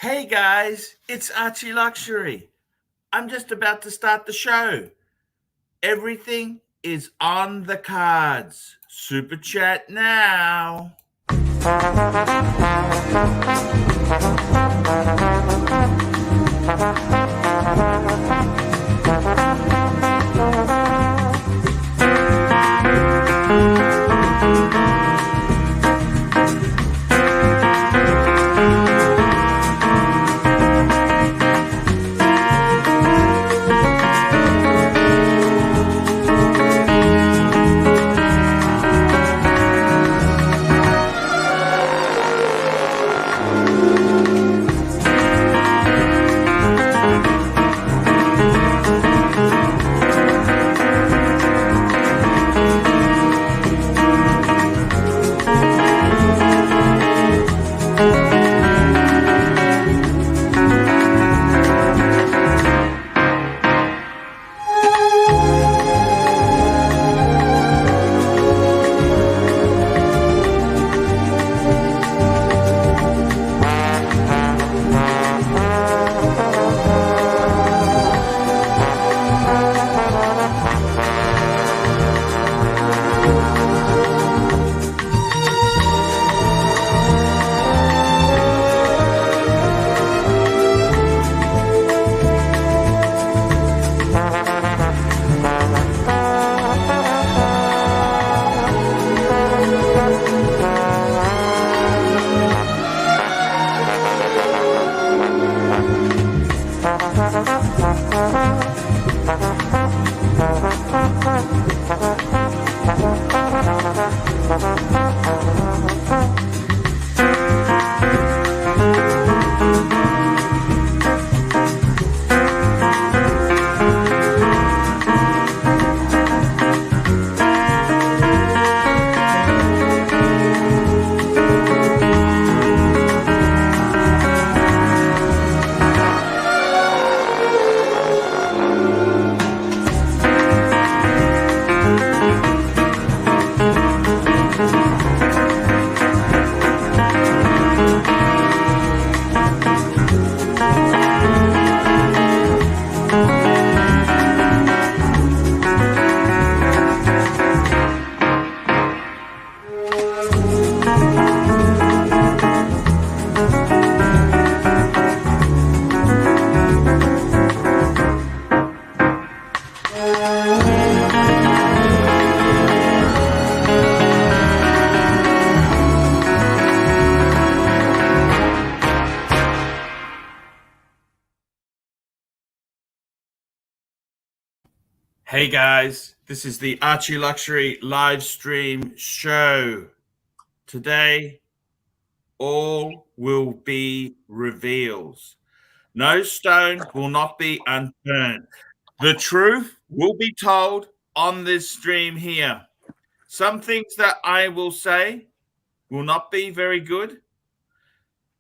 Hey guys, it's ArchieLuxury. I'm just about to start the show. Everything is on the cards. Super chat now. Hey guys, this is the ArchieLuxury live stream show. Today, all will be reveals. No stone will not be unturned. The truth will be told on this stream here. Some things that I will say will not be very good,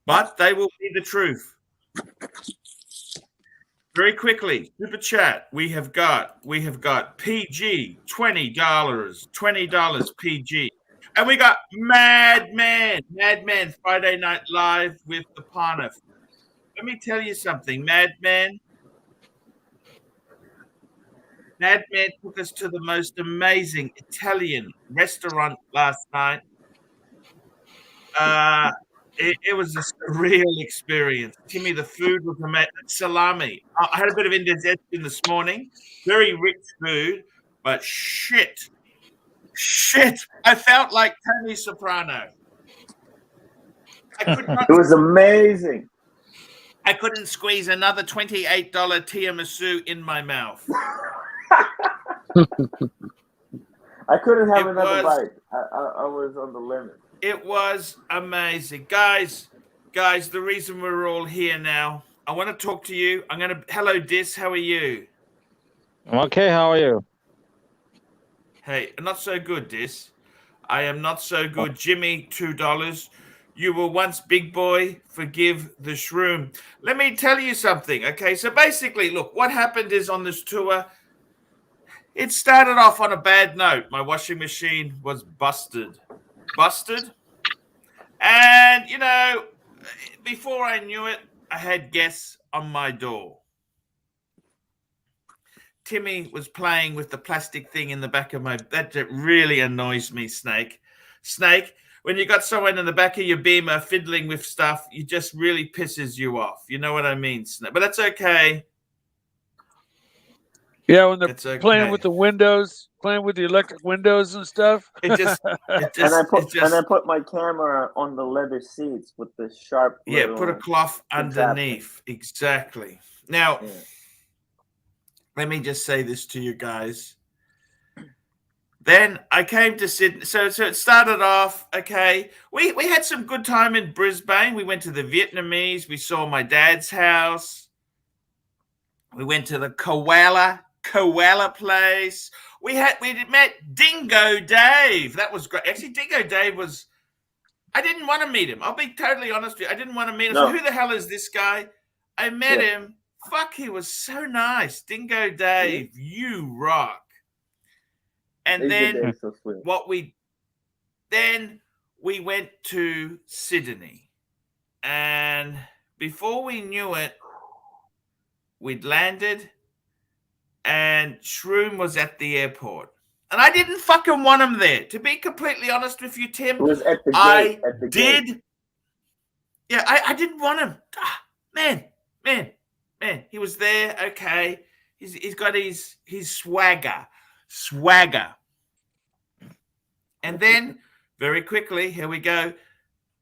but they will be the truth. Very quickly, super chat. We have got PG $20 PG, and we got Madman Friday Night Live with the Parnif. Let me tell you something, Madman took us to the most amazing Italian restaurant last night. It was a surreal experience. Timmy, the food was amazing. Salami. I had a bit of indigestion this morning. Very rich food, but shit. I felt like Tony Soprano. It was amazing. I couldn't squeeze another $28 tiramisu in my mouth. I couldn't have another bite. I was on the limit. It was amazing. Guys, the reason we're all here now, I want to talk to you. Hello, Dis, how are you? I'm okay, how are you? Hey, not so good, Dis. I am not so good. Jimmy, $2. You were once big boy, forgive the shroom. Let me tell you something, okay? So basically, look, what happened is on this tour, it started off on a bad note. My washing machine was busted. And, before I knew it, I had guests on my door. Timmy was playing with the plastic thing in the back of my... That really annoys me, Snake. Snake, when you got someone in the back of your Beamer fiddling with stuff, it just really pisses you off. You know what I mean, Snake? But that's okay. Yeah, when they're playing with the windows, playing with the electric windows and stuff. And I put my camera on the leather seats with the sharp. Yeah, put a cloth underneath. Exactly. Now, let me just say this to you guys. Then I came to Sydney. So it started off, okay. We had some good time in Brisbane. We went to the Vietnamese. We saw my dad's house. We went to the koala place. We met Dingo Dave. That was great. Actually, Dingo Dave was... I didn't want to meet him. I'll be totally honest with you. I didn't want to meet him. No. So who the hell is this guy? I met him. Fuck, he was so nice. Dingo Dave, you rock. And then we went to Sydney. And before we knew it, we'd landed and Shroom was at the airport. And I didn't fucking want him there. To be completely honest with you, Tim, it was at the gate. Yeah, I didn't want him. Man. He was there, okay. He's got his swagger. And then, very quickly, here we go.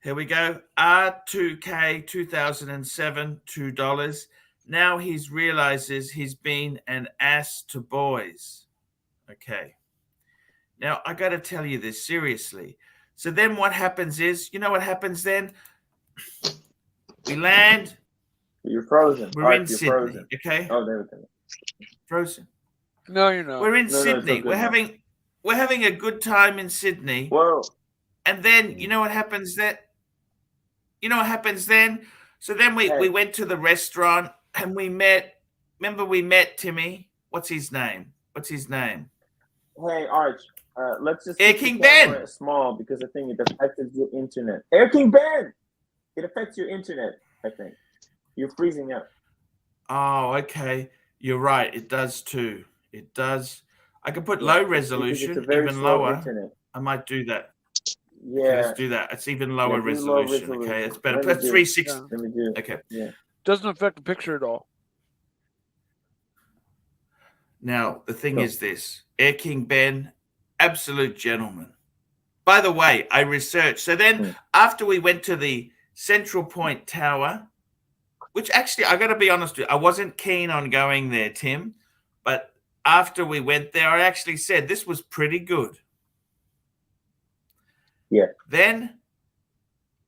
R2K 2007, $2. Now he realizes he's been an ass to boys. Okay. Now, I got to tell you this seriously. So then what happens is, you know what happens then? We land. You're frozen. We're in Sydney, frozen. Okay? Oh, there we go. Frozen. No, you're not. We're in Sydney. We're having a good time in Sydney. Whoa. And then, you know what happens then? So then we went to the restaurant and we met Timmy. What's his name? Hey, Arch, let's just Air King Ben. Small because I think it affects your internet. Air King Ben! It affects your internet, I think. You're freezing up. Oh, okay. You're right. It does too. It does. I could put low resolution, even lower. Internet. I might do that. Yeah. Okay, let's do that. It's even lower resolution. Okay, it's better. Put 360. Let me do it. Okay. Yeah. Doesn't affect the picture at all. Now, the thing is this. Air King Ben, absolute gentleman. By the way, I researched. So then after we went to the Central Point Tower, which actually, I got to be honest with you, I wasn't keen on going there, Tim. But after we went there, I actually said this was pretty good. Yeah. Then,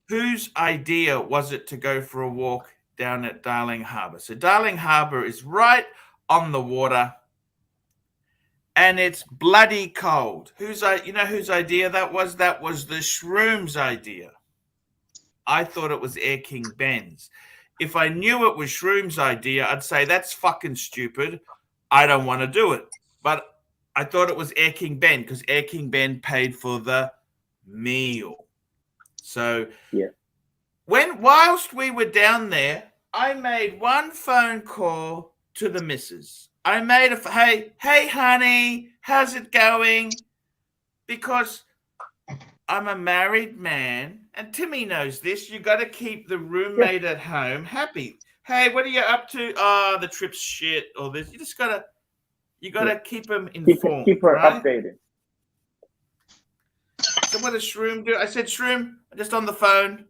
whose idea was it to go for a walk down at Darling Harbour? So Darling Harbour is right on the water. And it's bloody cold. Whose idea that was? That was the Shroom's idea. I thought it was Air King Ben's. If I knew it was Shroom's idea, I'd say that's fucking stupid. I don't want to do it. But I thought it was Air King Ben because Air King Ben paid for the meal. So whilst we were down there, I made one phone call to the missus. I made hey, honey, how's it going? Because I'm a married man, and Timmy knows this. You got to keep the roommate at home happy. Hey, what are you up to? Oh, the trip's shit or this. You gotta keep him informed. Keep her updated. So what does Shroom do? I said, Shroom, just on the phone.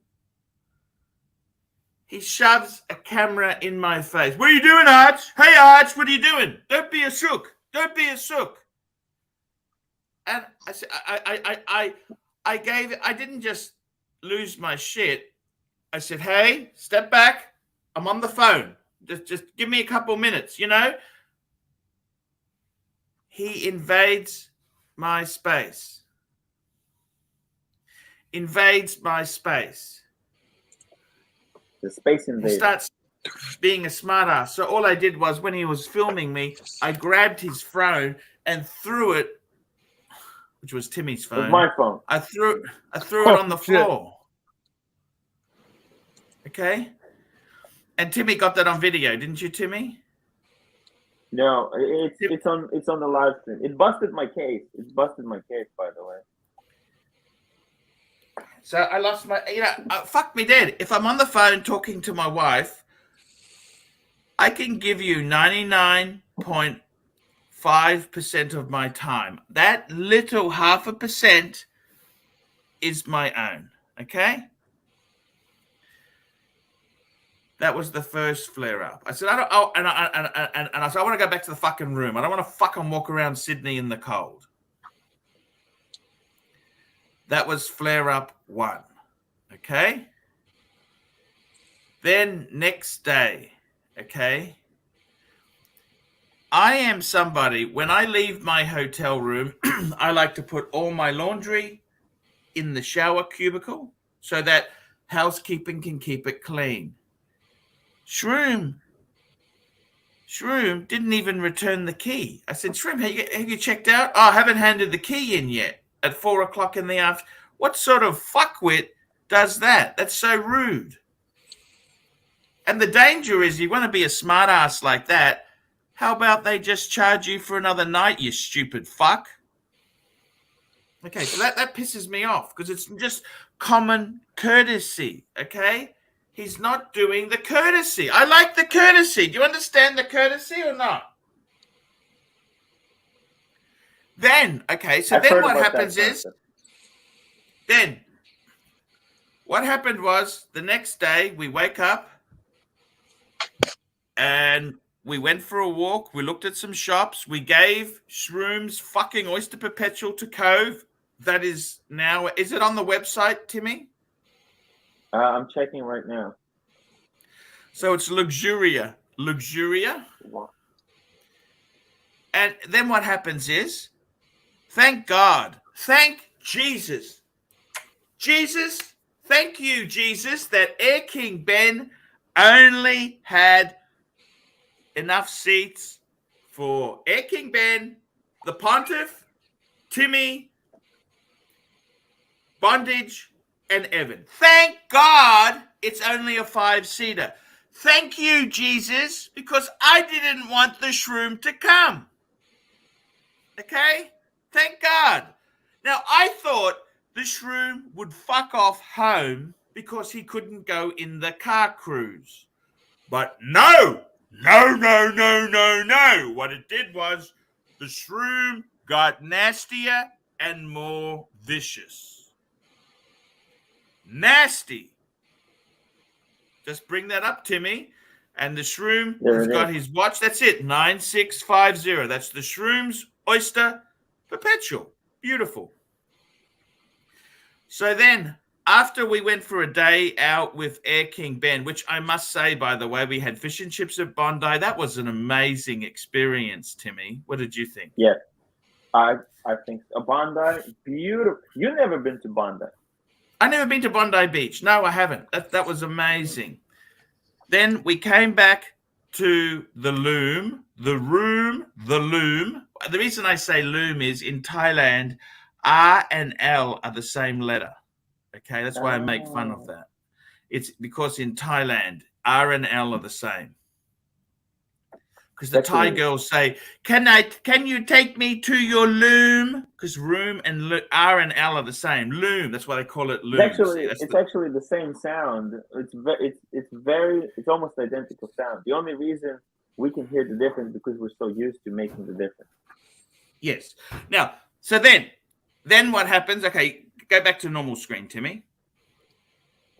He shoves a camera in my face. What are you doing, Arch? Hey, Arch, what are you doing? Don't be a sook. Don't be a sook. And I said, I didn't just lose my shit. I said, hey, step back. I'm on the phone. Just give me a couple minutes, you know? He invades my space. The space invader. He starts being a smartass. So all I did was, when he was filming me, I grabbed his phone and threw it, which was Timmy's phone. With my phone. I threw it on the floor. Okay. And Timmy got that on video, didn't you, Timmy? No, it's on the live stream. It busted my case. It's busted my case, by the way. So I lost my, fuck me dead. If I'm on the phone talking to my wife, I can give you 99.5% of my time. That little 0.5% is my own. Okay? That was the first flare up. I said, I said, I want to go back to the fucking room. I don't want to fucking walk around Sydney in the cold. That was flare up 1. Okay. Then next day, okay. I am somebody, when I leave my hotel room, I like to put all my laundry in the shower cubicle so that housekeeping can keep it clean. Shroom didn't even return the key. I said, Shroom, have you checked out? Oh, I haven't handed the key in yet at 4 o'clock in the afternoon. What sort of fuckwit does that? That's so rude. And the danger is you want to be a smart ass like that. How about they just charge you for another night, you stupid fuck? Okay, so that pisses me off because it's just common courtesy, okay? He's not doing the courtesy. I like the courtesy. Do you understand the courtesy or not? Then, okay, so then what happens is, then what happened was the next day we wake up and we went for a walk. We looked at some shops. We gave Shroom's fucking Oyster Perpetual to Cove. That is now, is it on the website, Timmy? I'm checking right now. So it's Luxuria. And then what happens is, thank God, thank Jesus. Jesus, thank you, Jesus, that Air King Ben only had enough seats for Air King Ben, the Pontiff, Timmy, Bondage, and Evan. Thank God it's only a 5-seater. Thank you, Jesus, because I didn't want the Shroom to come. Okay? Thank God. Now, I thought the Shroom would fuck off home because he couldn't go in the car cruise. But no. What it did was the Shroom got nastier and more vicious. Nasty. Just bring that up, Timmy. And the Shroom has got his watch. That's it, 9650. That's the Shroom's Oyster Perpetual. Beautiful. So then, after we went for a day out with Air King Ben, which I must say, by the way, we had fish and chips at Bondi. That was an amazing experience, Timmy. What did you think? Yeah, I think so. Bondi, beautiful. You've never been to Bondi? I've never been to Bondi Beach. No, I haven't. That was amazing. Then we came back to the Loom. The Loom. The reason I say Loom is in Thailand, R and L are the same letter. Okay, that's why I make fun of that. It's because in Thailand, R and L are the same. Because the Thai girls say, can you take me to your loom? Because room and R and L are the same. Loom, that's why they call it loom. It's actually the same sound. It's almost identical sound. The only reason we can hear the difference because we're so used to making the difference. Yes. Now, so then what happens? Okay, go back to normal screen, Timmy.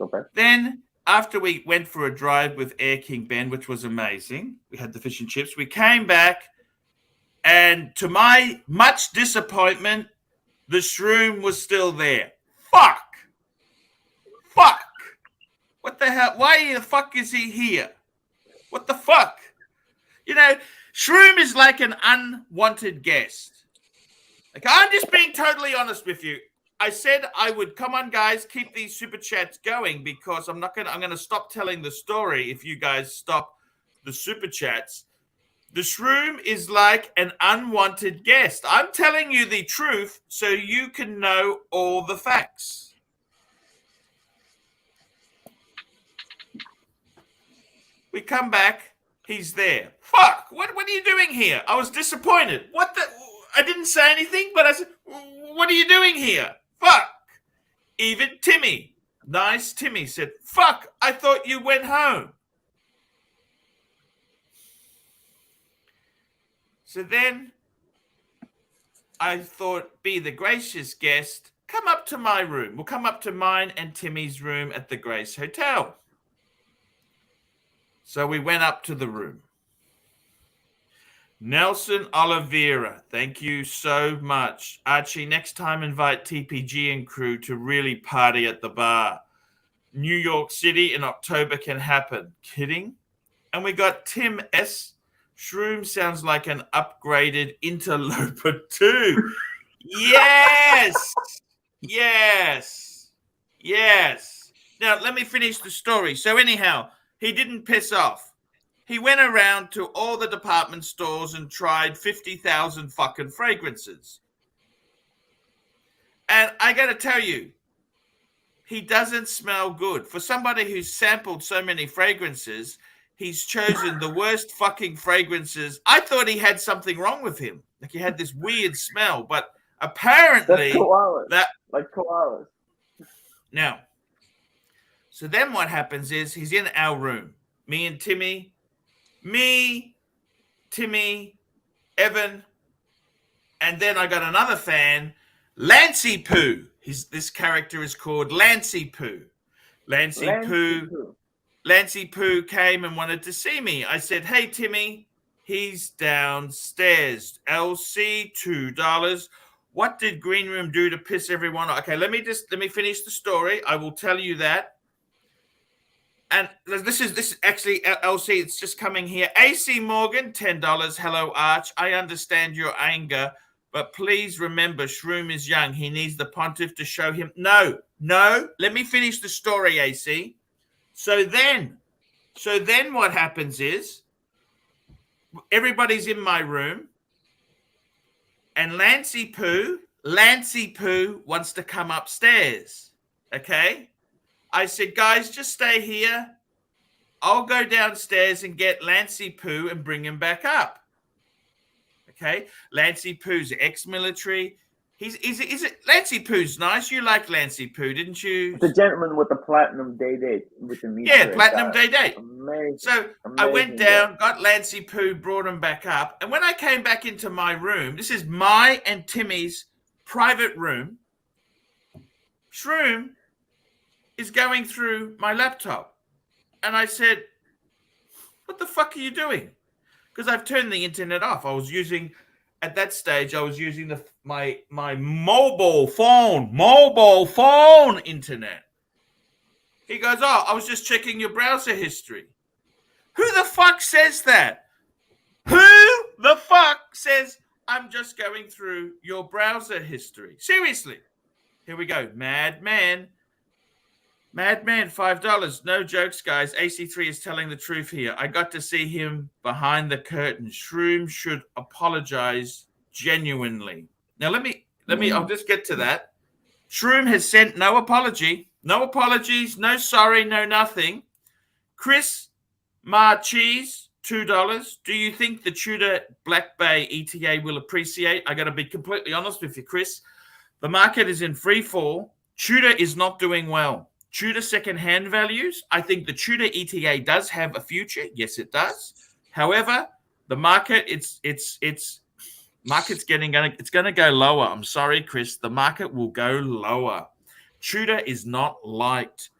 Okay. Then after we went for a drive with Air King Ben, which was amazing, we had the fish and chips. We came back, and to my much disappointment, the Shroom was still there. Fuck. What the hell? Why the fuck is he here? What the fuck? You know, Shroom is like an unwanted guest. Like, I'm just being totally honest with you. I said I would, come on, guys, keep these super chats going because I'm going to stop telling the story if you guys stop the super chats. The Shroom is like an unwanted guest. I'm telling you the truth so you can know all the facts. We come back. He's there. Fuck! What are you doing here? I was disappointed. What the? I didn't say anything, but I said, what are you doing here? Fuck! Even Timmy, nice Timmy, said, fuck, I thought you went home. So then I thought, be the gracious guest, come up to my room. We'll come up to mine and Timmy's room at the Grace Hotel. So we went up to the room. Nelson Oliveira, thank you so much. Archie, next time invite TPG and crew to really party at the bar. New York City in October can happen. Kidding? And we got Tim S. Shroom sounds like an upgraded interloper too. Yes! Yes! Yes! Now, let me finish the story. So anyhow, he didn't piss off. He went around to all the department stores and tried 50,000 fucking fragrances. And I got to tell you, he doesn't smell good. For somebody who's sampled so many fragrances, he's chosen the worst fucking fragrances. I thought he had something wrong with him. Like he had this weird smell, but apparently... That's koalas. That, like koalas. Now, so then what happens is he's in our room. Me and Timmy... Me, Timmy, Evan, and then I got another fan, Lancey Poo. This character is called Lancey Poo. Lancey Poo came and wanted to see me. I said, hey, Timmy, he's downstairs. LC, $2. What did Green Room do to piss everyone off? Okay, let me finish the story. I will tell you that. And this is actually LC. It's just coming here. AC Morgan, $10. Hello, Arch. I understand your anger, but please remember, Shroom is young. He needs the pontiff to show him. No. Let me finish the story, AC. So then what happens is everybody's in my room, and Lancey Poo wants to come upstairs. Okay. I said, guys, just stay here. I'll go downstairs and get Lancey Poo and bring him back up. Okay? Lancey Poo's ex-military. Lancey Poo's nice. You like Lancey Poo, didn't you? The gentleman with the platinum day date with the meat. Yeah, platinum day date. Amazing. So I went down, got Lancey Poo, brought him back up. And when I came back into my room, this is my and Timmy's private room. Shroom is going through my laptop. And I said, what the fuck are you doing? Because I've turned the internet off. At that stage, I was using my mobile phone internet. He goes, oh, I was just checking your browser history. Who the fuck says that? Who the fuck says I'm just going through your browser history? Seriously. Here we go. Madman, $5. No jokes, guys. AC3 is telling the truth here. I got to see him behind the curtain. Shroom should apologize genuinely. Now, let me, I'll just get to that. Shroom has sent no apology. No apologies, no sorry, no nothing. Chris Marcheese, $2. Do you think the Tudor Black Bay ETA will appreciate? I got to be completely honest with you, Chris. The market is in free fall. Tudor is not doing well. Tudor second-hand values, I think the Tudor ETA does have a future. Yes, it does. However, the market, it's going to go lower. I'm sorry, Chris. The market will go lower. Tudor is not liked.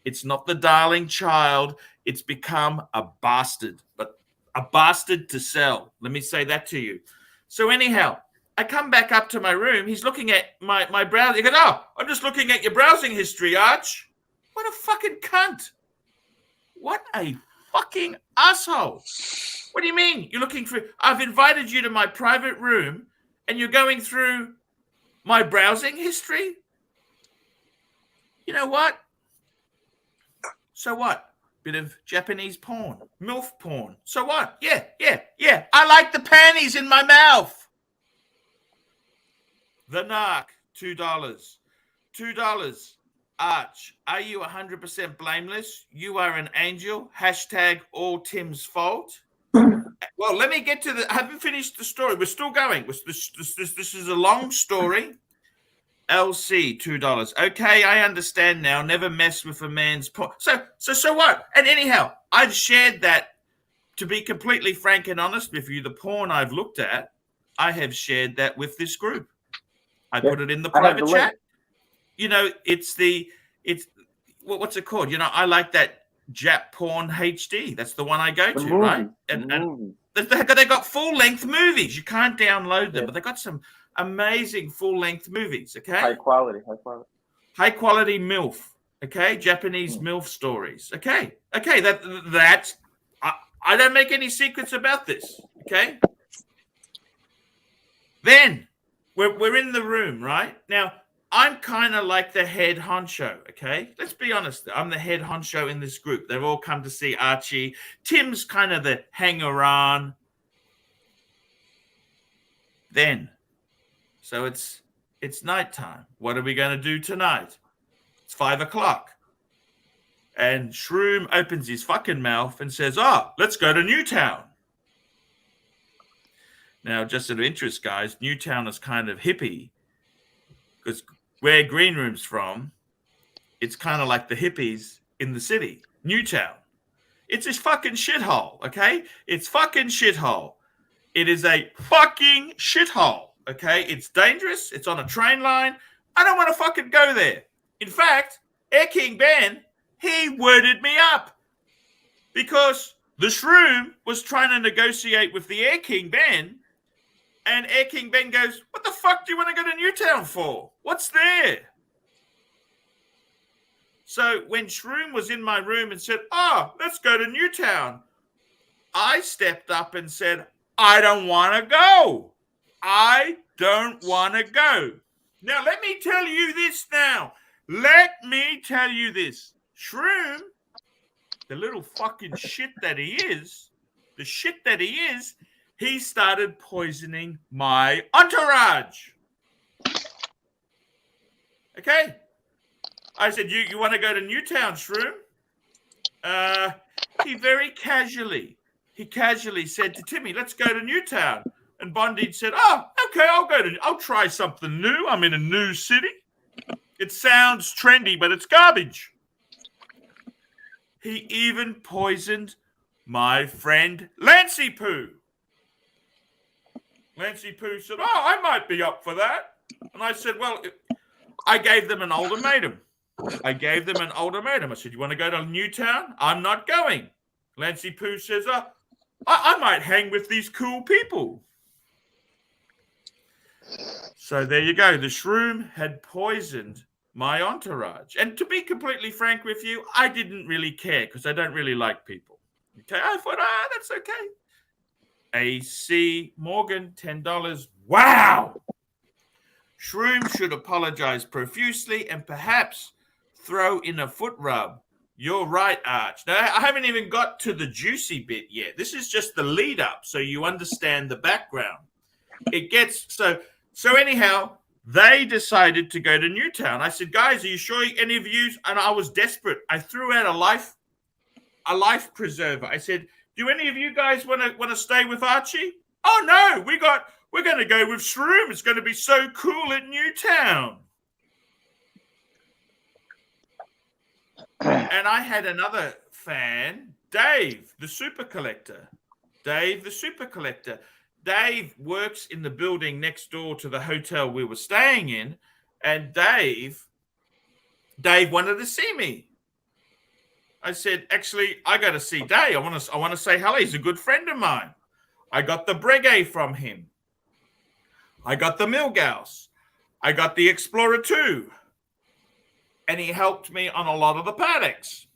It's not the darling child. It's become a bastard, but a bastard to sell. Let me say that to you. So anyhow, I come back up to my room. He's looking at my browser. He goes, oh, I'm just looking at your browsing history, Arch. What a fucking cunt. What a fucking asshole. What do you mean? You're looking for... I've invited you to my private room and you're going through my browsing history? You know what? So what? Bit of Japanese porn. MILF porn. So what? Yeah. I like the panties in my mouth. The Narc, $2. $2. Arch, are you 100% blameless? You are an angel. Hashtag all Tim's fault. Well, let me get to I haven't finished the story. We're still going. This is a long story. LC, $2. Okay, I understand now. Never mess with a man's porn. So what? And anyhow, I've shared that. To be completely frank and honest with you, the porn I've looked at, I have shared that with this group. I put it in the private chat. You know, it's what's it called? You know, I like that Jap porn HD. That's the one I go to, right? And they got full-length movies. You can't download them, but they got some amazing full-length movies. Okay, high quality MILF. Okay, Japanese MILF stories. Okay. That's I don't make any secrets about this. Okay. Then we're in the room, right? Now I'm kind of like the head honcho. Okay, let's be honest. I'm the head honcho in this group. They've all come to see Archie. Tim's kind of the hanger-on. Then, so it's nighttime. What are we going to do tonight? It's 5 o'clock. And Shroom opens his fucking mouth and says, let's go to Newtown. Now, just out of interest, guys, Newtown is kind of hippie. Because where Green Room's from, it's kind of like the hippies in the city. Newtown. It's a fucking shithole, okay? It's fucking shithole. It is a fucking shithole, okay? It's dangerous. It's on a train line. I don't want to fucking go there. In fact, Air King Ben, he worded me up because the Shroom was trying to negotiate with the Air King Ben, and Air King Ben goes, "What the fuck do you want to go to Newtown for? What's there?" So when Shroom was in my room and said, let's go to Newtown, I stepped up and said, I don't want to go. I don't want to go. Now, let me tell you this now. Let me tell you this. Shroom, the little fucking shit that he is, he started poisoning my entourage. Okay? I said, you want to go to Newtown, Shroom? He casually said to Timmy, let's go to Newtown. And Bondi said, okay, I'll try something new. I'm in a new city. It sounds trendy, but it's garbage. He even poisoned my friend Lancey Poo. Lancey Poo said, I might be up for that. And I said, well, I gave them an ultimatum. I said, you want to go to Newtown? I'm not going. Lancey Poo says, I might hang with these cool people. So there you go. The Shroom had poisoned my entourage. And to be completely frank with you, I didn't really care because I don't really like people. Okay, I thought, that's okay. AC Morgan, $10. Wow! Shroom should apologize profusely and perhaps throw in a foot rub. You're right, Arch. Now, I haven't even got to the juicy bit yet. This is just the lead up, so you understand the background. It gets so anyhow, they decided to go to Newtown. I said, guys, are you sure any of you? And I was desperate. I threw out a life preserver. I said, do any of you guys want to stay with Archie? Oh no, we're going to go with Shroom. It's going to be so cool at Newtown. And I had another fan, Dave, the super collector. Dave works in the building next door to the hotel we were staying in, and Dave wanted to see me. I said, actually, I got to see Dave. I want to say hello. He's a good friend of mine. I got the Breguet from him. I got the Milgauss. I got the Explorer 2. And he helped me on a lot of the paddocks.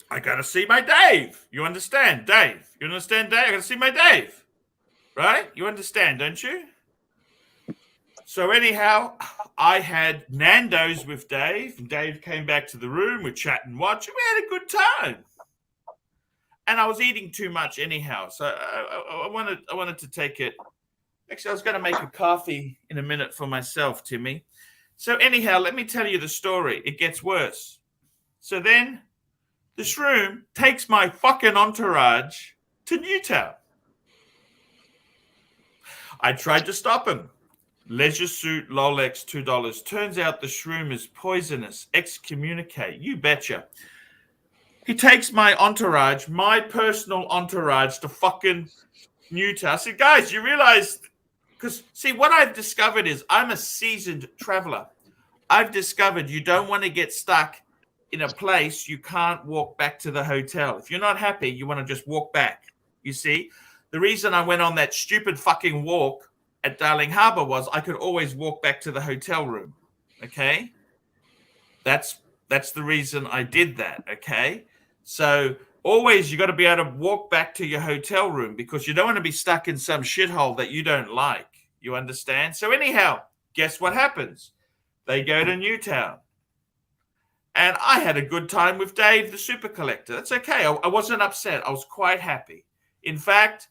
I got to see my Dave. You understand, Dave? You understand, Dave? I got to see my Dave. Right? You understand, don't you? So anyhow, I had Nando's with Dave. And Dave came back to the room. We're chatting, watching. We had a good time. And I was eating too much anyhow. So I wanted to take it Actually, I was going to make a coffee in a minute for myself, Timmy. So anyhow, let me tell you the story. It gets worse. So then the Shroom takes my fucking entourage to Newtown. I tried to stop him. Leisure suit, Lolex, $2. Turns out the Shroom is poisonous. Excommunicate. You betcha. He takes my entourage, my personal entourage, to fucking Newtown. I said, guys, you realize, because see, what I've discovered is I'm a seasoned traveler. I've discovered you don't want to get stuck in a place you can't walk back to the hotel. If you're not happy, you want to just walk back. You see, the reason I went on that stupid fucking walk at Darling Harbour was I could always walk back to the hotel room. Okay, that's the reason I did that. Okay, so always you got to be able to walk back to your hotel room because you don't want to be stuck in some shithole that you don't like. You understand? So anyhow, guess what happens? They go to Newtown. And I had a good time with Dave, the super collector. That's okay. I wasn't upset. I was quite happy. In fact,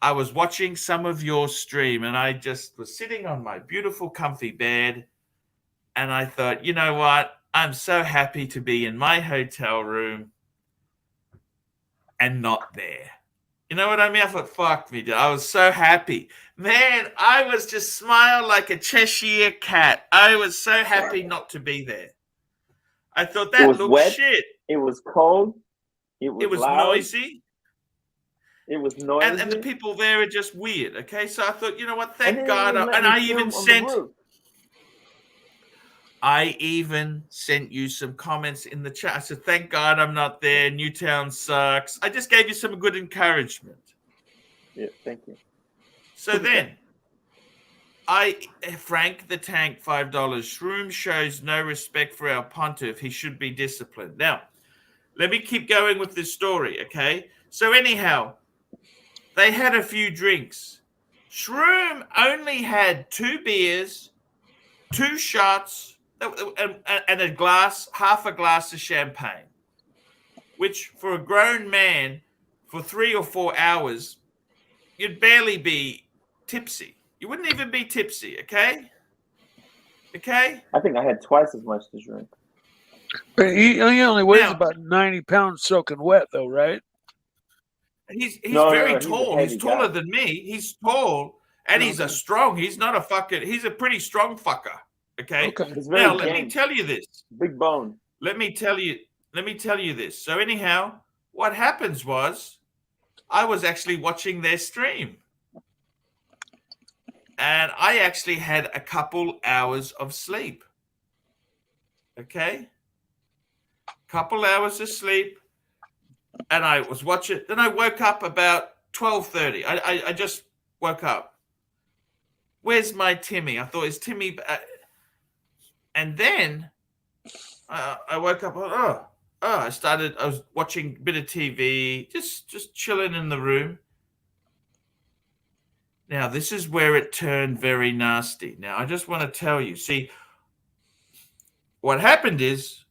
I was watching some of your stream and I just was sitting on my beautiful comfy bed. And I thought, you know what? I'm so happy to be in my hotel room and not there. You know what I mean? I thought, fuck me, dude. I was so happy. Man, I was just smiled like a Cheshire cat. I was so happy not to be there. I thought that looked wet. shit. It was cold. It was loud. Noisy. It was noisy. And the people there are just weird. Okay, so I thought, you know what? Thank and God. I even sent you some comments in the chat. I said, thank God I'm not there. Newtown sucks. I just gave you some good encouragement. Yeah, thank you. So then, Frank the Tank, $5. Shroom shows no respect for our pontiff. He should be disciplined. Now, let me keep going with this story, okay? So anyhow, they had a few drinks. Shroom only had 2 beers, 2 shots, and a glass, half a glass of champagne, which for a grown man for 3 or 4 hours, you'd barely be tipsy. You wouldn't even be tipsy, okay? Okay? I think I had twice as much to drink. But he only weighs about 90 pounds soaking wet, though, right? He's very tall. He's He's taller than me. He's tall, and he's a strong. He's not a fucker. He's a pretty strong fucker. Okay. Now let me tell you this. Big bone. Let me tell you this. So anyhow, what happens was, I was actually watching their stream, and I actually had a couple hours of sleep. Okay. Couple hours of sleep. And I was watching. Then I woke up about 12:30. I just woke up. Where's my Timmy? I thought, is Timmy? And then I woke up. I was watching a bit of TV, just chilling in the room. Now this is where it turned very nasty. Now I just want to tell you. See, what happened is,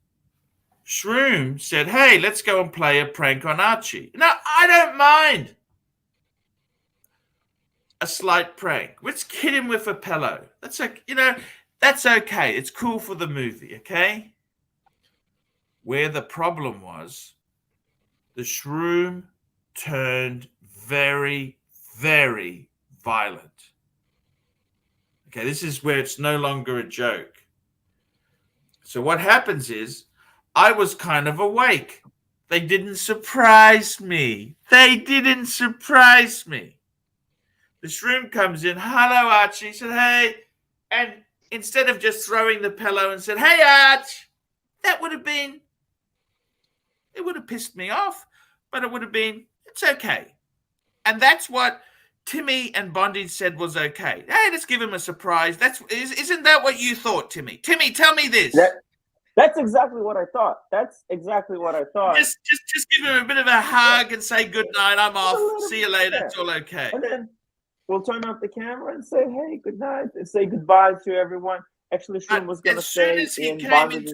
Shroom said, hey, let's go and play a prank on Archie. Now, I don't mind a slight prank. Let's kid him with a pillow. That's that's okay. It's cool for the movie, okay? Where the problem was, the Shroom turned very, very violent. Okay, this is where it's no longer a joke. So what happens is, I was kind of awake. They didn't surprise me. The Shroom comes in. Hello, Archie. He said, hey. And instead of just throwing the pillow and said, hey, Arch, it would have pissed me off, but it would have been, it's okay. And that's what Timmy and Bondi said was okay. Hey, let's give him a surprise. Isn't that what you thought, Timmy? Timmy, tell me this. That's exactly what I thought. Just give him a bit of a hug and say good night. I'm off. See you later. It's all okay. And then we'll turn off the camera and say, hey, good night, and say goodbye to everyone. Actually, Shroom was going to stay in bondage.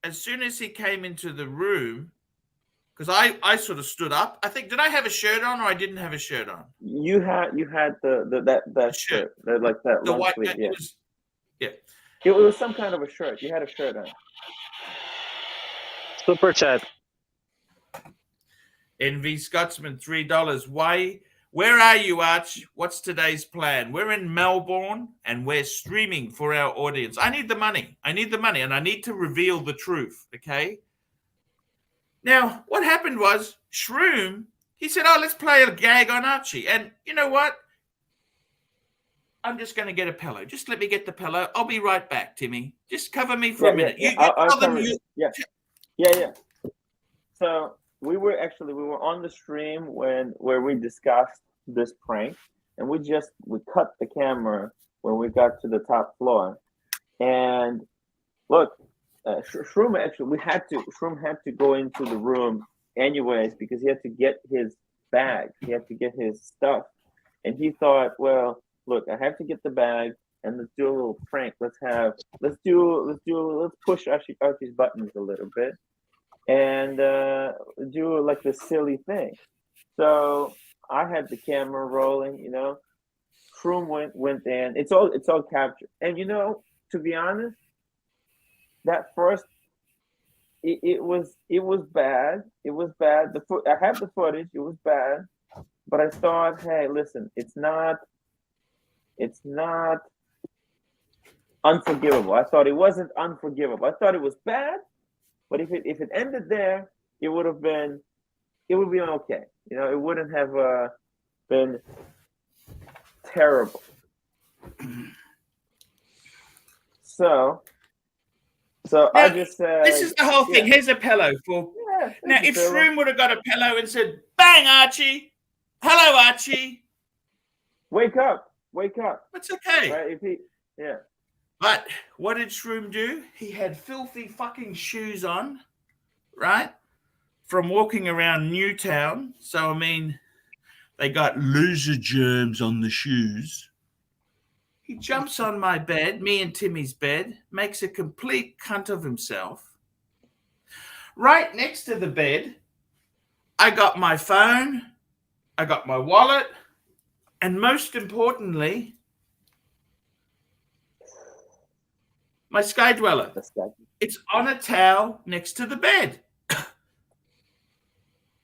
As soon as he came into the room, Because I sort of stood up. I think, did I have a shirt on or I didn't have a shirt on? You had that shirt, like that The long white, sleeve. Yeah. yeah. It was some kind of a shirt. You had a shirt on. Super chat. NV Scotsman, $3. Where are you, Arch? What's today's plan? We're in Melbourne and we're streaming for our audience. I need the money. And I need to reveal the truth, okay? Now, what happened was Shroom, he said, oh, let's play a gag on Archie. And you know what? I'm just going to get a pillow. Just let me get the pillow. I'll be right back, Timmy. Just cover me for a minute. Yeah. I'll cover you. Yeah. So we were on the stream where we discussed this prank, and we cut the camera when we got to the top floor. And look, Shroom had to go into the room anyways because he had to get his bag. He had to get his stuff, and he thought, well, look, I have to get the bag, and let's do a little prank. Let's push Archie's buttons a little bit, and do like this silly thing. So I had the camera rolling, you know. Shroom went in. It's all captured, and you know, to be honest, that first, it was bad. It was bad. I have the footage. It was bad, but I thought, hey, listen, it's not unforgivable. I thought it wasn't unforgivable. I thought it was bad, but if it ended there, it would be okay. You know, it wouldn't have been terrible. So now, I just said, this is the whole thing. Here's a pillow for. Yeah, now, if Shroom would have got a pillow and said, "Bang, Archie, hello, Archie," wake up. It's okay. Right? But what did Shroom do? He had filthy fucking shoes on, right? From walking around Newtown. So, I mean, they got loser germs on the shoes. He jumps on my bed, me and Timmy's bed, makes a complete cunt of himself. Right next to the bed, I got my phone, I got my wallet, and most importantly, my Sky Dweller. It's on a towel next to the bed.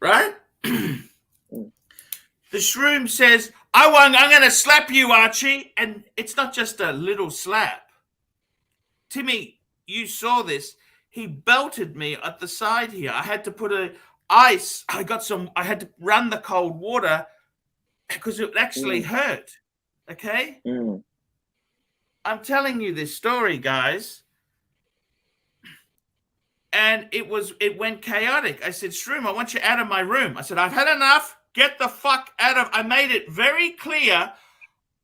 Right? The Shroom says, I'm going to slap you, Archie. And it's not just a little slap. Timmy, you saw this. He belted me at the side here. I had to put ice. I had to run the cold water because it actually hurt. Okay? I'm telling you this story, guys. And it went chaotic. I said, Shroom, I want you out of my room. I said, I've had enough. Get the fuck out of. I made it very clear.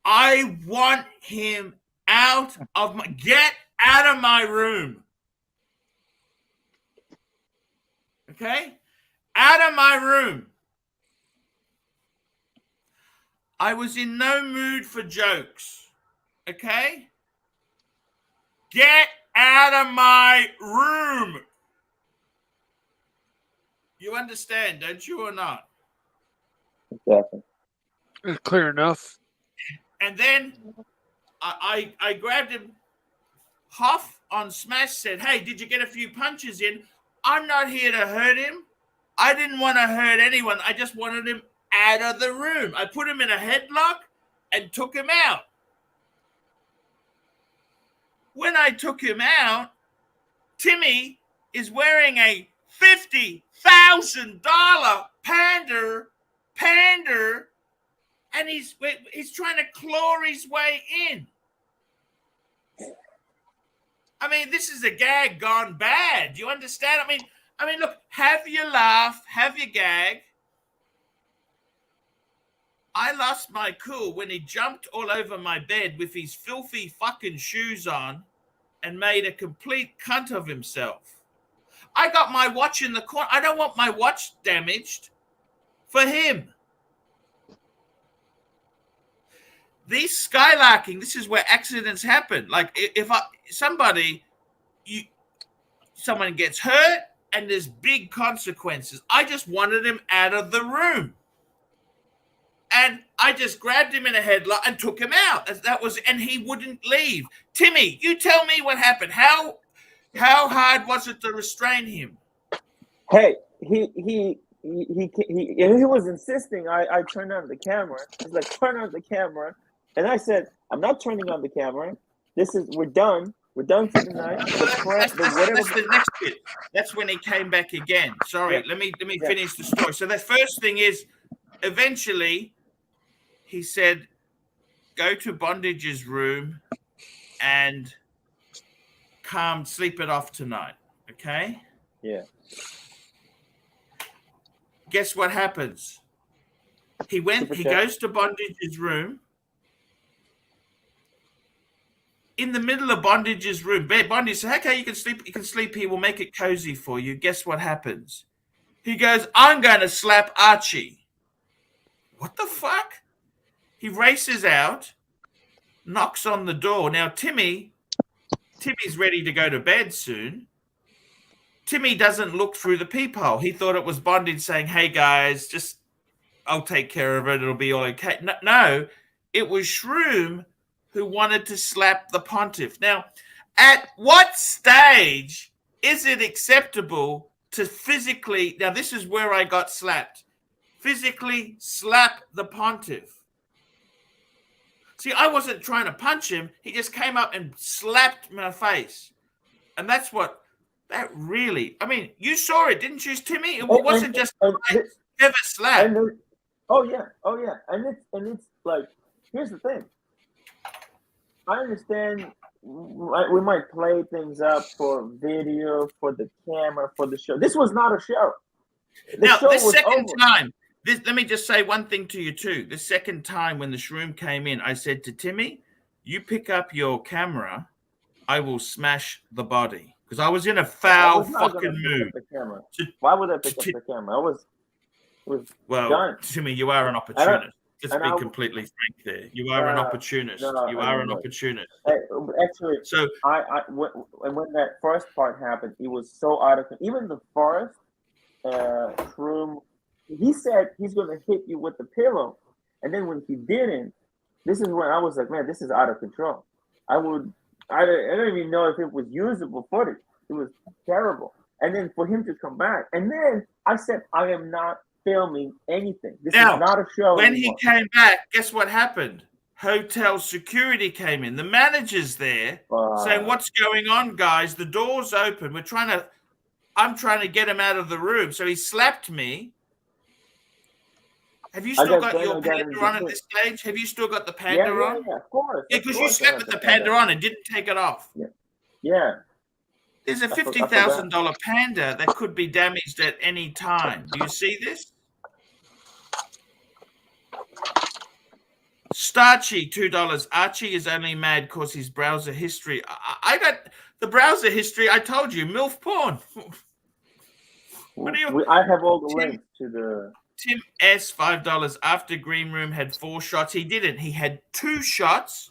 I want him out of my. Get out of my room. Okay? Out of my room. I was in no mood for jokes. Okay? Get out of my room. You understand, don't you, or not? Exactly. It's clear enough. And then I grabbed him. Huff on Smash said, hey, did you get a few punches in? I'm not here to hurt him. I didn't want to hurt anyone. I just wanted him out of the room. I put him in a headlock and took him out. When I took him out, Timmy is wearing a $50,000 pander, and he's trying to claw his way in. I mean, this is a gag gone bad. Do you understand? I mean, look, have your laugh, have your gag. I lost my cool when he jumped all over my bed with his filthy fucking shoes on and made a complete cunt of himself. I got my watch in the corner. I don't want my watch damaged for him. These skylarking, this is where accidents happen. Like if someone gets hurt, and there's big consequences. I just wanted him out of the room. And I just grabbed him in a headlock and took him out. And he wouldn't leave. Timmy, you tell me what happened. How hard was it to restrain him? Hey, he was insisting I turn on the camera. He's like, turn on the camera. And I said, I'm not turning on the camera. We're done. We're done for the night. That's the next bit. That's when he came back again. Sorry, let me finish the story. So the first thing is, eventually, he said, go to Bondage's room and sleep it off tonight. Okay? Yeah. Guess what happens? He goes to Bondage's room. In the middle of Bondage's room, Bondage said, okay, you can sleep here. We'll make it cozy for you. Guess what happens? He goes, I'm going to slap Archie. What the fuck? He races out, knocks on the door. Now, Timmy's ready to go to bed soon. Timmy doesn't look through the peephole. He thought it was Bondage saying, hey, guys, I'll take care of it. It'll be all okay. No, it was Shroom who wanted to slap the pontiff. Now, at what stage is it acceptable to physically, now this is where I got slapped, physically slap the pontiff? See, I wasn't trying to punch him. He just came up and slapped my face. And that's what, that really, I mean, you saw it, didn't you, Timmy? It wasn't just never slap. Oh, yeah. And it's like, here's the thing. I understand we might play things up for video, for the camera, for the show. This was not a show. Now, this second time, let me just say one thing to you too. The second time when the Shroom came in, I said to Timmy, you pick up your camera, I will smash the body. Because I was in a foul fucking mood. Why would I pick up the camera? I was done. Timmy, you are an opportunist. Let's be completely frank there. You are an opportunist. You are an opportunist. Actually, so when that first part happened, it was so out of even the first Shroom. He said he's going to hit you with the pillow, and then when he didn't, this is when I was like, man, this is out of control. I don't even know if it was usable footage. It was terrible. And then for him to come back, and then I said, I am not filming anything. This is not a show. When he came back, guess what happened? Hotel security came in. The manager's there saying, what's going on, guys? The door's open. I'm trying to get him out of the room. So he slapped me. Have you still got your panda on at this stage? Have you still got the panda on? Yeah, of course. Yeah, because you slept with the panda on and didn't take it off. Yeah. There's a $50,000 panda that could be damaged at any time. Do you see this? Starchy, $2. Archie is only mad because his browser history. I got the browser history. I told you, MILF porn. I have all the links to the. Tim S, $5. After Green Room had 4 shots, he didn't. He had 2 shots.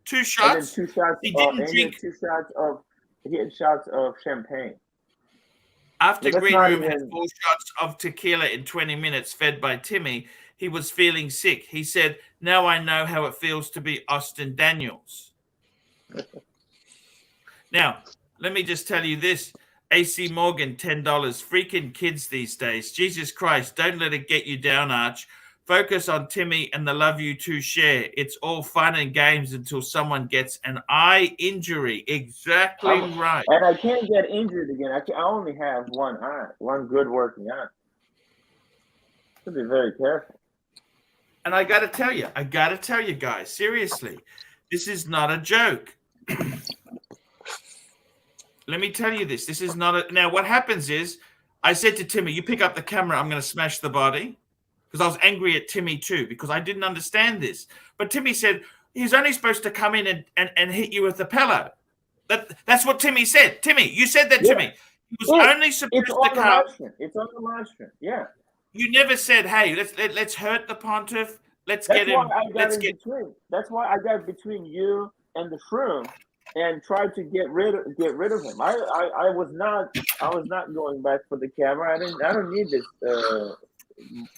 2 shots. And then 2 shots. He didn't drink. He had shots of champagne. After Green Room had 4 shots of tequila in 20 minutes, fed by Timmy, he was feeling sick. He said, "Now I know how it feels to be Austin Daniels." Now, let me just tell you this. AC Morgan, $10. Freaking kids these days. Jesus Christ, don't let it get you down, Arch. Focus on Timmy and the love you two share. It's all fun and games until someone gets an eye injury. Exactly right. And I can't get injured again. I only have one eye, one good working eye. Should be very careful. And I got to tell you guys, seriously, this is not a joke. Let me tell you this. This is not a... Now, what happens is, I said to Timmy, you pick up the camera, I'm going to smash the body. Because I was angry at Timmy too, because I didn't understand this. But Timmy said, he's only supposed to come in and hit you with the pillow. That's what Timmy said. Timmy, you said that to me. He was only supposed to come... It's on the live stream, yeah. You never said, hey, let's hurt the pontiff. Let's get him... That's why I got between you and the Shroom. and tried to get rid of him. I was not going back for the camera. I don't need this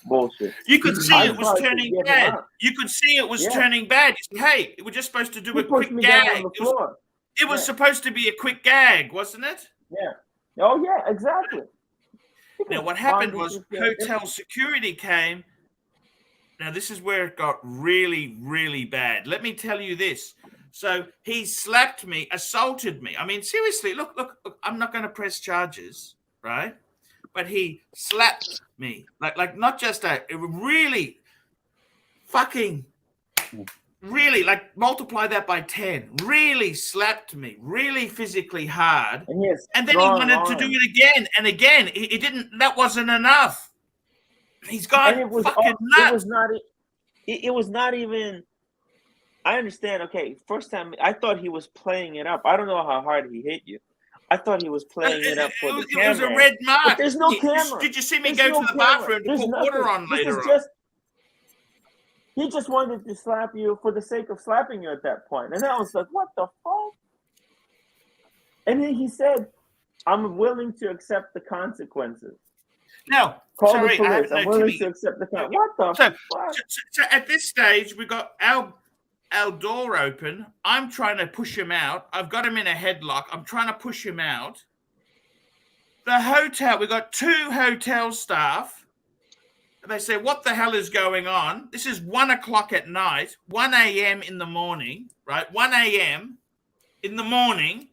bullshit. You could see I it was tried to turning get him bad. out. You could see it was Yeah. turning bad. You said, hey, we're just supposed to do He a pushed quick me down gag. on the floor. It was Yeah. supposed to be a quick gag, wasn't it? Yeah. Oh yeah, exactly. Now, what happened was Bondage is- hotel security came. Now, this is where it got really, really bad. Let me tell you this. So he slapped me, assaulted me. I mean, seriously, look, I'm not going to press charges, right? But he slapped me. Like not just a really fucking, really, like multiply that by 10. Really slapped me, really physically hard. And then he wanted to do it again and again. He didn't, that wasn't enough. He's gone fucking nuts. It was not even. I understand. Okay, first time I thought he was playing it up. I don't know how hard he hit you. I thought he was playing it up for the camera. It was a red mark. But there's no camera. Did you see me There's go no to the camera. bathroom to There's put nothing. water on This later is on? He just wanted to slap you for the sake of slapping you at that point. And I was like, what the fuck? And then he said, I'm willing to accept the consequences. No, Call sorry, the I police. have I'm no willing TV. to accept the consequences. What the fuck? So at this stage, we got our door open. I'm trying to push him out. I've got him in a headlock. I'm trying to push him out. The hotel, we got 2 hotel staff. They say, what the hell is going on? This is 1 o'clock at night, 1 a.m. in the morning, right? 1 a.m. in the morning.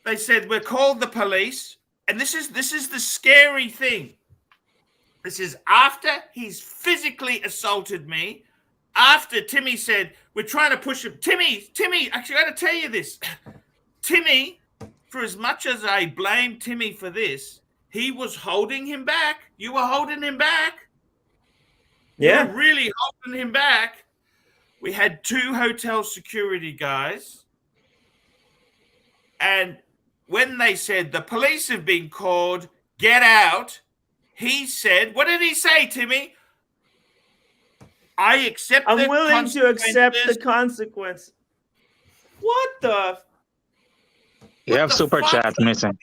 They said, we called the police. And this is the scary thing. This is after he's physically assaulted me. After Timmy said, we're trying to push him. Timmy, actually, I got to tell you this. Timmy, for as much as I blame Timmy for this, he was holding him back. You were holding him back. Yeah. You were really holding him back. We had 2 hotel security guys. And when they said, the police have been called, get out, he said, what did he say, Timmy? I accept I'm willing to accept the consequence. What the? You have super chat missing.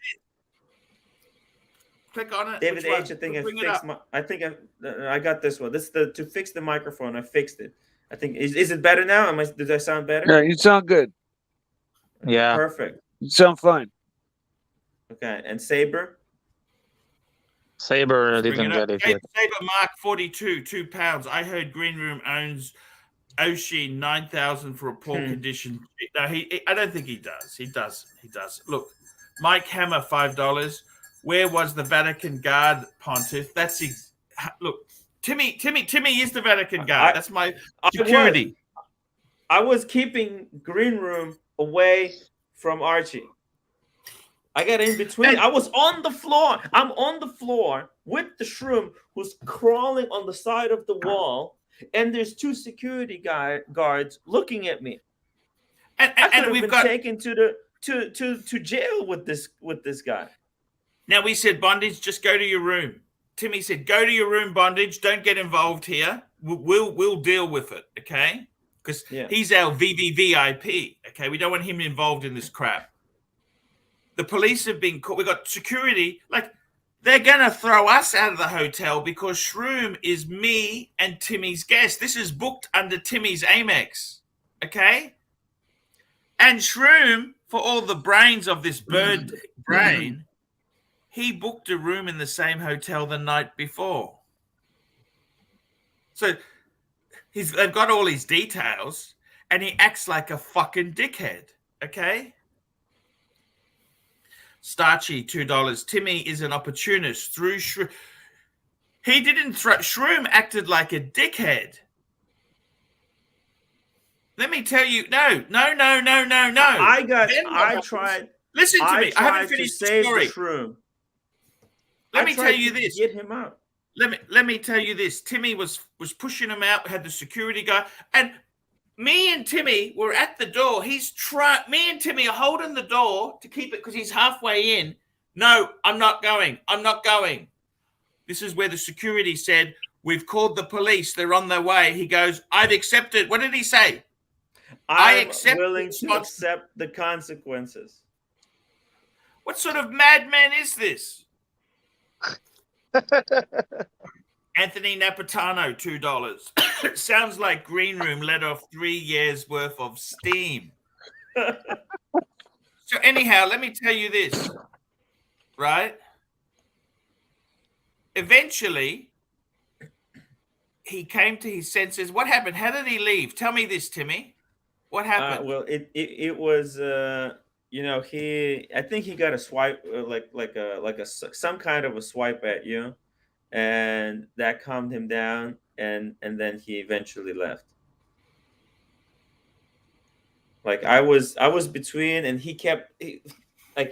Click on it. David Which H, one? I think I Bring it fixed up. I got this one. This is to fix the microphone. I fixed it. I think is it better now? Does I sound better? Yeah, you sound good. Yeah. Perfect. You sound fine. Okay, and Saber. Saber Bring didn't it up. get it Hey, yet. Saber Mark 42, £2. I heard Green Room owns Oshi 9,000 for a poor condition. No, I don't think he does. He does. Look, Mike Hammer $5. Where was the Vatican Guard, Pontiff? Look, Timmy is the Vatican Guard. That's my security. I was keeping Green Room away from Archie. I got in between. I was on the floor. I'm on the floor with the Shroom who's crawling on the side of the wall, and there's 2 security guards looking at me. And we've been taken to jail with this guy. Now we said, Bondage, just go to your room. Timmy said, go to your room, Bondage. Don't get involved here. We'll deal with it, okay? Because he's our VVVIP, okay? We don't want him involved in this crap. The police have been caught. We got security. Like, they're going to throw us out of the hotel because Shroom is me and Timmy's guest. This is booked under Timmy's Amex, okay? And Shroom, for all the brains of this bird brain, he booked a room in the same hotel the night before. So they've got all his details, and he acts like a fucking dickhead, okay? Starchy, $2. Timmy is an opportunist. Through Shroom. He didn't throw. Shroom acted like a dickhead. Let me tell you. No. I tried. Listen to me. I haven't finished the story. Shroom. Let me tell you this. Get him out. Let me tell you this. Timmy was pushing him out. Had the security guy, and me and Timmy were at the door. Me and Timmy are holding the door to keep it because he's halfway in. No, I'm not going. This is where the security said, we've called the police. They're on their way. He goes, I've accepted. What did he say? I'm accept willing to responsibility. accept the consequences. What sort of madman is this? Anthony Napolitano, $2. Sounds like Green Room let off 3 years worth of steam. So anyhow, let me tell you this, right? Eventually, he came to his senses. What happened? How did he leave? Tell me this, Timmy. What happened? Well, it was I think he got a swipe some kind of a swipe at you, and that calmed him down, and then he eventually left. Like I was between, and he kept I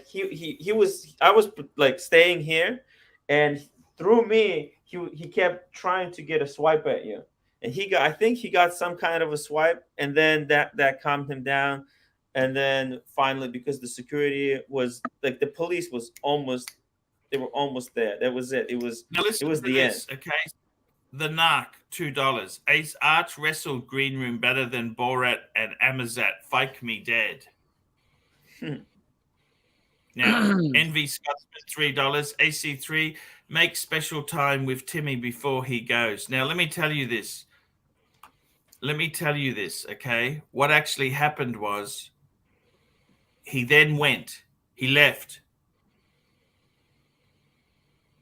was like staying here, and through me he kept trying to get a swipe at you, and I think he got some kind of a swipe, and then that calmed him down, and then finally, because the security was like, the police was almost, they were almost there. That was it. It was the end. Okay. The Narc, $2. Ace Arch wrestled Green Room better than Borat and Amazat. Fike me dead. Now, Envy Scotsman, $3. AC3, make special time with Timmy before he goes. Now, let me tell you this. Okay? What actually happened was, he then went. He left.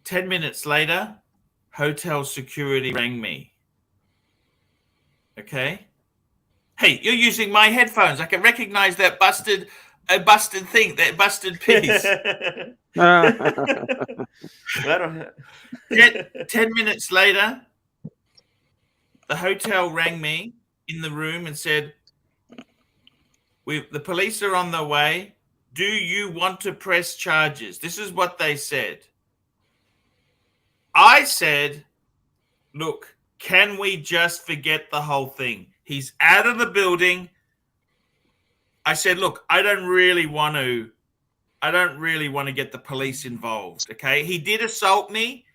10 minutes later, hotel security rang me. Okay? Hey, you're using my headphones. I can recognize that busted thing, that busted piece. 10 minutes later, the hotel rang me in the room and said, the police are on their way. Do you want to press charges? This is what they said. I said, look, can we just forget the whole thing? He's out of the building. I said, look, I don't really want to get the police involved, okay? He did assault me.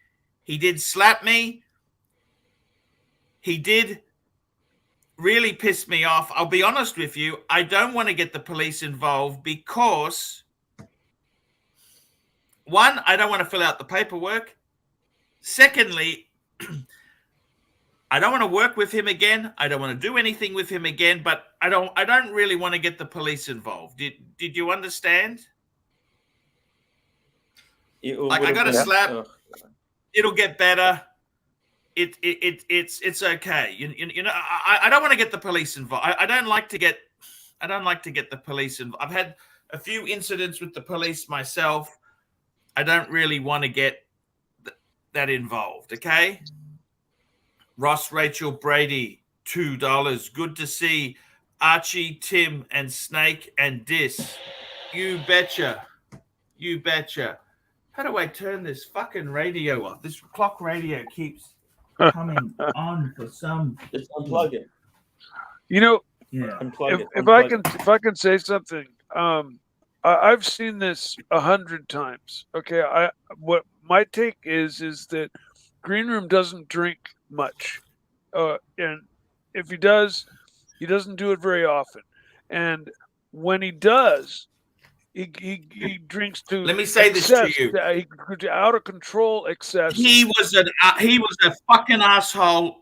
He did slap me. He did really piss me off. I'll be honest with you. I don't want to get the police involved because, one, I don't want to fill out the paperwork. Secondly, I don't want to work with him again. I don't want to do anything with him again, but I don't really want to get the police involved. Did you understand? I got a slap. It'll get better. It's okay. You know, I don't want to get the police involved. I don't like to get the police involved. I've had a few incidents with the police myself. I don't really want to get that involved, okay? Ross Rachel Brady, $2. Good to see Archie, Tim, and Snake and Dis. You betcha. How do I turn this fucking radio off? This clock radio keeps coming on for some. Just unplug it. You know, Yeah. If I can say something, I've seen this 100 times. Okay, what my take is that Green Room doesn't drink much, and if he does, he doesn't do it very often. And when he does, he drinks to. Let me say excess, this to you: out of control excess. He was a fucking asshole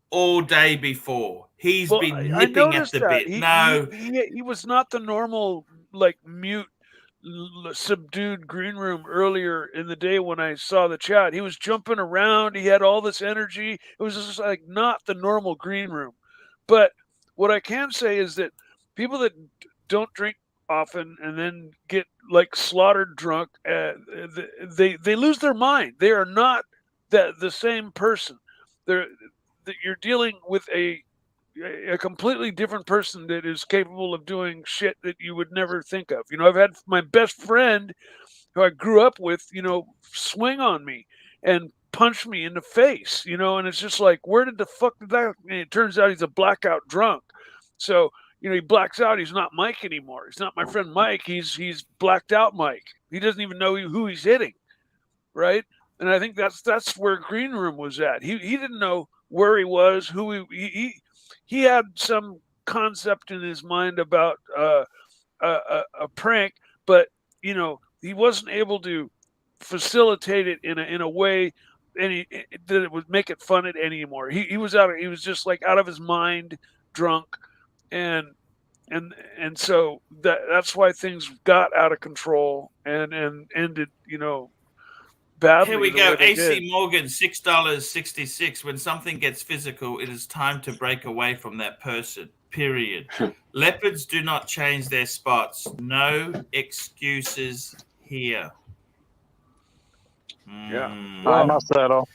all day before. He's been nipping at the bit. He was not the normal, like, mute, subdued Green Room earlier in the day when I saw the chat. He was jumping around. He had all this energy. It was just like not the normal Green Room. But what I can say is that people that don't drink often and then get like slaughtered drunk, they lose their mind. They are not the same person. You're dealing with a completely different person that is capable of doing shit that you would never think of. You know, I've had my best friend who I grew up with, you know, swing on me and punch me in the face, you know, and it's just like, where did the fuck did that? And it turns out he's a blackout drunk. So, you know, he blacks out. He's not Mike anymore. He's not my friend Mike. He's blacked out Mike. He doesn't even know who he's hitting, right? And I think that's where Green Room was at. He didn't know where he was, who he had some concept in his mind about a prank, but you know, he wasn't able to facilitate it in a way that it would make it fun anymore. He was he was just like out of his mind, drunk, and so that's why things got out of control and ended, you know, badly. Here we the go. way they AC did. Morgan, $6.66. When something gets physical, it is time to break away from that person. Period. Leopards do not change their spots. No excuses here. Yeah. I must settle.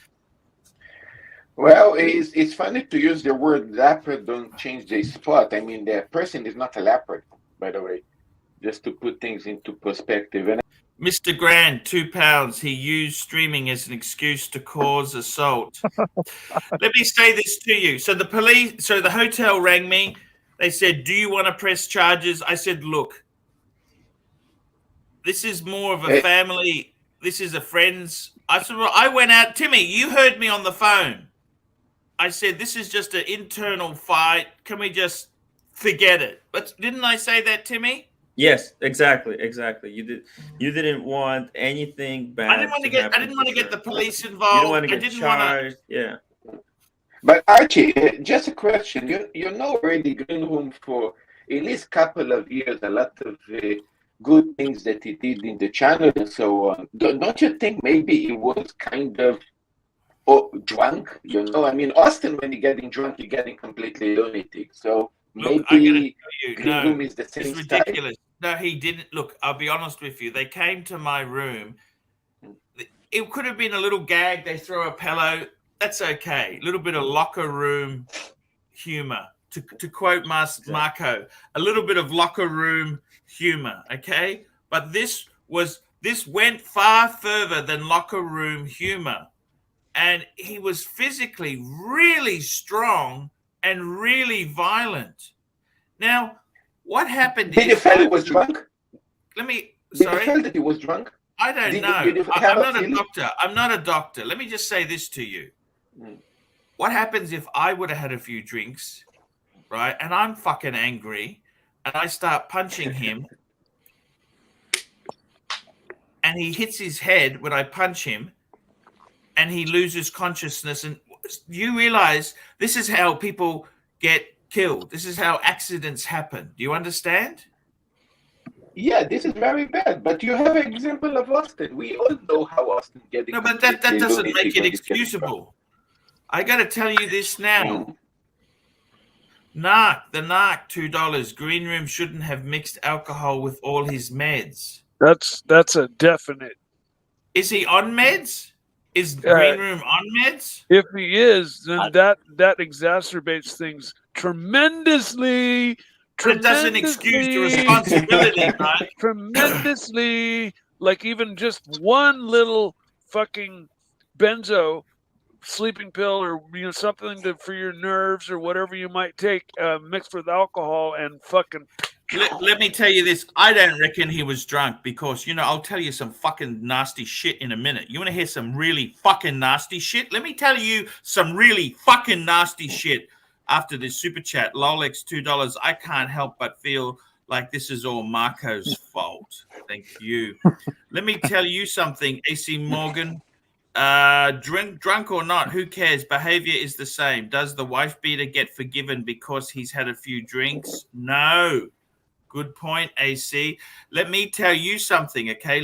Well, it's funny to use the word leopard don't change the spot. I mean, the person is not a leopard, by the way, just to put things into perspective. And Mr. Grand, £2. He used streaming as an excuse to cause assault. Let me say this to you. So the hotel rang me. They said, do you want to press charges? I said, look, this is more of a family. This is a friend's. I said, well, I went out. Timmy, you heard me on the phone. I said, this is just an internal fight. Can we just forget it? But didn't I say that, Timmy? Yes, exactly. You didn't want anything bad. I didn't want to get the police involved. You didn't want to get charged. Yeah. But Archie, just a question. You know already Green Room for at least a couple of years, a lot of good things that he did in the channel and so on. Don't you think maybe he was kind of drunk? You know, I mean, Austin, when you're getting drunk, you're getting completely lunatic. So maybe Green Room is the same It's ridiculous. No, he didn't. Look, I'll be honest with you. They came to my room. It could have been a little gag. They throw a pillow. That's okay. A little bit of locker room humor. To quote Marco, a little bit of locker room humor, okay? But this went far further than locker room humor. And he was physically really strong and really violent. Now, what happened? Did you feel he was drunk? Did you feel that he was drunk? I don't know. I'm not a doctor. I'm not a doctor. Let me just say this to you. What happens if I would have had a few drinks, right? And I'm fucking angry and I start punching him and he hits his head when I punch him and he loses consciousness. And you realize this is how people get killed. This is how accidents happen. Do you understand? Yeah, this is very bad. But you have an example of Austin. We all know how Austin getting. No, but that doesn't make it excusable. I got to tell you this now. The narc, $2. Green Room shouldn't have mixed alcohol with all his meds. That's a definite. Is he on meds? Is Green Room on meds? If he is, then that exacerbates things tremendously. But it doesn't excuse the responsibility, right? Tremendously. Like even just one little fucking benzo sleeping pill or something for your nerves or whatever you might take mixed with alcohol and fucking. Let me tell you this. I don't reckon he was drunk because, I'll tell you some fucking nasty shit in a minute. You want to hear some really fucking nasty shit? Let me tell you some really fucking nasty shit after this super chat. Lolex, $2. I can't help but feel like this is all Marco's fault. Thank you. Let me tell you something, AC Morgan. Drunk or not, who cares? Behavior is the same. Does the wife beater get forgiven because he's had a few drinks? No. Good point, AC. Let me tell you something, okay?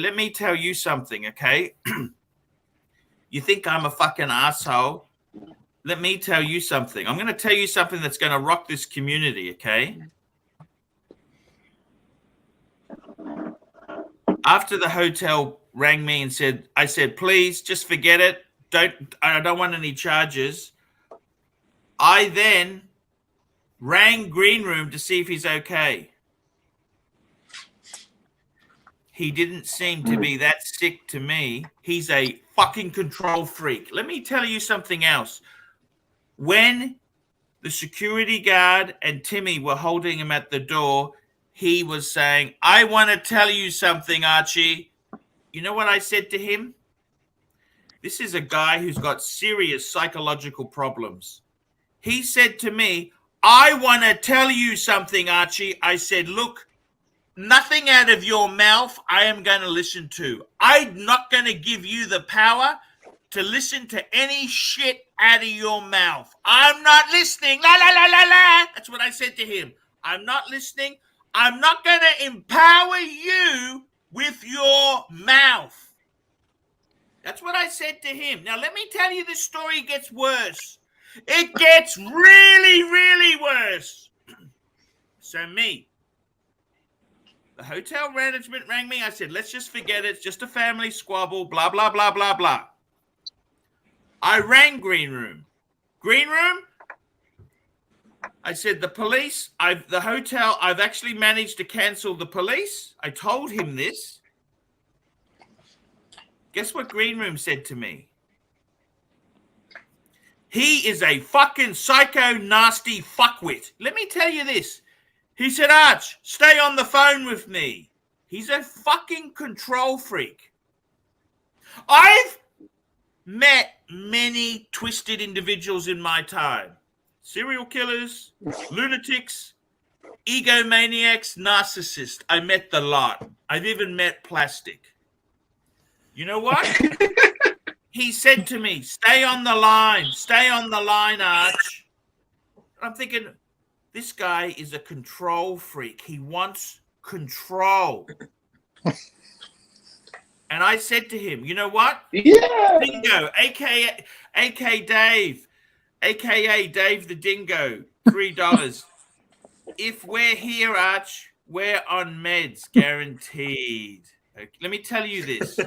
You think I'm a fucking asshole? Let me tell you something. I'm going to tell you something that's going to rock this community, okay? After the hotel rang me and I said, please just forget it. I don't want any charges. I then rang Green Room to see if he's okay. He didn't seem to be that sick to me. He's a fucking control freak. Let me tell you something else. When the security guard and Timmy were holding him at the door, he was saying, I want to tell you something, Archie. You know what I said to him? This is a guy who's got serious psychological problems. He said to me, I want to tell you something, Archie. I said, look, nothing out of your mouth I am going to listen to. I'm not going to give you the power to listen to any shit out of your mouth. I'm not listening. La, la, la, la, la. That's what I said to him. I'm not listening. I'm not going to empower you with your mouth. That's what I said to him. Now, let me tell you, the story gets worse. It gets really, really worse. So the hotel management rang me. I said, let's just forget it. It's just a family squabble, blah, blah, blah, blah, blah. I rang Green Room. Green Room? I said, the police, the hotel, I've actually managed to cancel the police. I told him this. Guess what Green Room said to me? He is a fucking psycho, nasty fuckwit. Let me tell you this. He said, Arch, stay on the phone with me. He's a fucking control freak. I've met many twisted individuals in my time. Serial killers, lunatics, egomaniacs, narcissists. I met the lot. I've even met plastic. You know what? He said to me, stay on the line, Arch. I'm thinking, this guy is a control freak. He wants control. And I said to him, you know what? Yeah. Dingo, aka Dave, aka Dave the Dingo, $3. If we're here, Arch, we're on meds, guaranteed. Okay, let me tell you this.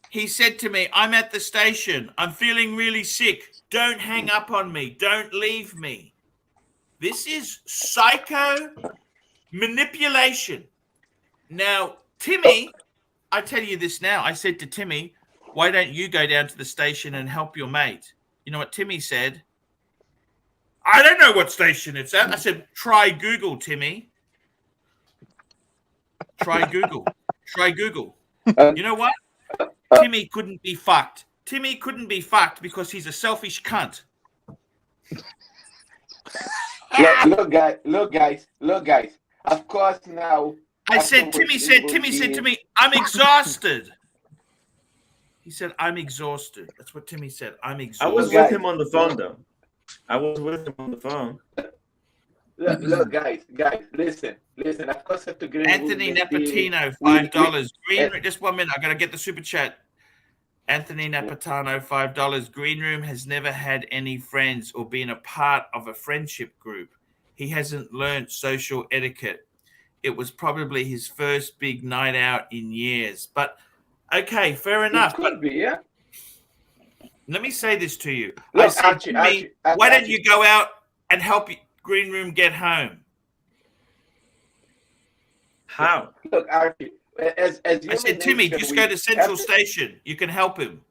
He said to me, I'm at the station. I'm feeling really sick. Don't hang up on me. Don't leave me. This is psycho manipulation. Now, Timmy, I tell you this now. I said to Timmy, why don't you go down to the station and help your mate? You know what Timmy said? I don't know what station it's at. I said, try Google, Timmy. Try Google. Try Google. You know what? Timmy couldn't be fucked. Timmy couldn't be fucked because he's a selfish cunt. Look, guys. Of course, now. Timmy said to me, I'm exhausted. He said, I'm exhausted. That's what Timmy said. I'm exhausted. I was with him on the phone, though. I was with him on the phone. Look, guys, listen. Of course, I have to agree. Anthony Napatino, $5. Green Room, just 1 minute. I got to get the super chat. Anthony Napatano, $5. Green Room has never had any friends or been a part of a friendship group. He hasn't learned social etiquette. It was probably his first big night out in years. But, okay, fair enough. It could be, yeah. Let me say this to you. Look, I said to me, why don't you go out and help Green Room get home? How? Look, Archie, as I said, Timmy, just go to Central Station. You can help him.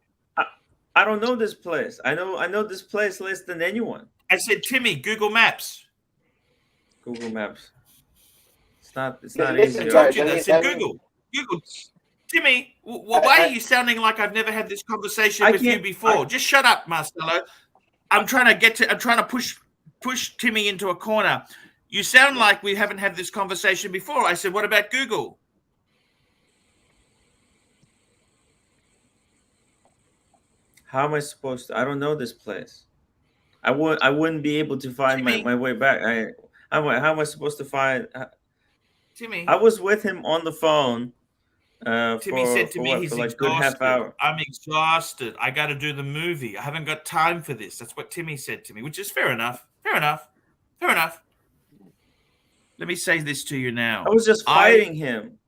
I don't know this place. I know this place less than anyone. I said, Timmy, Google Maps. Google Maps. It's not Listen, easy. I told you that. I said, Google. Timmy, why are you sounding like I've never had this conversation with you before? Just shut up, Marcelo. I'm trying to push Timmy into a corner. You sound like we haven't had this conversation before. I said, what about Google? How am I supposed to? I don't know this place. I wouldn't be able to find my way back. How am I supposed to find? Timmy, I was with him on the phone. Timmy said to me, he's like exhausted. good half hour. I'm exhausted. I got to do the movie. I haven't got time for this. That's what Timmy said to me, which is fair enough. Fair enough. Let me say this to you now. I was just fighting him.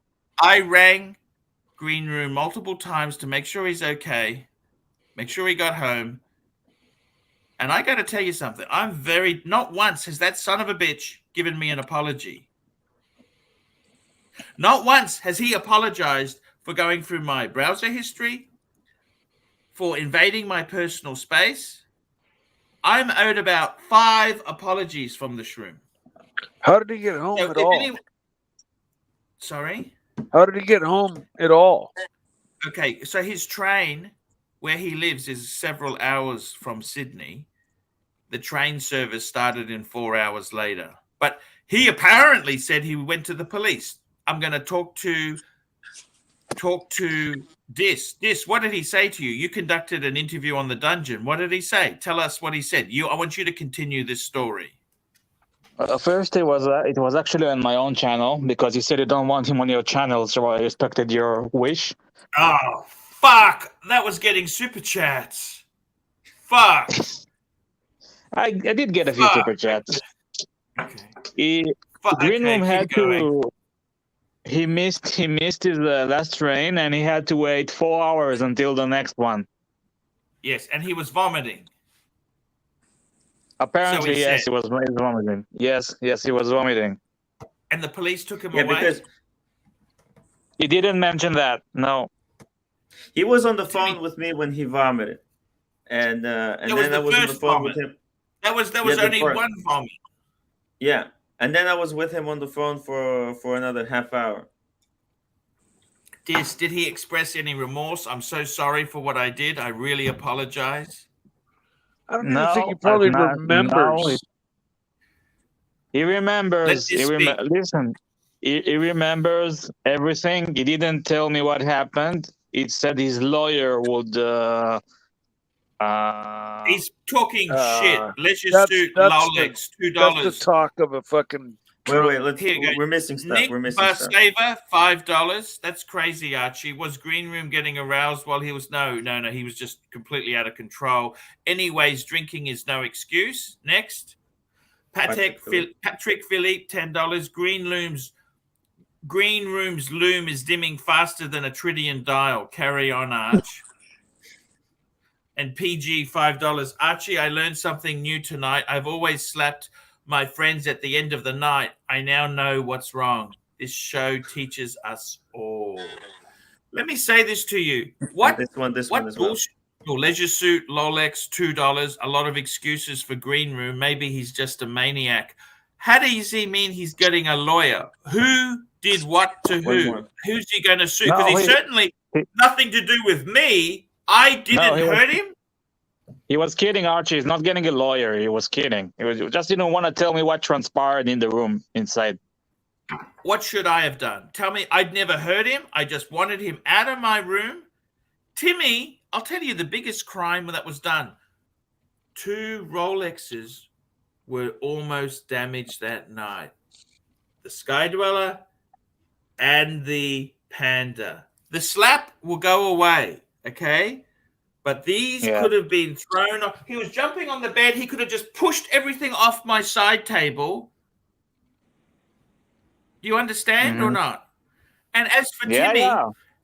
I rang Green Room multiple times to make sure he's okay, make sure he got home. And I got to tell you something. Not once has that son of a bitch given me an apology. Not once has he apologized for going through my browser history, for invading my personal space. I'm owed about 5 apologies from the Shroom. How did he get home at all? Sorry? How did he get home at all? Okay, so his train, where he lives, is several hours from Sydney. The train service started in 4 hours later. But he apparently said he went to the police. I'm going to talk to Dis. Dis, what did he say to you? You conducted an interview on the dungeon. What did he say? Tell us what he said. I want you to continue this story. First, it was actually on my own channel because you said you don't want him on your channel, so I respected your wish. Oh, fuck. That was getting super chats. Fuck. I did get a few super chats. Okay. Green Room had to. He missed his last train, and he had to wait 4 hours until the next one. Yes, and he was vomiting. Apparently, So yes, he was vomiting. Yes, he was vomiting. And the police took him away? Because he didn't mention that. No. He was on the phone with me when he vomited, and then I was on the phone with him. That was only one vomit. Yeah, and then I was with him on the phone for another half hour. Did he express any remorse? I'm so sorry for what I did. I really apologize. I don't even think he probably remembers. No, he remembers. Listen, he remembers everything. He didn't tell me what happened. He said his lawyer would. He's talking shit. Leisure suit, Lolex, $2. That's the talk of a fucking. Wait. We're missing stuff. Nick We're missing stuff. Barsaver, $5. That's crazy, Archie. Was Green Room getting aroused while he was? No. He was just completely out of control. Anyways, drinking is no excuse. Next, Patrick Philippe, $10. Green Room's loom is dimming faster than a Tridian dial. Carry on, Arch. And PG, $5. Archie, I learned something new tonight. I've always slapped my friends at the end of the night. I now know what's wrong. This show teaches us all. Let me say this to you. What this one as well. Leisure suit, Lolex, $2. A lot of excuses for Green Room. Maybe he's just a maniac. How does he mean he's getting a lawyer? Who did what to who? Who's he going to sue? Because he's certainly nothing to do with me. I didn't hurt him. He was kidding, Archie. He's not getting a lawyer. He was kidding. He was just didn't want to tell me what transpired in the room inside. What should I have done? Tell me. I'd never hurt him. I just wanted him out of my room. Timmy, I'll tell you the biggest crime that was done. 2 Rolexes were almost damaged that night. The Sky Dweller and the Panda. The slap will go away, okay? But these could have been thrown off. He was jumping on the bed. He could have just pushed everything off my side table. Do you understand or not? And as for Timmy,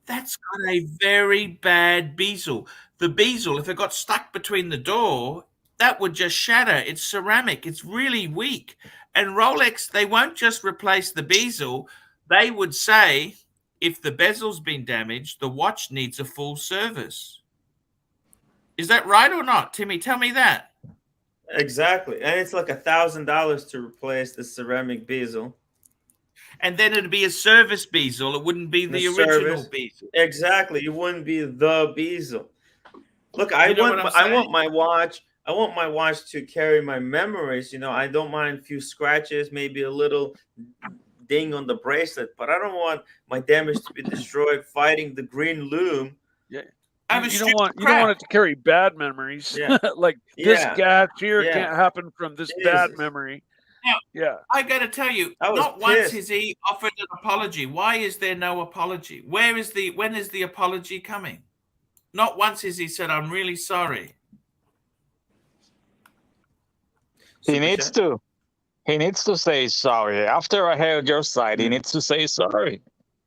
that's got a very bad bezel. The bezel, if it got stuck between the door, that would just shatter. It's ceramic. It's really weak. And Rolex, they won't just replace the bezel. They would say, if the bezel's been damaged, the watch needs a full service. Is that right or not? Timmy, tell me that. Exactly. And it's like $1,000 to replace the ceramic bezel. And then it'd be a service bezel. It wouldn't be the original bezel. Exactly. It wouldn't be the bezel. Look, I want my watch to carry my memories. You know, I don't mind a few scratches, maybe a little ding on the bracelet, but I don't want my damage to be destroyed fighting the green loom. Yeah. You don't want it to carry bad memories. Yeah. Like this gas here can't happen from this bad memory. Now, I got to tell you, not once has he offered an apology. Why is there no apology? When is the apology coming? Not once has he said, I'm really sorry. He needs to. He needs to say sorry. After I heard your side, he needs to say sorry.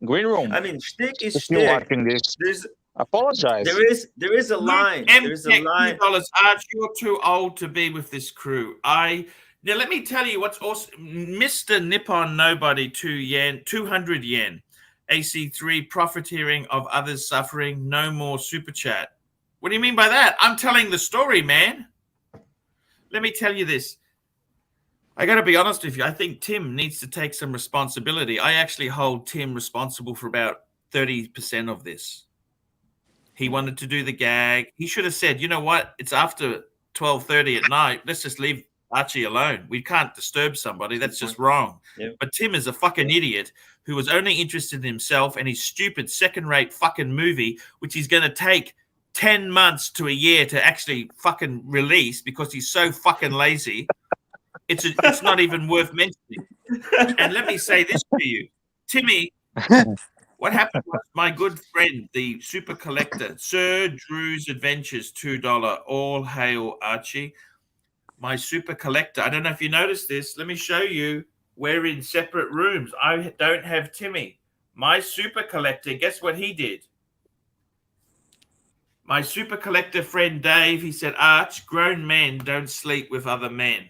Green Room. I mean, shtick is if you're shtick. watching this, apologize. There is a line. There is a line. Arch, you're too old to be with this crew. Now let me tell you what's awesome. Mr. Nippon Nobody, 200 yen. AC3, profiteering of others suffering, no more super chat. What do you mean by that? I'm telling the story, man. Let me tell you this. I got to be honest with you. I think Tim needs to take some responsibility. I actually hold Tim responsible for about 30% of this. He wanted to do the gag. He should have said, you know what? It's after 12:30 at night. Let's just leave Archie alone. We can't disturb somebody. That's just wrong. Yep. But Tim is a fucking idiot who was only interested in himself and his stupid second-rate fucking movie, which he's going to take 10 months to a year to actually fucking release because he's so fucking lazy. It's not even worth mentioning. And let me say this to you, Timmy. What happened was my good friend, the super collector, Sir Drew's Adventures, $2. All hail Archie. My super collector. I don't know if you noticed this. Let me show you. We're in separate rooms. I don't have Timmy. My super collector, guess what he did? My super collector friend Dave, he said, Arch, grown men don't sleep with other men.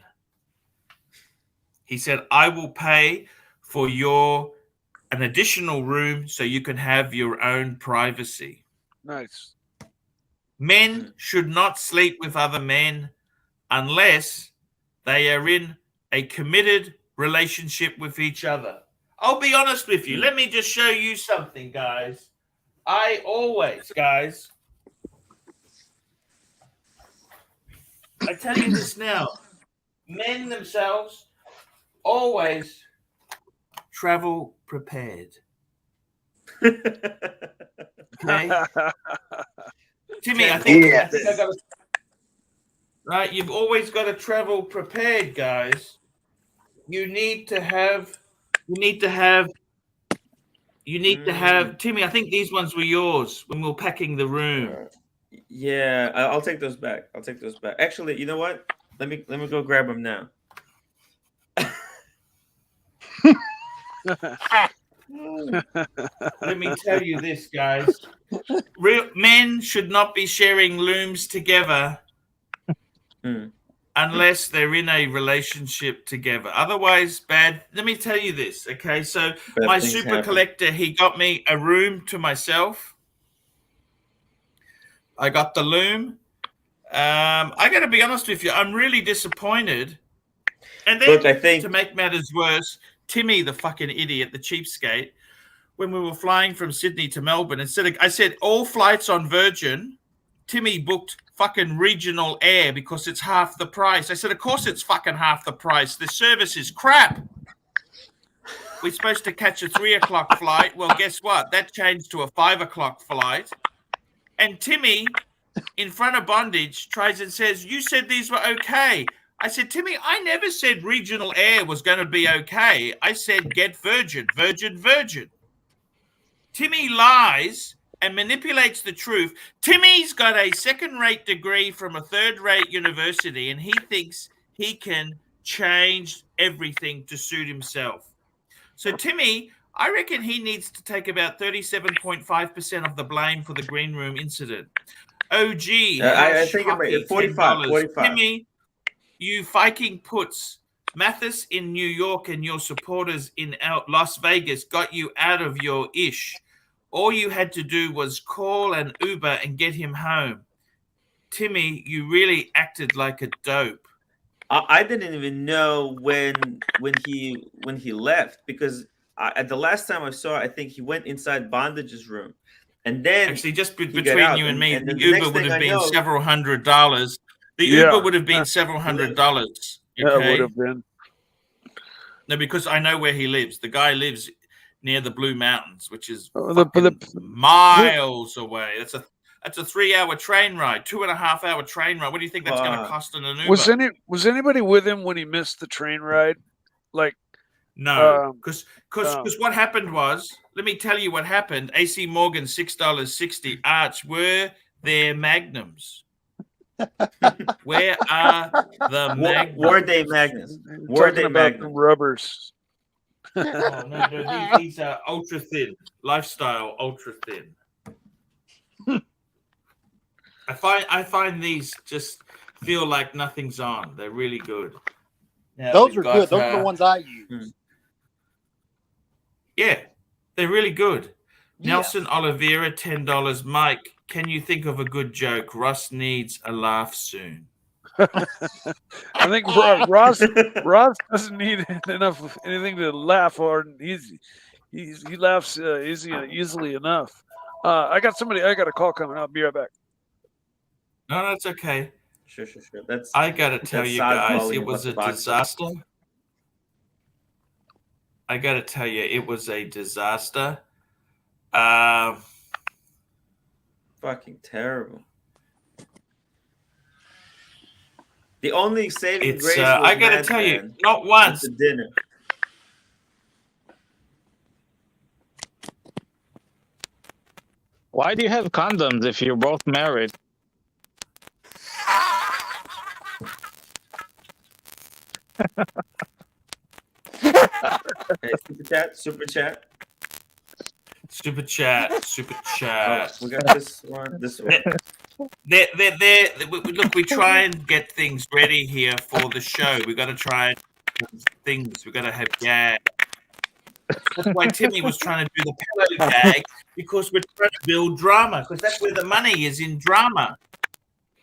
He said, I will pay for an additional room so you can have your own privacy. Nice. Men should not sleep with other men unless they are in a committed relationship with each other. I'll be honest with you. Let me just show you something, guys. I tell you this now. Men themselves always travel prepared. Okay? Timmy, I think I got right, you've always got to travel prepared, guys. You need to have Timmy, I think these ones were yours when we were packing the room. Yeah, I'll take those back. Actually, you know what? Let me go grab them now. Let me tell you this, guys. Real men should not be sharing looms together unless they're in a relationship together. Otherwise, bad. Let me tell you this, okay? So my super collector, he got me a room to myself. I got the loom. I got to be honest with you. I'm really disappointed. And then, I think, to make matters worse, Timmy, the fucking idiot, the cheapskate, when we were flying from Sydney to Melbourne, I said all flights on Virgin, Timmy booked fucking regional air because it's half the price. I said, of course it's fucking half the price. The service is crap. We're supposed to catch a 3 o'clock flight. Well, guess what? That changed to a 5 o'clock flight. And Timmy, in front of bondage, tries and says, you said these were okay. I said, Timmy, I never said regional air was going to be okay. I said, get Virgin. Timmy lies and manipulates the truth. Timmy's got a second-rate degree from a third-rate university, and he thinks he can change everything to suit himself. So Timmy, I reckon he needs to take about 37.5% of the blame for the green room incident. OG, I think about 45. Timmy, you Viking puts Mathis in New York and your supporters in Las Vegas got you out of your ish. All you had to do was call an Uber and get him home. Timmy, you really acted like a dope. I didn't even know when he left, because at the last time I saw, I think he went inside Bondage's room, and then actually just between you and me, the Uber would have been several $100s. The Yeah. Uber would have been several $100. Okay? Yeah, it would have been. No, because I know where he lives. The guy lives near the Blue Mountains, which is miles away. That's a 3-hour train ride, 2.5-hour train ride. What do you think that's going to cost in an Uber? Was anybody with him when he missed the train ride? Like, no, because what happened was, let me tell you what happened. AC Morgan, $6.60. Arch, were there magnums? Where are the magnums? Were they magnums? Were they magnums? Rubbers. Oh, no, these are ultra thin, lifestyle ultra thin. I find these just feel like nothing's on. They're really good. Now, those are good. Those are the ones I use. Yeah, they're really good. Yeah. Nelson Oliveira, $10. Mike, can you think of a good joke? Russ needs a laugh soon. I think Ross doesn't need anything to laugh on. He laughs easily enough. I got a call coming. I'll be right back. No, that's okay. Sure. That's. I gotta tell that's you Saad guys, calling it was a about the boxer. disaster. I gotta tell you, it was a disaster. Fucking terrible. The only saving grace was I gotta Mad tell you, Men not with once. the dinner. Why do you have condoms if you're both married? Hey, super chat. Super chat. Oh, we got this one. Look, we try and get things ready here for the show. We got to try things. We got to have gags. That's why Timmy was trying to do the pillow gag, because we're trying to build drama, because that's where the money is, in drama.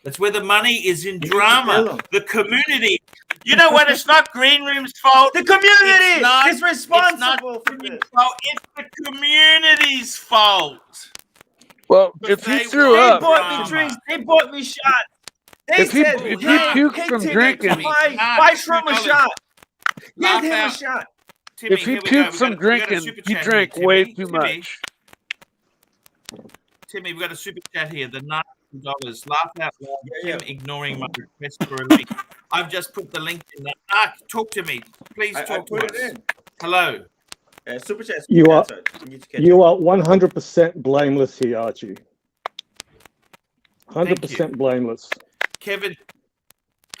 That's where the money is, in drama. The community. You know what? It's not Green Room's fault. The community is responsible for this. It's the community's fault. Well, if he threw up, they bought me drinks. They bought me shots. They if he puked from drinking, buy Shroom a shot. Give him a shot. Timmy, if he puked from drinking, he drank way too much. Timmy, we got a super chat here. The $90. Laugh out loud. Tim ignoring my request for a link. I've just put the link in there. Talk to me. Please talk to us. Hello. Super chat. You are 100% blameless here, Archie. 100% blameless. Kevin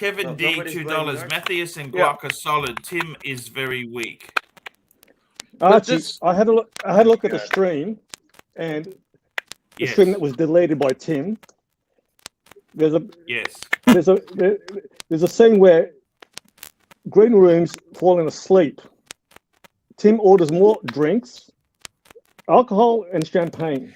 D, $2. Matthias and Glock are solid. Tim is very weak. Archie, I had a look at the stream, and the stream that was deleted by Tim. There's a scene where Green Room's falling asleep. Tim orders more drinks, alcohol and champagne.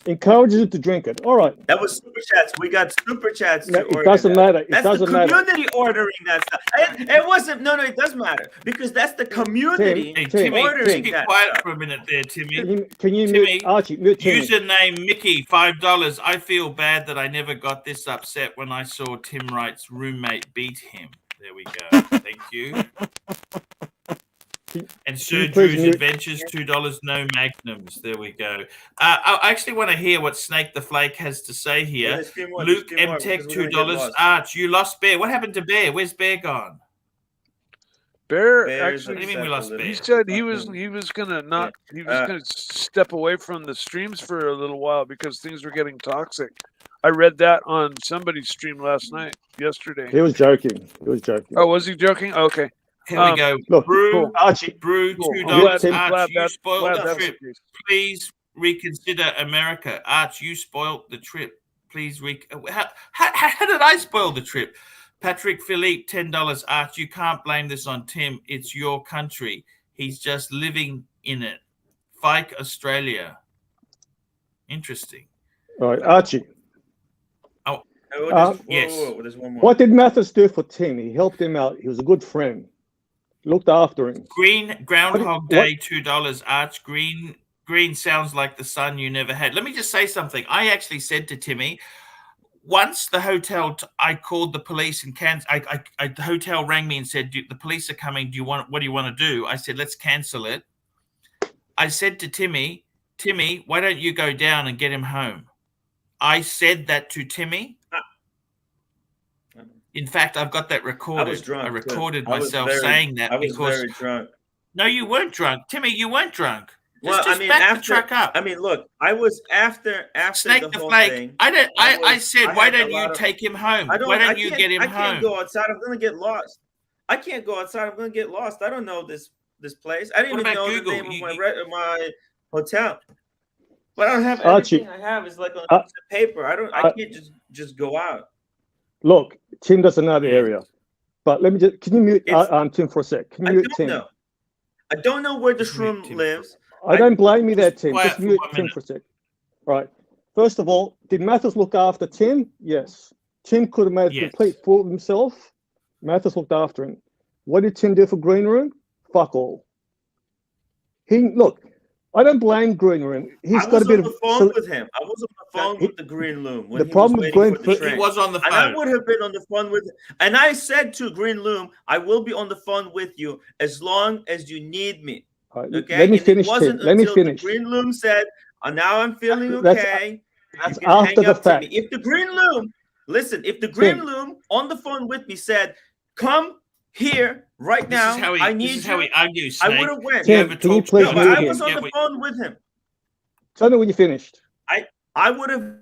Encourages him to drink it. All right. That was super chats. We got super chats. No, it doesn't matter. It doesn't matter. That's the community ordering that stuff. It wasn't. No, it does matter, because that's the community ordering Timmy, that quiet stuff. for a minute there, Timmy. Can you mute Archie? Mute Timmy. Username Mickey, $5. I feel bad that I never got this upset when I saw Tim Wright's roommate beat him. There we go. Thank you. And Sir Drew's Adventures, $2. No magnums. There we go. I actually want to hear what Snake the Flake has to say here. Luke M Tech, $2. Arch, you lost Bear. What happened to Bear? Where's Bear gone? Bear actually. What do you mean we lost Bear? He said he was gonna step away from the streams for a little while because things were getting toxic. I read that on somebody's stream yesterday. He was joking. Oh, was he joking? Okay. Here we go. Look, Brew, Archie. $2. Arch, you spoiled the trip. Please reconsider America. Arch, you spoiled the trip. Please how did I spoil the trip? Patrick Philippe, $10. Arch, you can't blame this on Tim. It's your country. He's just living in it. Fike Australia. Interesting. All right, Archie. Yes. There's one more. What did Mathis do for Tim? He helped him out. He was a good friend. Looked after him. Green Groundhog Day, $2. Arch, green sounds like the sun you never had. Let me just say something. I actually said to Timmy, once the hotel, I called the police and the hotel rang me and said, the police are coming. What do you want to do? I said, let's cancel it. I said to Timmy, why don't you go down and get him home? I said that to Timmy. In fact, I've got that recorded. I was drunk. I recorded myself saying that because very drunk. No, you weren't drunk, Timmy. You weren't drunk. Well, just back the truck up. I mean, look, I was after Snake the whole Flake. thing. I said, why don't you take him home? Why don't you get him home? I can't go outside. I'm gonna get lost. I can't go outside. I'm gonna get lost. I don't know this place. I didn't even know the name of my hotel. But I don't have everything I have is like on a piece of paper. I can't just go out. Look, Tim doesn't know the area. But let me can you mute Tim for a sec? Can you mute Tim? I don't know where the Shroom lives. I don't blame you there, Tim. Just mute Tim for a sec. All right. First of all, did Mathis look after Tim? Yes. Tim could have made a complete fool of himself. Mathis looked after him. What did Tim do for Green Room? Fuck all. Look, I don't blame Green Room. He's I got was a bit on the phone with him. I was on the phone with the Green Loom when the he problem was with waiting Green, for the train. He was on the phone. And I would have been on the phone with him. And I said to Green Loom, I will be on the phone with you as long as you need me. Okay. Let me and finish. It wasn't Let me until finish. the Green Loom said, now I'm feeling That's okay. That's you can after hang the up to me. fact. If the Green Loom, listen, if the Green Loom on the phone with me said, come here right now, I need you. This is how he argues, I Snake. would have went. Tim, can you please No, mute but I him? was on the phone with him. Tell me when you finished. I would have.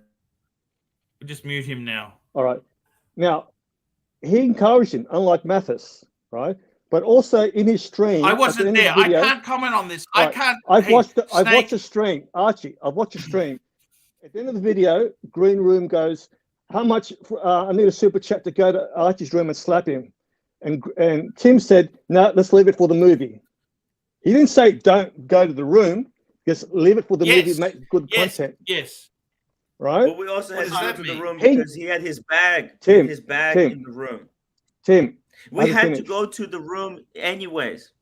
Just mute him now. All right. Now, he encouraged him, unlike Mathis, right? But also in his stream. I wasn't there. The video, I can't comment on this. right, I can't. I've watched the stream, Archie. I've watched the stream. At the end of the video, Green Room goes, "How much? I need a super chat to go to Archie's room and slap him." And Tim said, "No, let's leave it for the movie." He didn't say don't go to the room. Just leave it for the movie. Make good content. Yes. Right. But we also had to go to the room Hey, because he had his bag. Tim, his bag Tim, in the room. Tim, we had to go to the room anyways.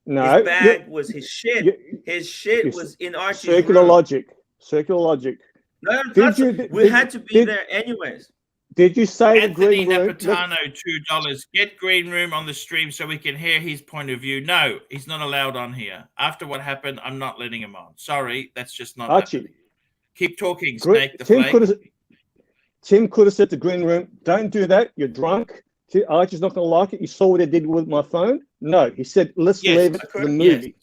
No, his bag was his shit. His shit was in Archie's circular room. logic. Circular logic. No, we had to be there anyways. Did you say Anthony the Green Room? Napatano, $2. Get Green Room on the stream so we can hear his point of view. No, he's not allowed on here. After what happened, I'm not letting him on. Sorry, that's just not Archie. happening. Keep talking, Snake the Flake. Tim could have said to Green Room, "Don't do that. You're drunk. Archie's not going to like it. You saw what I did with my phone." No, he said, "Let's leave it for the movie."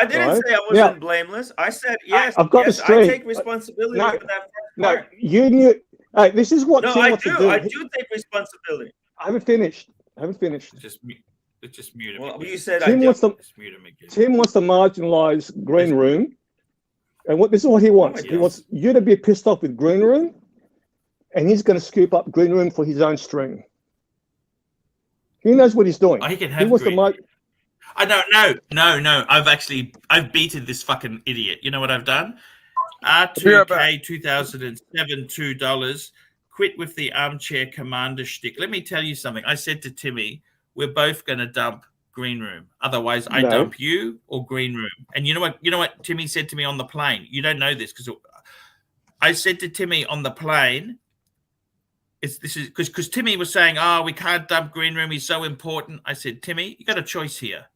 I didn't say I wasn't blameless. I said yes. I've got the stream. I take responsibility for that first part. You knew. This is what Tim wants to do. I do take responsibility. I haven't finished. Just mute him. Well, you said Tim wants to. Mute him again. Tim wants to marginalize Green Room, and this is what he wants. He wants you to be pissed off with Green Room, and he's going to scoop up Green Room for his own stream. He knows what he's doing. He can have he wants Green to. I don't. No. I've beaten this fucking idiot. You know what I've done? R2K 2007 $2. Quit with the armchair commander shtick. Let me tell you something. I said to Timmy, we're both going to dump Green Room. Otherwise, I dump you or Green Room. And you know what? You know what Timmy said to me on the plane. You don't know this because I said to Timmy on the plane. This is because Timmy was saying, "Oh, we can't dump Green Room. He's so important." I said, Timmy, you got a choice here.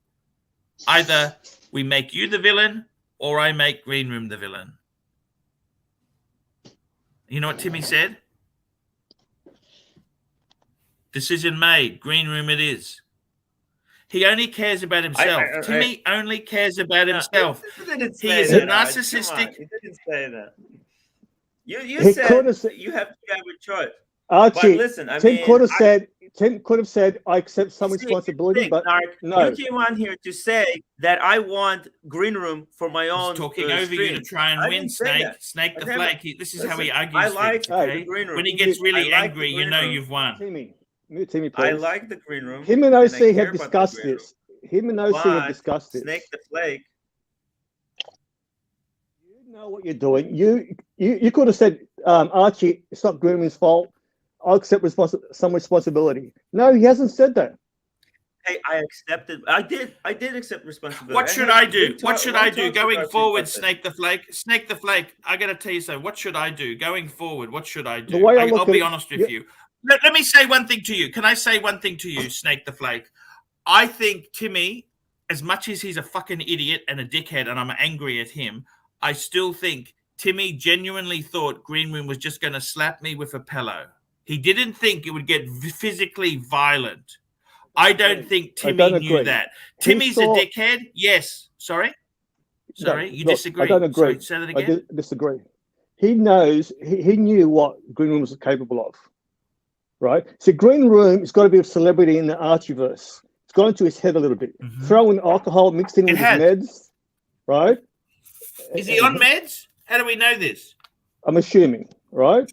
Either we make you the villain, or I make Green Room the villain. You know what Timmy said? Decision made. Green Room it is. He only cares about himself. Timmy only cares about himself. He is a narcissistic. He didn't say that. You said you have to have a choice. Archie, but listen, Tim could have said, "I accept some responsibility," but no. You came on here to say that I want Green Room for my own. He's talking over you to try and win, Snake the Flake. This is how he argues. I like the Green Room. When he gets really angry, you know you've won. Timmy, please. I like the Green Room. Him and OC have discussed this. Snake the Flake. You know what you're doing. You could have said, Archie, it's not Green Room's fault. I'll accept some responsibility. No, he hasn't said that. Hey, I accepted. I did accept responsibility. What should I do? What should I do going forward, Snake the Flake? Snake the Flake, I got to tell you something. What should I do going forward? What should I do? I'll be honest with you. Let me say one thing to you. Can I say one thing to you, Snake the Flake? I think Timmy, as much as he's a fucking idiot and a dickhead and I'm angry at him, I still think Timmy genuinely thought Green Room was just going to slap me with a pillow. He didn't think it would get physically violent. I don't think Timmy knew that. Timmy's a dickhead. Yes. Sorry? You disagree? I don't agree. Sorry, say that again. I disagree. He knows, he knew what Green Room was capable of, right? So Green Room has got to be a celebrity in the Archieverse. It's gone into his head a little bit. Throw in alcohol mixed in with his meds, right? Is he on meds? How do we know this? I'm assuming, right?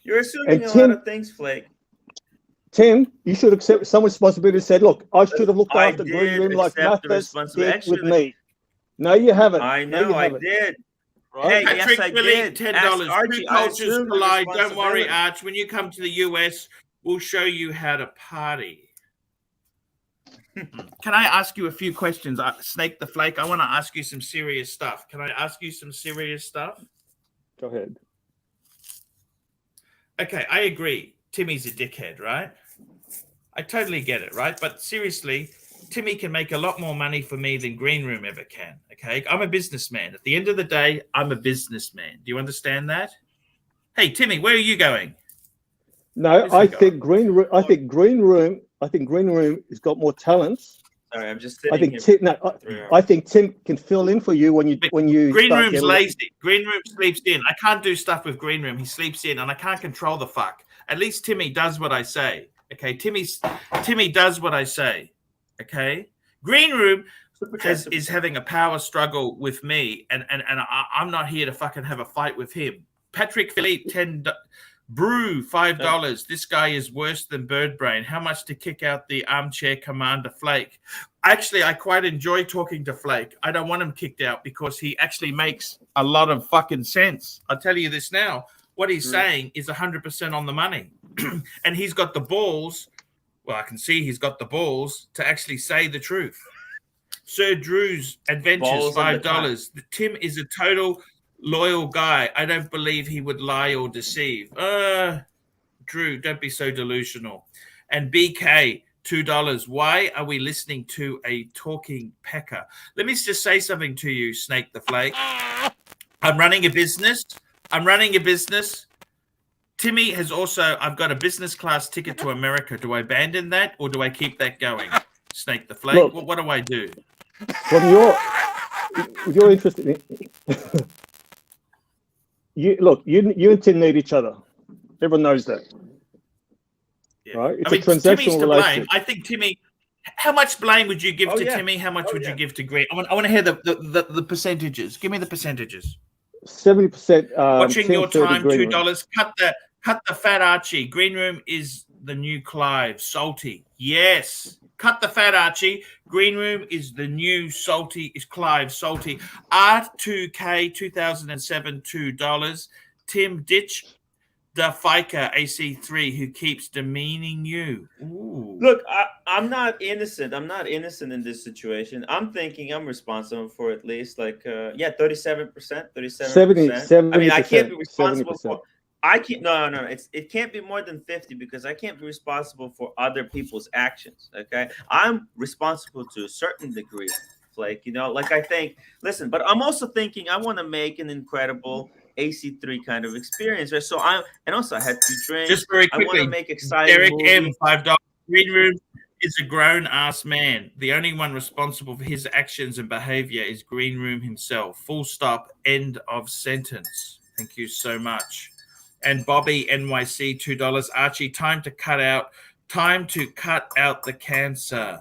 You're assuming a lot of things, Flake. Tim, you should accept some responsibility and said, "Look, I should have looked after Green Room like Mathis did with me." No, you haven't. I know, I did. Right? Hey, yes, I did. $10. Two cultures collide. Don't worry, Arch. When you come to the US, we'll show you how to party. Can I ask you a few questions? Snake the Flake, I want to ask you some serious stuff. Can I ask you some serious stuff? Go ahead. Okay, I agree. Timmy's a dickhead, right? I totally get it, right? But seriously, Timmy can make a lot more money for me than Green Room ever can, okay? I'm a businessman. At the end of the day, I'm a businessman. Do you understand that? Hey, Timmy, where are you going? No, I think Green Room has got more talents. Sorry, I'm just sitting I think Tim can fill in for you when you Green Room's lazy. Green Room sleeps in. I can't do stuff with Green Room. He sleeps in, and I can't control the fuck. At least Timmy does what I say. Okay, Timmy does what I say. Okay, Green Room is having a power struggle with me, and I'm not here to fucking have a fight with him. Patrick Philippe, Brew, $5. This guy is worse than Bird Brain. How much to kick out the armchair commander Flake? Actually, I quite enjoy talking to Flake. I don't want him kicked out because he actually makes a lot of fucking sense. I'll tell you this now. What he's saying is 100% on the money. And he's got the balls. Well, I can see he's got the balls to actually say the truth. Sir Drew's Adventures, $5. Tim is a total loyal guy. I don't believe he would lie or deceive. Drew, don't be so delusional. And BK, $2. Why are we listening to a talking pecker? Let me just say something to you, Snake the Flake. I'm running a business. Timmy has also, I've got a business class ticket to America. Do I abandon that or do I keep that going? Snake the Flake. Look, what do I do? If you're interested in you and Tim need each other. Everyone knows that. Yeah. Right? It's Timmy's a to transactional relationship. blame. I think Timmy, how much blame would you give to Timmy? How much would you give to Green? I want to hear the percentages. Give me the percentages. 70%. Watching Tim, your time, Green Room. $2. Cut the fat Archie. Green Room is the new Clive. Salty. Yes. Cut the fat Archie. Green Room is the new salty, is Clive salty. R2K 2007, $2. Tim Ditch the Fiker AC3 who keeps demeaning you. Ooh. Look, I'm not innocent. I'm not innocent in this situation. I'm thinking I'm responsible for at least 37%, 37%. I mean, I can't be responsible 70%. for. I can't. No. It can't be more than 50 because I can't be responsible for other people's actions. Okay, I'm responsible to a certain degree. Flake, I think. Listen, but I'm also thinking I want to make an incredible AC3 kind of experience, right? So I had 2 drinks. Just very quickly, I want to make exciting. Derek movie. M, $5. Green Room is a grown-ass man. The only one responsible for his actions and behavior is Green Room himself. Full stop. End of sentence. Thank you so much. And Bobby NYC, $2. Archie, time to cut out the cancer.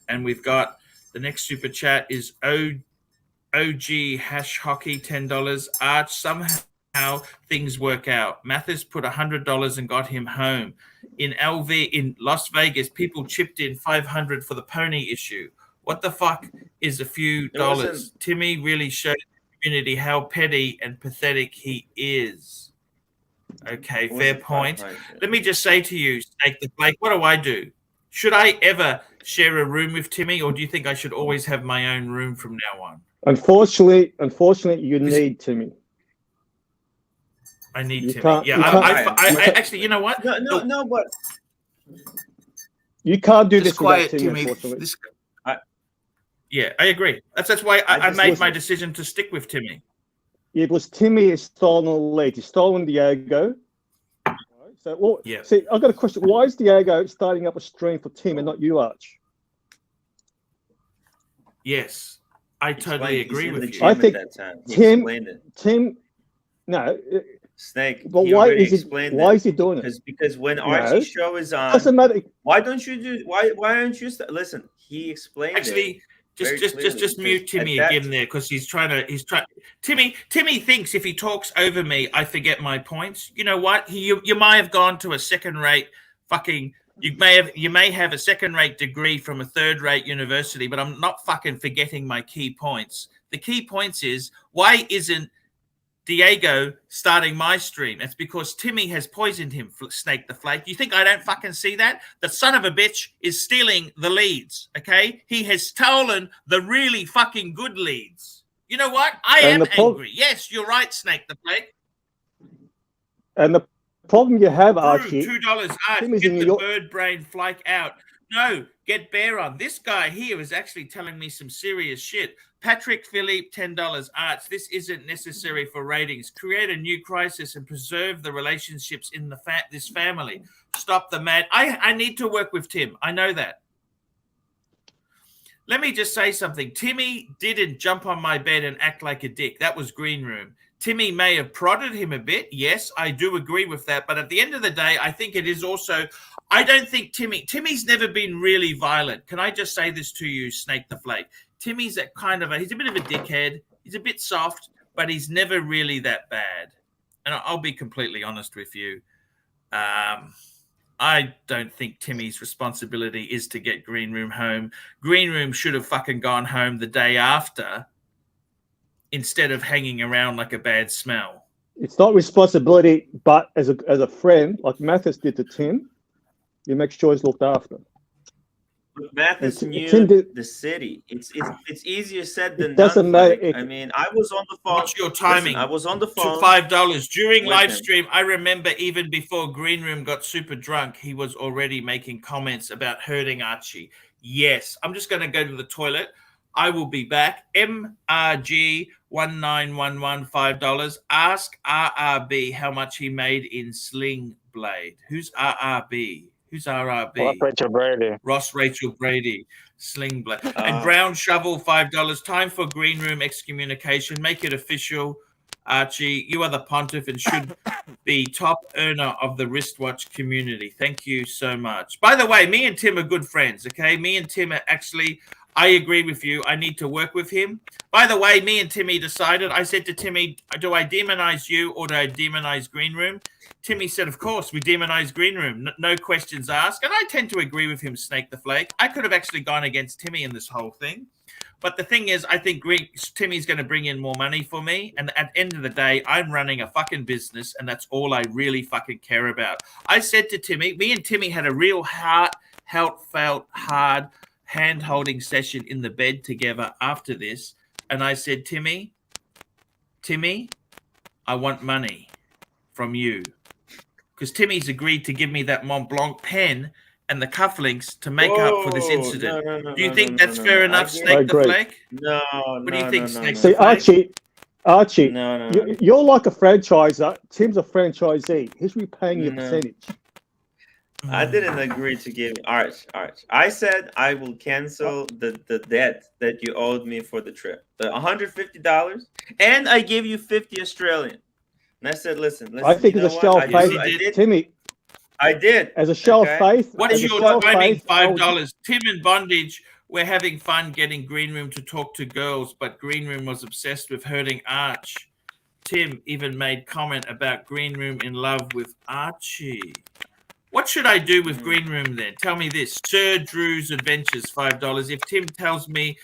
And we've got the next super chat is OG Hash Hockey, $10. Arch, somehow things work out. Mathis put $100 and got him home. In Las Vegas, people chipped in $500 for the pony issue. What the fuck is a few dollars? Timmy really showed the community how petty and pathetic he is. Okay, fair point. Let me just say to you, Snake the Flake, what do I do? Should I ever share a room with Timmy, or do you think I should always have my own room from now on? Unfortunately, you need Timmy. I need Timmy. Yeah, I actually, you know what? No, but you can't do this quiet, without Timmy. Timmy. Yeah, I agree. That's why I made my decision to stick with Timmy. Yeah, because Timmy has stolen the lead. He's stolen Diego. So, see, I've got a question. Why is Diego starting up a stream for Tim and not you, Arch? Yes, I totally agree with you. I think Tim. No, Snake. But why is he doing it? Because when Archie's show is on, doesn't matter. Why don't you do? Why aren't you? Listen, he explained. Actually, just mute Timmy again there because he's trying. Timmy thinks if he talks over me, I forget my points. You know what? You might have gone to a second-rate fucking. You may have a second-rate degree from a third-rate university, but I'm not fucking forgetting my key points. The key points is why isn't Diego starting my stream. It's because Timmy has poisoned him, Snake the Flake. You think I don't fucking see that? The son of a bitch is stealing the leads, okay? He has stolen the really fucking good leads. You know what? I am angry. Yes, you're right, Snake the Flake. And the problem you have, Archie... $2, Archie, get the bird brain flake out. No, get Bear on. This guy here is actually telling me some serious shit. Patrick Philippe, $10. Arch, this isn't necessary for ratings. Create a new crisis and preserve the relationships in this family. Stop the mad. I need to work with Tim. I know that. Let me just say something. Timmy didn't jump on my bed and act like a dick. That was Green Room. Timmy may have prodded him a bit. Yes, I do agree with that. But at the end of the day, I think it is also... I don't think Timmy's never been really violent. Can I just say this to you, Snake the Flake? Timmy's he's a bit of a dickhead. He's a bit soft, but he's never really that bad. And I'll be completely honest with you. I don't think Timmy's responsibility is to get Green Room home. Green Room should have fucking gone home the day after instead of hanging around like a bad smell. It's not responsibility, but as a friend, like Mathis did to Tim, he makes sure he's looked after. But Mathis knew the city. It's easier said than done. I mean, I was on the phone. What's your timing? Listen, I was on the phone. To $5 during live stream. I remember even before Green Room got super drunk, he was already making comments about hurting Archie. Yes, I'm just going to go to the toilet. I will be back. MRG 1911 $5. Ask RRB how much he made in Sling Blade. Who's RRB? Who's RRB? Ross Rachel Brady. Sling Blade. And Brown Shovel $5. Time for Green Room excommunication. Make it official. Archie, you are the pontiff and should be top earner of the wristwatch community. Thank you so much. By the way, me and Tim are good friends, okay? Me and Tim are actually... I agree with you. I need to work with him. By the way, me and Timmy decided. I said to Timmy, do I demonize you or do I demonize Green Room? Timmy said, of course, we demonize Green Room. No questions asked. And I tend to agree with him, Snake the Flake. I could have actually gone against Timmy in this whole thing. But the thing is, I think Timmy's going to bring in more money for me. And at the end of the day, I'm running a fucking business. And that's all I really fucking care about. I said to Timmy, me and Timmy had a real heartfelt, hard hand-holding session in the bed together after this. And I said, Timmy, I want money from you. Because Timmy's agreed to give me that Mont Blanc pen and the cufflinks to make up for this incident. Do you think that's fair enough, Snake the Flake? No. What do you think, Snake the See, Flake? Archie, you're like a franchisor. Tim's a franchisee. He's repaying your percentage. I didn't agree to give Arch. I said I will cancel the debt that you owed me for the trip, the $150, and I gave you 50 Australian. And I said, listen. I think it's a show of faith, Timmy. I did. As a show of faith. What is your timing? $5. Tim and Bondage, we're having fun getting Green Room to talk to girls, but Green Room was obsessed with hurting Arch. Tim even made comment about Green Room in love with Archie. What should I do with Green Room then? Tell me this. Sir Drew's Adventures, $5. If Tim tells me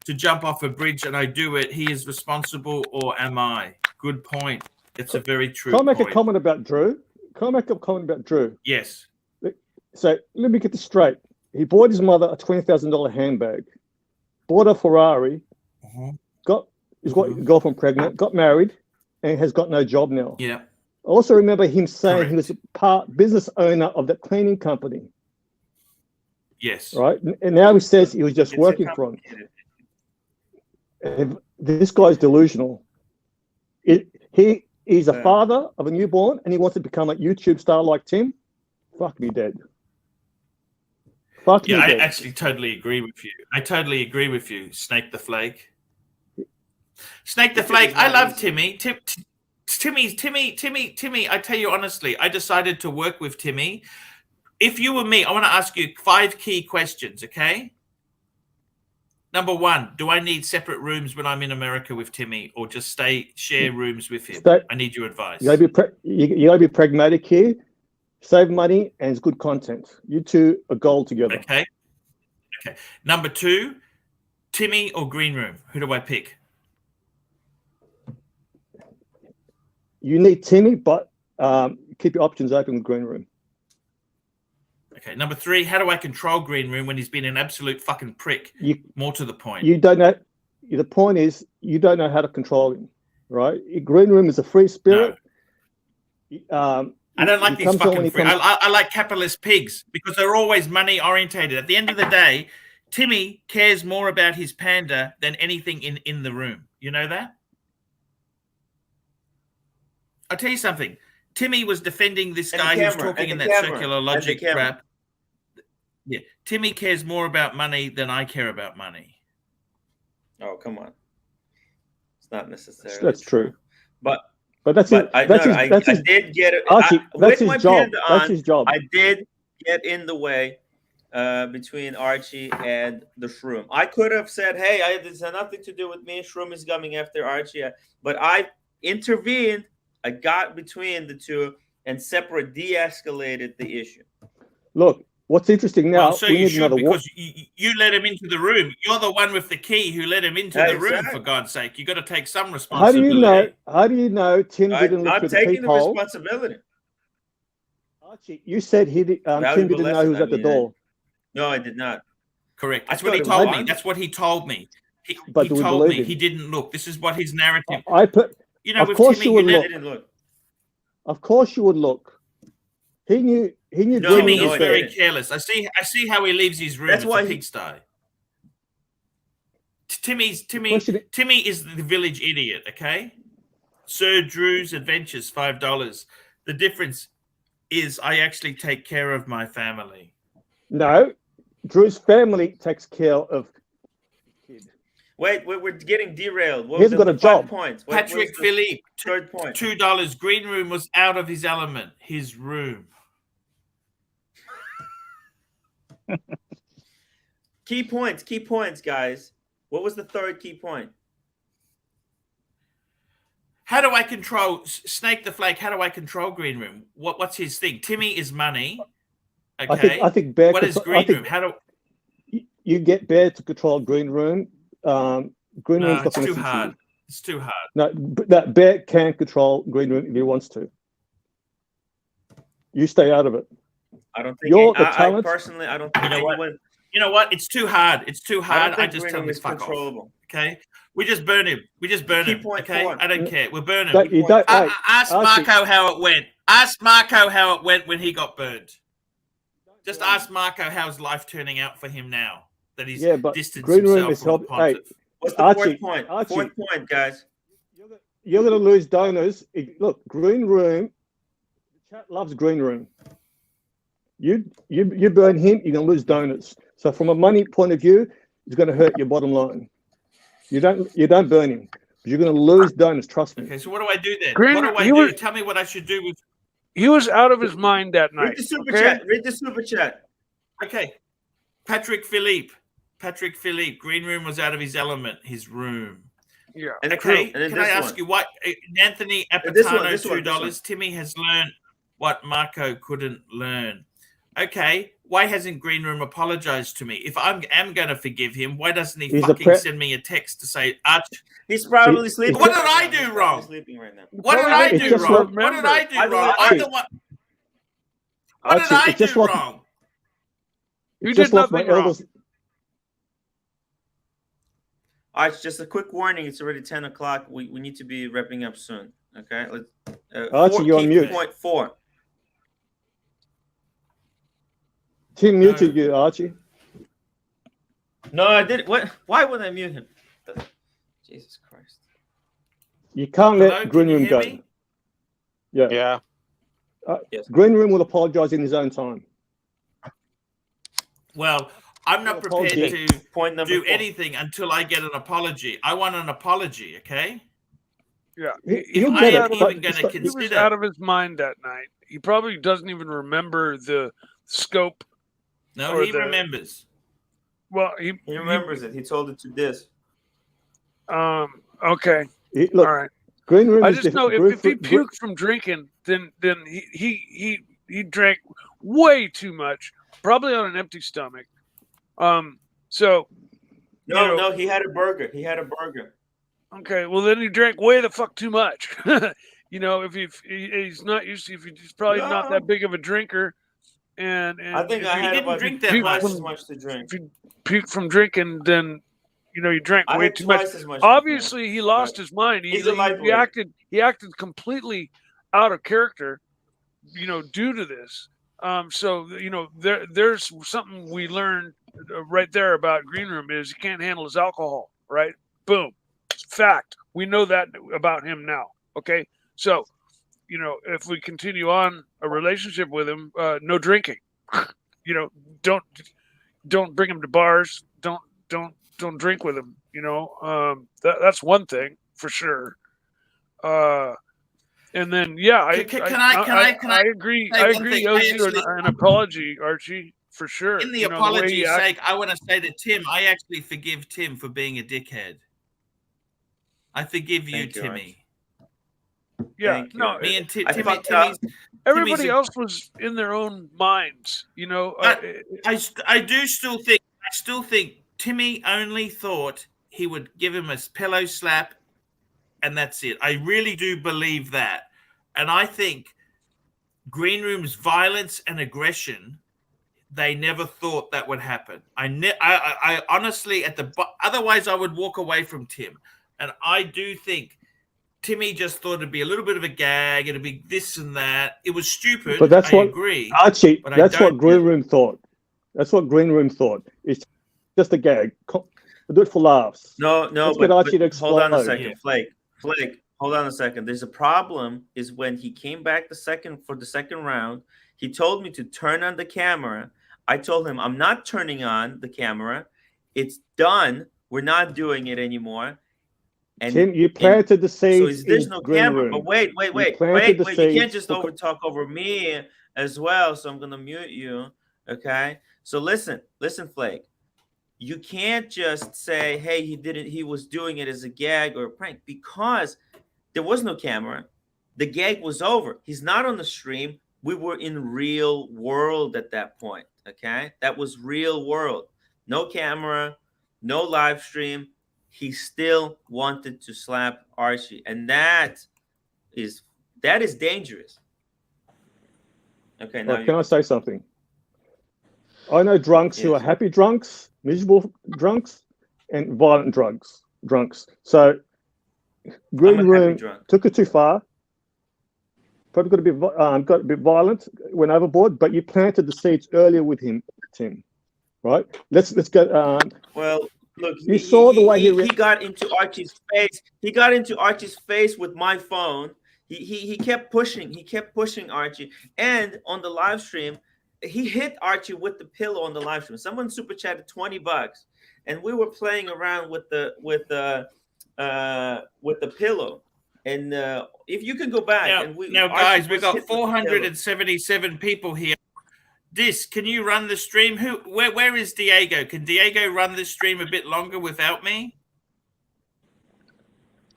to jump off a bridge and I do it, he is responsible, or am I? Good point. It's a very true point. Can I make a comment about Drew? Yes. So let me get this straight. He bought his mother a $20,000 handbag, bought a Ferrari, got his girlfriend pregnant, got married, and has got no job now. Yeah. I also remember him saying he was a business owner of that cleaning company. Yes. Right? And now he says he was just working for him. This guy's delusional. He's a father of a newborn and he wants to become a YouTube star like Tim. Fuck me dead. I actually totally agree with you. I totally agree with you, Snake the Flake. Snake the Flake, I love Timmy. Timmy, I tell you honestly, I decided to work with Timmy. If you were me, I want to ask you 5 key questions, okay? Number 1, do I need separate rooms when I'm in America with Timmy, or just share rooms with him? I need your advice. You gotta be pragmatic here, save money, and it's good content. You two are gold together. Okay. Number 2, Timmy or Green Room? Who do I pick? you need Timmy, but keep your options open with green room. Okay, number 3, how do I control green room when he's been an absolute fucking prick? More to the point. You don't know. The point is, you don't know how to control him, right? Green room is a free spirit. No. I don't like these fucking free. I like capitalist pigs because they're always money orientated. At the end of the day, Timmy cares more about his panda than anything in the room. You know that? I'll tell you something. Timmy was defending this guy who's talking in that circular logic crap. Yeah, Timmy cares more about money than I care about money. Oh, come on. It's not necessarily That's true. But that's his, I did get it. Archie, that's his job. That's his job. I did get in the way between Archie and the Shroom. I could have said, hey, this has nothing to do with me. Shroom is coming after Archie. But I intervened. I got between the two and de-escalated the issue. Look, what's interesting now, well, so you should, because you let him into the room. You're the one with the key who let him into the room, for God's sake. You got to take some responsibility. How do you know Tim didn't look through the peephole? I'm taking the responsibility. Archie, you said Tim didn't know who was at the door. No, I did not. Correct. That's what he told me. That's what he told me. He told me he didn't look. This is what his narrative. You know, of course you would look. Of course you would look. He knew. Timmy is very careless. I see how he leaves his room. That's why pigsty. Timmy is the village idiot. Okay. Sir Drew's Adventures, $5. The difference is I actually take care of my family. No, Drew's family takes care of kid. Wait, we're getting derailed. He's got a job. Patrick Philippe, third point. $2. Green room was out of his element. His room. Key points, guys. What was the third key point? How do I control Snake the Flake? How do I control green room? What's his thing? Timmy is money. Okay. I think Bear. What is green room? How do you get Bear to control green room? Green room's it's too hard. It's too hard. No, that Bear can control green room if he wants to. You stay out of it. I don't think I personally. I don't think You know what? It's too hard. It's too hard. I just tell him it's fuck controllable. off. Okay, we just burn him. Okay, I don't care. We'll burn him. Ask Marco how it went. Ask Marco how it went when he got burned. Just ask Marco how's life turning out for him now that he's distanced himself from the pontiff. What's the fourth point? Fourth point, guys. You're going to lose donors. Look, green room. The chat loves green room. You burn him, you're going to lose donors. So from a money point of view, it's going to hurt your bottom line. You don't burn him. You're going to lose donors. Trust me. Okay, so what do I do then? What do I do? Tell me what I should do with. He was out of his mind that night. Read the super chat. Read the super chat. Okay, Patrick Philippe. Green room was out of his element. His room. Yeah. And okay. Can I ask you what Anthony Appetano $2? Timmy has learned what Marco couldn't learn. Okay, why hasn't Green Room apologized to me? If I am going to forgive him, why doesn't he fucking send me a text to say, Arch? He's probably sleeping. What did I do wrong? What did I do wrong? What did I do wrong? I'm the one. What did I do wrong? You did nothing wrong. Arch, just a quick warning. It's already 10 o'clock. We need to be wrapping up soon. Okay? Archie, you're on mute. Point 4. Tim muted you, Archie. No, I didn't. What? Why would I mute him? Jesus Christ! You can't let Green Room go. Me? Yeah. Yes. Green Room will apologize in his own time. Well, I'm not prepared to do anything until I get an apology. I want an apology. Okay. Yeah. He was out of his mind that night. He probably doesn't even remember the scope. No, he remembers. Well, he remembers it. He told it to this. Okay. Look, all right. Green room. I just know if he puked from drinking, then he drank way too much, probably on an empty stomach. So. No, he had a burger. Okay, well then he drank way the fuck too much. you know, if he's not used, if he's probably not that big of a drinker, and I think I had didn't drink that twice much. as much to drink. If you puke from drinking, then you know you drank I way had too much. twice as much. Obviously, he lost his mind. He's a lightweight. He acted completely out of character, you know, due to this. So you know, there's something we learned right there about Green Room is he can't handle his alcohol. Right? Boom. Fact. We know that about him now. Okay. So, you know, if we continue on a relationship with him, no drinking. You know, don't bring him to bars. Don't drink with him. You know, that's one thing for sure. And then yeah, I agree. I agree. He owes you an apology, Archie, for sure. In the apology's sake, I want to say to Tim, I actually forgive Tim for being a dickhead. I forgive you, Timmy. Yeah, no, me and everybody else was in their own minds, you know. I still think Timmy only thought he would give him a pillow slap, and that's it. I really do believe that, and I think Green Room's violence and aggression, they never thought that would happen. I honestly, otherwise I would walk away from Tim. And I do think Timmy just thought it'd be a little bit of a gag. It'd be this and that. It was stupid. But that's I agree. Archie, that's what Green Room thought. That's what Green Room thought. It's just a gag. We'll do it for laughs. No, Let's get Archie to explode. Hold on a second, Flake. Hold on a second. There's a problem. Is when he came back for the second round, he told me to turn on the camera. I told him I'm not turning on the camera. It's done. We're not doing it anymore. And Tim, you planted the seeds. So there's no camera. Room. But wait. You can't just talk over me as well. So I'm gonna mute you. Okay. So listen, Flake. You can't just say, "Hey, he was doing it as a gag or a prank," because there was no camera. The gag was over. He's not on the stream. We were in real world at that point. Okay, that was real world. No camera, no live stream. He still wanted to slap Archie, and that is dangerous. Okay, now can I say something? I know drunks who are happy drunks, miserable drunks, and violent drunks. So Green Room took it too far. Probably got a bit violent, went overboard, but you planted the seeds earlier with him, Tim. Right? Let's go. Well, look, you saw the way he got into Archie's face. He got into Archie's face with my phone. He kept pushing. He kept pushing Archie, and on the live stream, he hit Archie with the pillow on the live stream. Someone super chatted $20, and we were playing around with the pillow. And if you can go back, guys, we've got 477 people here. Can you run the stream? Where is Diego? Can Diego run the stream a bit longer without me?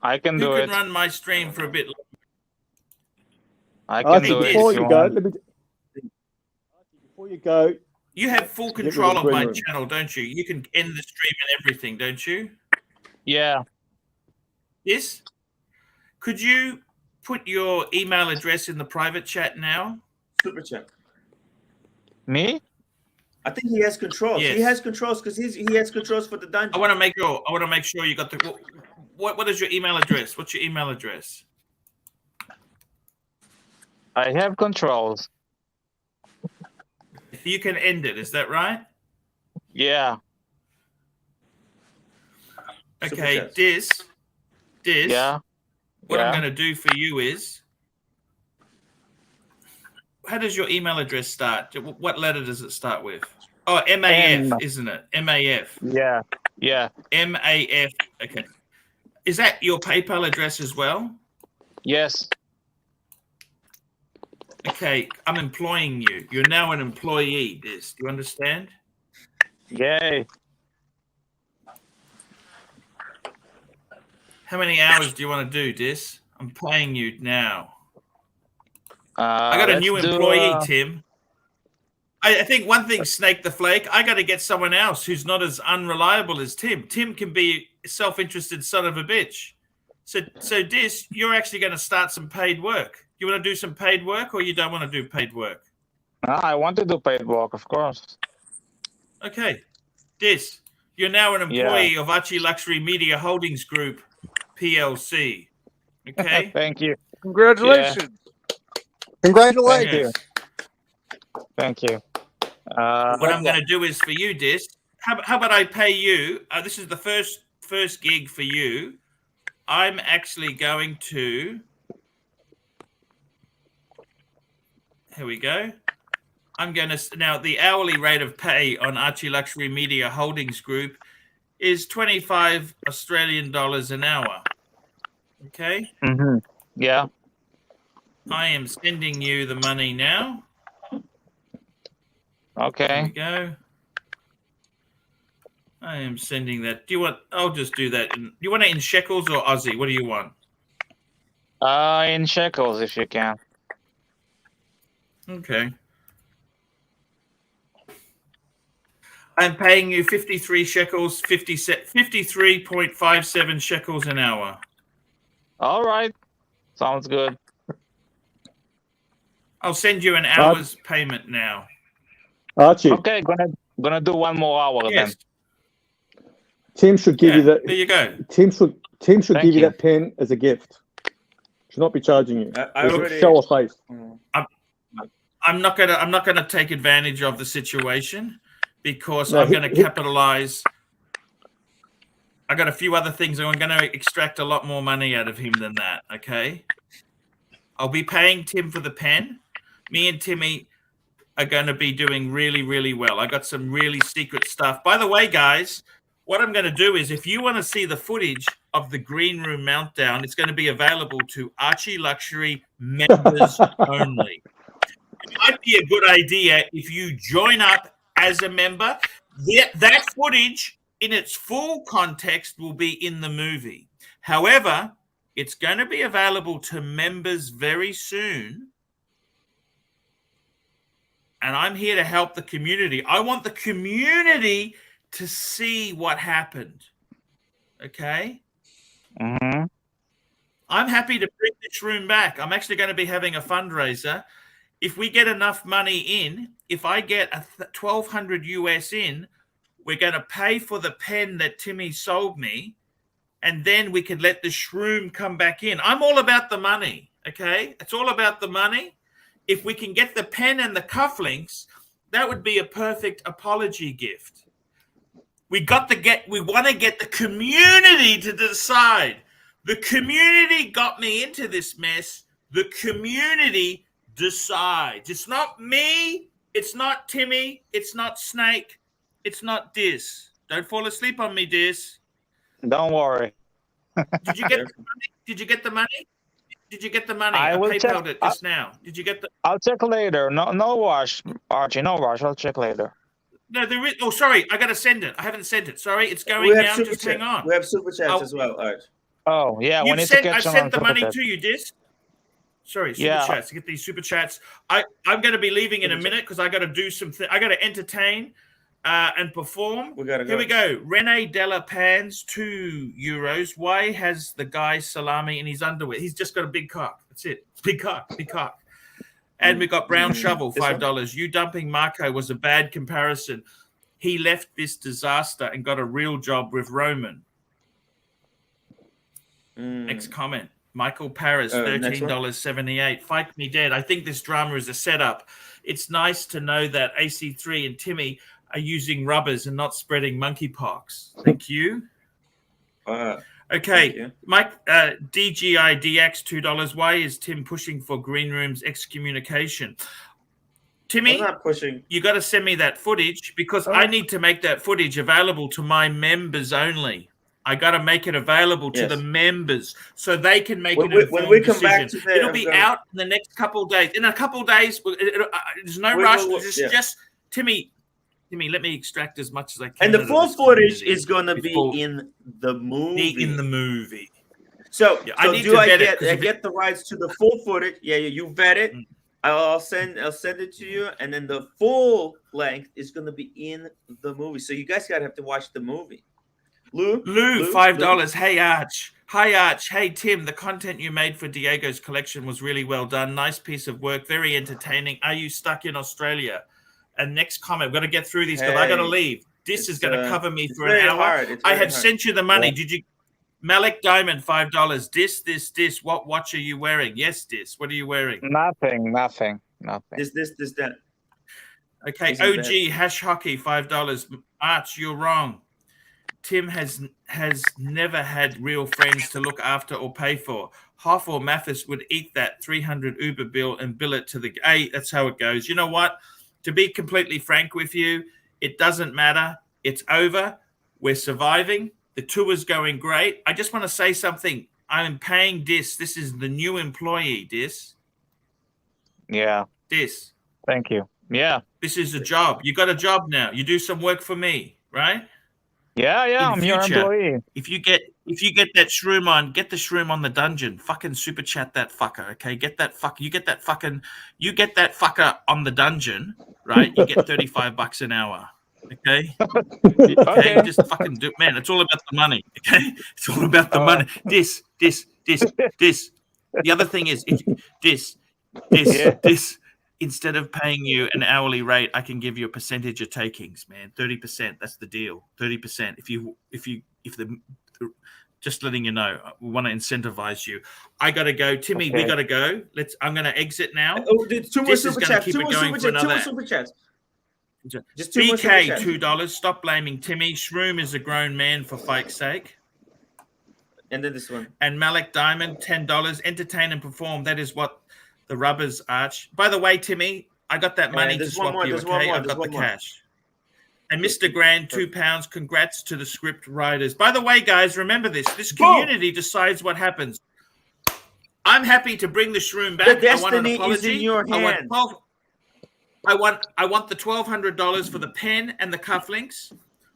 I can do it. Who can run my stream for a bit longer? I can do it. Before you go, you have full control of my channel, don't you? You can end the stream and everything, don't you? Yeah. Yes. Could you put your email address in the private chat now? Super chat. Me? I think he has controls. Yes. He has controls because he has controls for the dungeon. I want to make sure you got the. What is your email address? What's your email address? I have controls. You can end it. Is that right? Yeah. Okay, Dis. Yeah. What I'm going to do for you is, how does your email address start? What letter does it start with? Oh, MAF, isn't it? MAF. Yeah. MAF. Okay. Is that your PayPal address as well? Yes. Okay, I'm employing you. You're now an employee, Dis. Do you understand? Yay. How many hours do you want to do, Dis? I'm paying you now. I got a new employee, Tim. I think one thing, Snake the Flake, I got to get someone else who's not as unreliable as Tim. Tim can be a self-interested son of a bitch. So Dis, you're actually going to start some paid work. You want to do some paid work, or you don't want to do paid work? I want to do paid work, of course. Okay, Dis, you're now an employee of ArchieLuxury Media Holdings Group, PLC. Okay. Thank you. Congratulations. Yeah. Congratulations. Thank you. What I'm going to do is for you, Dis. How about I pay you? This is the first gig for you. I'm actually going to. Here we go. I'm going to now the hourly rate of pay on ArchieLuxury Media Holdings Group is 25 Australian dollars an hour. Okay. Mm-hmm. Yeah. I am sending you the money now. Okay. There we go. I am sending that. Do you want? I'll just do that. Do you want it in shekels or Aussie? What do you want? In shekels, if you can. Okay. I'm paying you 53 shekels, 53.57 shekels an hour. All right. Sounds good. I'll send you an hour's payment now. Archie. Okay, gonna do one more hour then. Tim should give you that. There you go. Tim should give you that pen as a gift. Should not be charging you. I already show of face. I'm not gonna take advantage of the situation because I'm gonna capitalize. I got a few other things. I'm gonna extract a lot more money out of him than that. Okay. I'll be paying Tim for the pen. Me and Timmy are going to be doing really, really well. I got some really secret stuff. By the way, guys, what I'm going to do is if you want to see the footage of the green room meltdown, it's going to be available to ArchieLuxury members only. It might be a good idea if you join up as a member. That footage in its full context will be in the movie. However, it's going to be available to members very soon. And I'm here to help the community. I want the community to see what happened. Okay? Mm-hmm. I'm happy to bring this room back. I'm actually going to be having a fundraiser. If we get enough money in, if I get $1,200 US in, we're going to pay for the pen that Timmy sold me. And then we could let the Shroom come back in. I'm all about the money, okay? It's all about the money. If we can get the pen and the cufflinks, that would be a perfect apology gift. We want to get the community to decide. The community got me into this mess. The community decides. It's not me. It's not Timmy. It's not Snake. It's not Dis. Don't fall asleep on me, Dis. Don't worry. Did you get the money? Did you get the money? Did you get the money? I will PayPal'd it just now. Did you get the? I'll check later. No rush, Archie. No rush. I'll check later. No, there is. Oh, sorry. I got to send it. I haven't sent it. Sorry, it's going now. Just hang on. We have super chats as well, Arch. Oh yeah, I sent the money to you, Dis. Sorry, super chats. To get these super chats. I'm going to be leaving in a minute because I got to do something. I got to entertain. And perform. We gotta go. Here we go. Rene Della Pans, €2. Why has the guy salami in his underwear? He's just got a big cock. That's it. Big cock. Big cock. And we got Brown Shovel, $5. You dumping Marco was a bad comparison. He left this disaster and got a real job with Roman. Next comment. Michael Paris, $13.78. Fight me dead. I think this drama is a setup. It's nice to know that AC3 and Timmy are using rubbers and not spreading monkeypox. Thank you. Okay, thank you. Mike, DGIDX, $2. Why is Tim pushing for Green Room's excommunication? Timmy, I'm not pushing. You got to send me that footage because I need to make that footage available to my members only. I got to make it available to the members so they can make an informed decision. It'll be out in the next couple of days. In a couple of days, there's no rush. Just Timmy, let me extract as much as I can. And the full footage is going to be in the movie. So I get the rights to the full footage. Yeah, you vet it. I'll send it to you, and then the full length is going to be in the movie. So you guys gotta have to watch the movie. Lou, $5. Hey, Arch. Hi, Arch. Hey, Tim. The content you made for Diego's collection was really well done. Nice piece of work. Very entertaining. Are you stuck in Australia? And next comment. We've got to get through these because I got to leave. This is going to cover me for an hour. I have sent you the money. Did you? Malik Diamond, $5. This. What watch are you wearing? Yes, this. What are you wearing? Nothing. This, that. Okay, OG Hash Hockey, $5. Arch, you're wrong. Tim has never had real friends to look after or pay for. Hoff or Mathis would eat that 300 Uber bill and bill it to the... Hey, that's how it goes. You know what? To be completely frank with you, it doesn't matter. It's over. We're surviving. The tour's going great. I just want to say something. I'm paying Dis. This is the new employee, Dis. Yeah. Dis. Thank you. Yeah. This is a job. You got a job now. You do some work for me, right? Yeah. I'm your employee. If you get that shroom on, get the shroom on the dungeon. Fucking super chat that fucker, okay? Get that fucker. You get that fucker on the dungeon, right? You get $35 an hour. Okay? Okay, just fucking do, man. It's all about the money. Okay, it's all about the money. This. The other thing is, this. Instead of paying you an hourly rate, I can give you a percentage of takings, man. 30%. That's the deal. 30%. Just letting you know, we want to incentivize you. I gotta go, Timmy. Okay. We gotta go. I'm gonna exit now. Oh, dude, two more super chats. Two more super chats. Just BK, $2. Stop blaming Timmy. Shroom is a grown man, for fuck's sake. And then this one. And Malik Diamond, $10. Entertain and perform. That is what the rubbers Arch. By the way, Timmy, I got that money to swap you. Okay, I've got the cash. And Mr. Grand, £2. Congrats to the script writers. By the way, guys, remember this. This community decides what happens. I'm happy to bring the shroom back. The destiny is in your hands. I want the $1,200 for the pen and the cufflinks.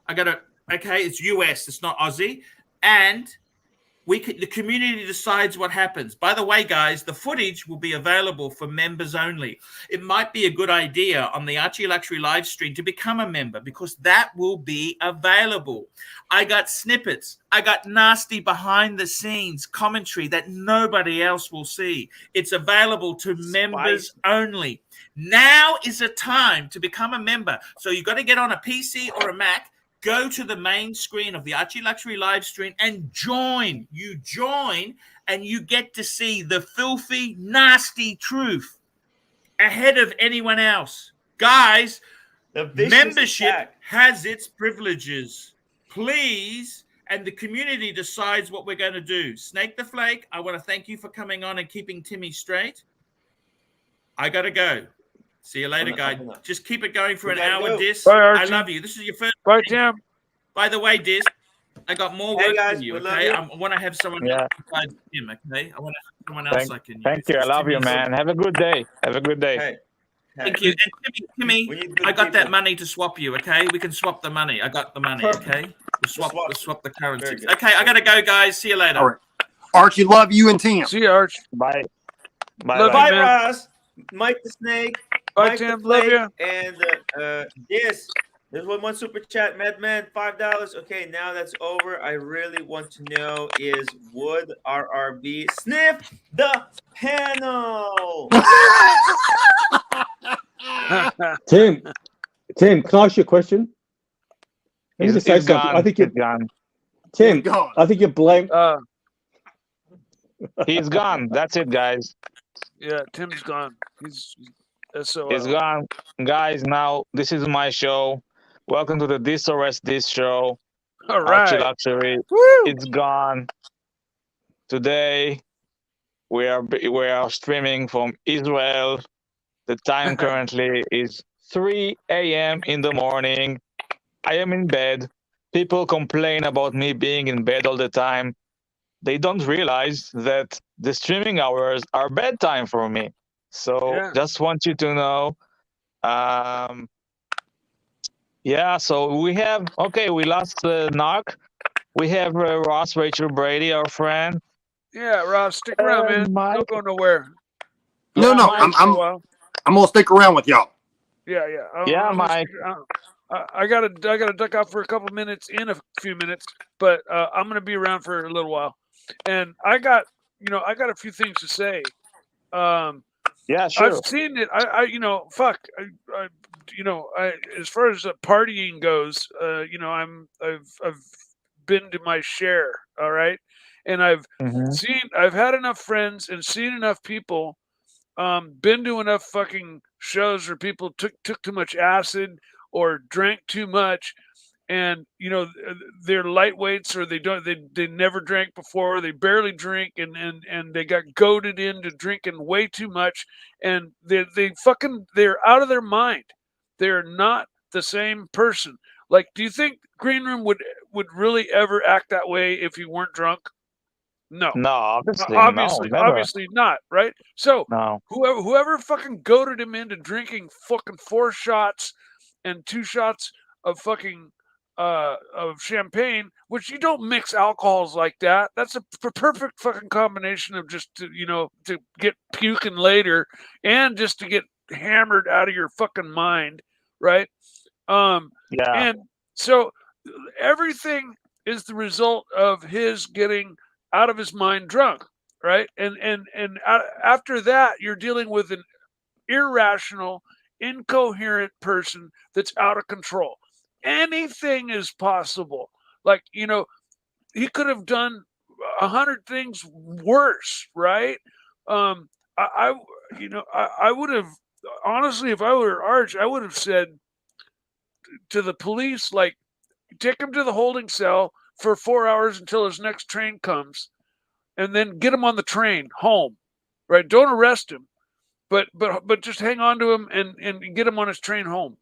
Okay, it's US, it's not Aussie. And the community decides what happens. By the way, guys, the footage will be available for members only. It might be a good idea on the ArchieLuxury live stream to become a member because that will be available. I got snippets. I got nasty behind the scenes commentary that nobody else will see. It's available to members only. Now is a time to become a member. So you've got to get on a PC or a Mac. Go to the main screen of the ArchieLuxury live stream and join. You join and you get to see the filthy, nasty truth ahead of anyone else. Guys, the membership has its privileges. Please, and the community decides what we're going to do. Snake the Flake, I want to thank you for coming on and keeping Timmy straight. I got to go. See you later, guys. Just keep it going for an hour, Dis. Bye, Archie. I love you. This is your first. Bye, Tim. By the way, Dis, I got more work for you. Okay, I want to have someone else besides Tim. Okay, I want to have someone else I can use. Thank you. I love you, man. Have a good day. Have a good day. Hey. Thank you. And Timmy, I got that money to swap you. Okay, we can swap the money. I got the money. Okay, we'll swap the currencies. Okay, I gotta go, guys. See you later. All right, Archie, love you and Tim. See you, Arch. Bye. Bye, Ross. Mike the Snake. Bye, Tim. Love you. And this. There's one super chat, Madman, $5. Okay, now that's over. I really want to know is would RRB sniff the panel? Tim, can I ask you a question? Let me just say something. I think you're gone. Tim, I think you're blamed. He's gone. That's it, guys. Yeah, Tim's gone. He's SOL. He's gone. Guys, now this is my show. Welcome to the This or Rest This show. All right. ArchieLuxury. It's gone. Today, we are streaming from Israel. The time currently is 3 a.m. in the morning. I am in bed. People complain about me being in bed all the time. They don't realize that the streaming hours are bedtime for me. So just want you to know. So we have, we lost Knock. We have Ross Rachel Brady, our friend. Yeah, Ross, stick around, man. Don't go nowhere. No, I'm gonna stick around with y'all. Yeah. Mike. I gotta duck out for a couple minutes in a few minutes, but I'm gonna be around for a little while, and I got a few things to say. Yeah, I've sure. seen it. As far as partying goes, I've been to my share. All right, and Hmm. I've had enough friends and seen enough people. Been to enough fucking shows where people took too much acid or drank too much, and they're lightweights, or they never drank before, they barely drink, and they got goaded into drinking way too much, and they're out of their mind. They're not the same person. Like, do you think Green Room would really ever act that way if he weren't drunk? No. No, obviously, no, never. Obviously not, right? So No. whoever fucking goaded him into drinking fucking 4 shots and 2 shots of fucking of champagne, which you don't mix alcohols like that. That's a perfect fucking combination of just to get puking later and just to get hammered out of your fucking mind, right? Yeah. And so everything is the result of his getting out of his mind drunk, right? And after that, you're dealing with an irrational, incoherent person that's out of control. Anything is possible. Like, he could have done 100 things worse, right? I would have, honestly, if I were Arch, I would have said to the police, like, take him to the holding cell for 4 hours until his next train comes, and then get him on the train home, right? Don't arrest him, but just hang on to him and get him on his train home.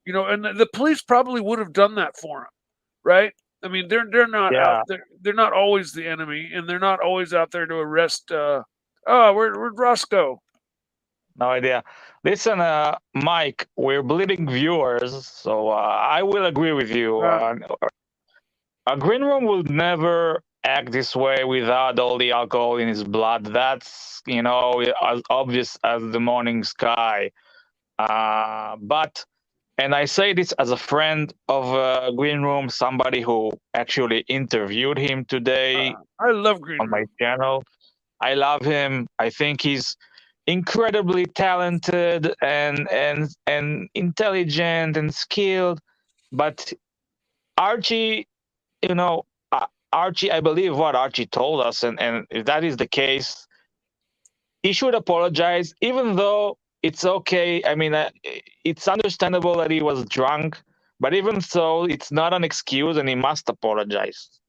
And the police probably would have done that for him, right? I mean, they're not out Yeah. there. They're not always the enemy, and they're not always out there to arrest. Where'd Ross go? No idea. Listen, Mike, we're bleeding viewers, so I will agree with you. A Green Room would never act this way without all the alcohol in his blood. That's, as obvious as the morning sky. But, and I say this as a friend of Green Room, somebody who actually interviewed him today I love Green on my Room. channel. I love him. I think he's incredibly talented and intelligent and skilled. But Archie, Archie, I believe what Archie told us, and if that is the case, he should apologize, even though it's okay. I mean, it's understandable that he was drunk, but even so, it's not an excuse, and he must apologize.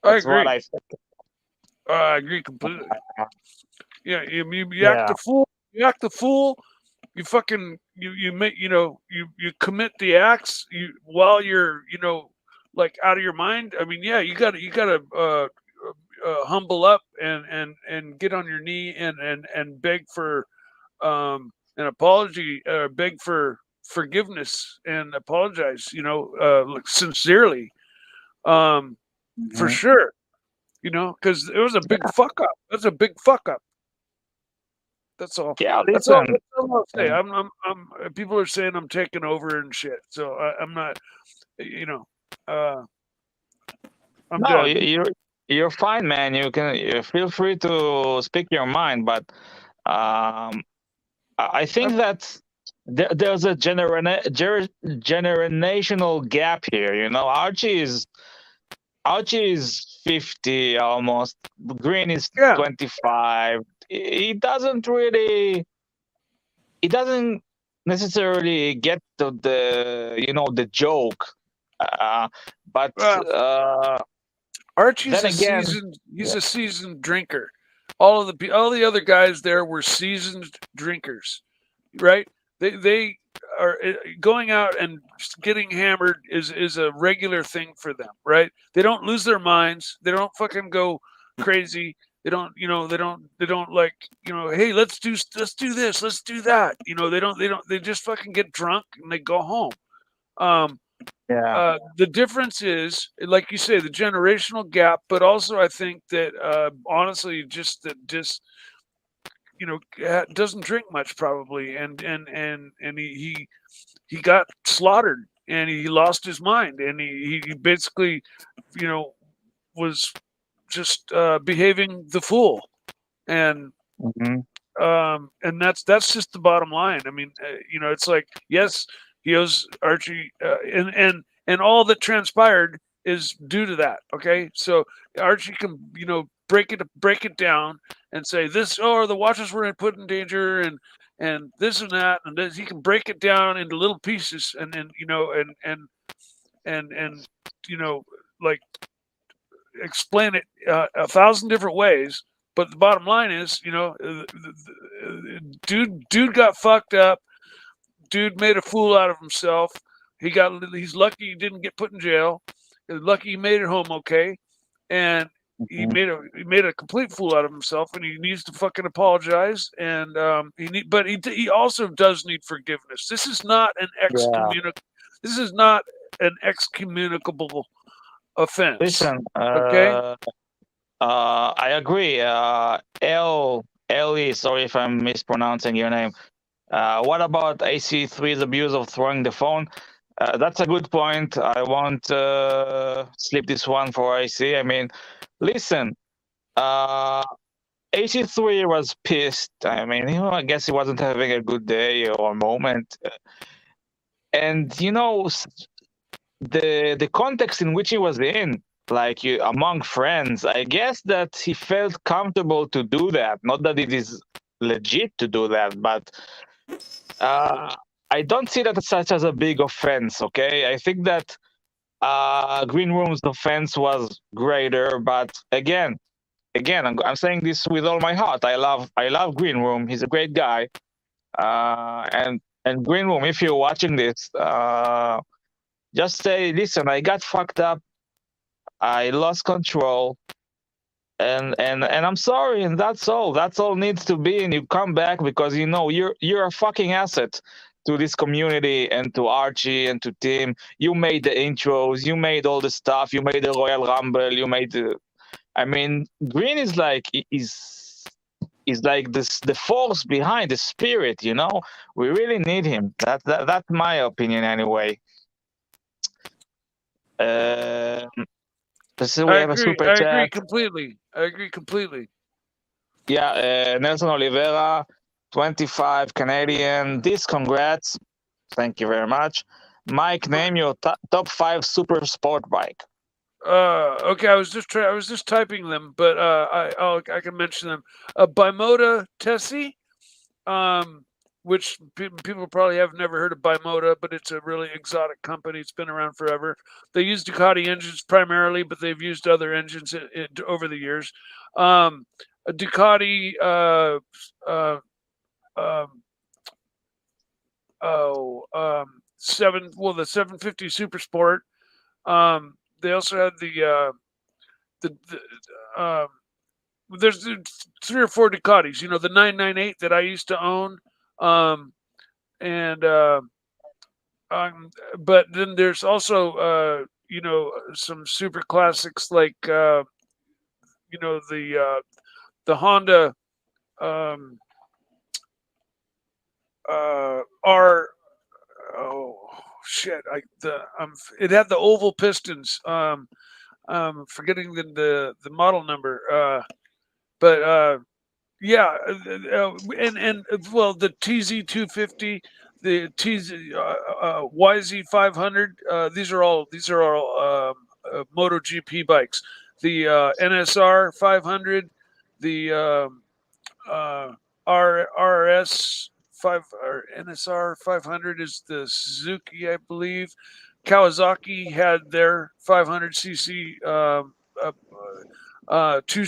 That's what I think. I agree completely. Yeah, you act the fool. You act the fool. You fucking you make you commit the acts while you're like out of your mind. I mean, yeah, you gotta humble up and get on your knee and beg for an apology, beg for forgiveness and apologize. Like, sincerely, for sure. Because it was a big fuck up. That's a big fuck up. That's all. Yeah, That's all listen. I'll say. I'm. People are saying I'm taking over and shit. So I'm not. I'm No, done. you're fine, man. You feel free to speak your mind, but I think that there's a generational gap here. Archie is 50 almost. Green is 25. He doesn't necessarily get to the joke. But Archie's then a seasoned drinker. All the other guys there were seasoned drinkers, right? They are going out and getting hammered is a regular thing for them, right? They don't lose their minds. They don't fucking go crazy. They don't like, hey, let's do this, let's do that. They just fucking get drunk and they go home. The difference is, like you say, the generational gap, but also I think that honestly, just doesn't drink much probably, and he got slaughtered and he lost his mind, and he basically, you know, was just behaving the fool, and and that's just the bottom line. I mean, you know, it's like, yes, he owes Archie, and all that transpired is due to that. Okay, so Archie can, you know, break it down and say this, oh, the watches were put in danger, and this and that, and this. He can break it down into little pieces, and then, you know, and you know, like, explain it 1,000 different ways. But the bottom line is, you know, dude got fucked up. Dude made a fool out of himself. He's lucky he didn't get put in jail. He's lucky he made it home okay. And he made a complete fool out of himself, and he needs to fucking apologize. And he also does need forgiveness. This is not an This is not an excommunicable offense. Listen, okay. I agree. Ellie, sorry if I'm mispronouncing your name. What about AC3's abuse of throwing the phone? That's a good point. I won't slip this one for AC. I mean, listen, AC3 was pissed. I mean, you know, I guess he wasn't having a good day or moment. And, you know, the context in which he was in, like among friends, I guess that he felt comfortable to do that. Not that it is legit to do that, but I don't see that as such as a big offense. Okay, I think that Green Room's offense was greater, but again, I'm saying this with all my heart. I love Green Room. He's a great guy, and Green Room, if you're watching this, just say, listen, I got fucked up. I lost control, and I'm sorry, and that's all. That's all needs to be. And you come back because you know you're a fucking asset to this community and to Archie and to Tim. You made the intros, you made all the stuff, you made the Royal Rumble, you made the. I mean, Green is like this, the force behind the spirit. You know, we really need him. That's my opinion anyway. We have a super chat. I agree completely. Yeah, Nelson Oliveira, 25 Canadian. Congrats. Thank you very much. Mike, name your top 5 super sport bike. Okay, I was just typing them, but I can mention them. Bimota Tessie, which people probably have never heard of Bimota, but it's a really exotic company. It's been around forever. They use Ducati engines primarily, but they've used other engines over the years. A Ducati, the 750 Super Sport. They also had there's 3 or 4 Ducatis. You know, the 998 that I used to own. But then there's also you know, some super classics like you know, the Honda it had the oval pistons. Forgetting the model number. But yeah, and well, the TZ250, the YZ500. These are all MotoGP bikes. The NSR 500, the RS 5 or NSR 500 is the Suzuki, I believe. Kawasaki had their 500cc.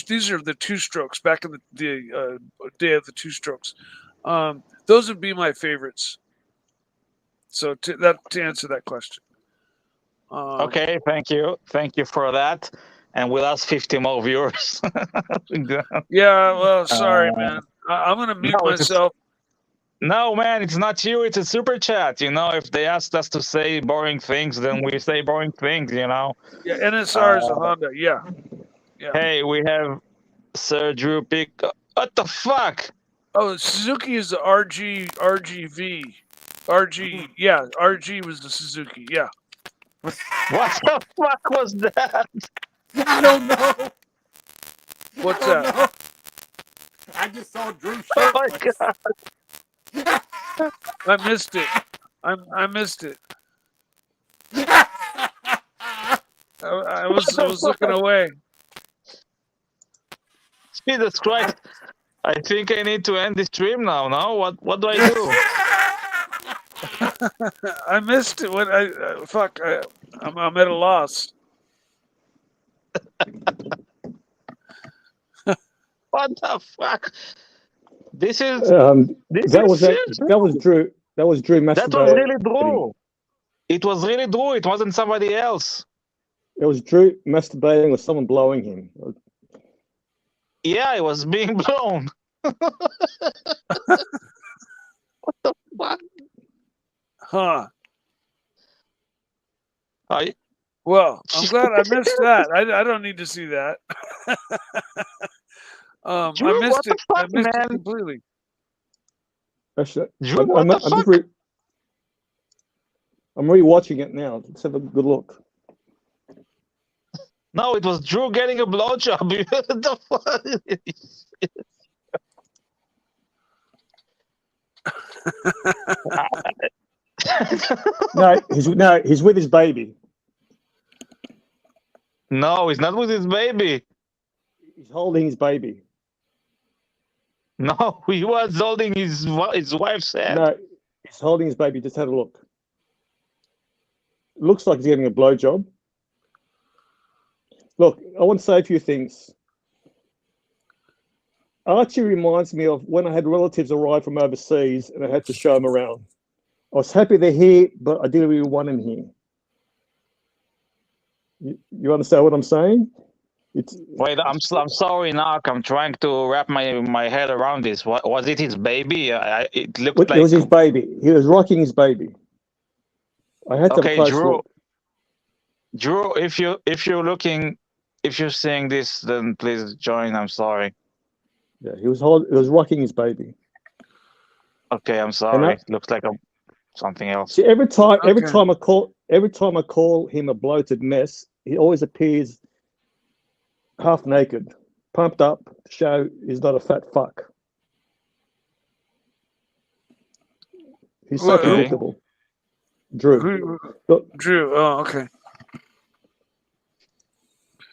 These are the 2-strokes back in the day of the 2-strokes. Those would be my favorites. So to answer that question. Okay, thank you for that, and we'll ask 50 more viewers. Yeah, well, sorry, man. I'm gonna mute myself. No, man, it's not you. It's a super chat. You know, if they asked us to say boring things, then we say boring things. You know. Yeah, NSR is a Honda. Yeah. Hey, we have Sir Drew Pick. What the fuck? Oh, Suzuki is the RGV. RG, yeah, RG was the Suzuki. Yeah. What the fuck was that? I don't know. What's I don't that? know. I just saw Drew Oh my shirtless. god! I missed it. I missed it. I was looking away. Jesus Christ! I think I need to end this stream now. No, what do I do? I missed it. What fuck? I'm at a loss. What the fuck? This is this that is was serious. that was Drew. That was Drew masturbating. That was really Drew. It was really Drew. It wasn't somebody else. It was Drew masturbating or someone blowing him. Yeah, it was being blown. What the fuck? Huh. I Well, I'm glad I missed that. I don't need to see that. Drew, I missed what the it. I fuck, missed it man? completely. Actually, Drew, what the fuck? I'm rewatching it now. Let's have a good look. No, it was Drew getting a blowjob. What the fuck? No, he's with his baby. No, he's not with his baby. He's holding his baby. No, he was holding his wife's hand. No, he's holding his baby. Just have a look. Looks like he's getting a blowjob. Look, I want to say a few things. Archie reminds me of when I had relatives arrive from overseas and I had to show them around. I was happy they're here, but I didn't really want them here. You understand what I'm saying? Wait, I'm sorry, Narc. I'm trying to wrap my head around this. What was it? His baby? It looked like it was his baby. He was rocking his baby. I had to okay, Drew. look. Drew, if you're seeing this, then please join. I'm sorry. Yeah, he was rocking his baby. Okay, I'm sorry. Looks like something else. See, every time I call him a bloated mess, he always appears half naked, pumped up to show he's not a fat fuck. He's so predictable. Drew. Look, Drew. Oh, okay.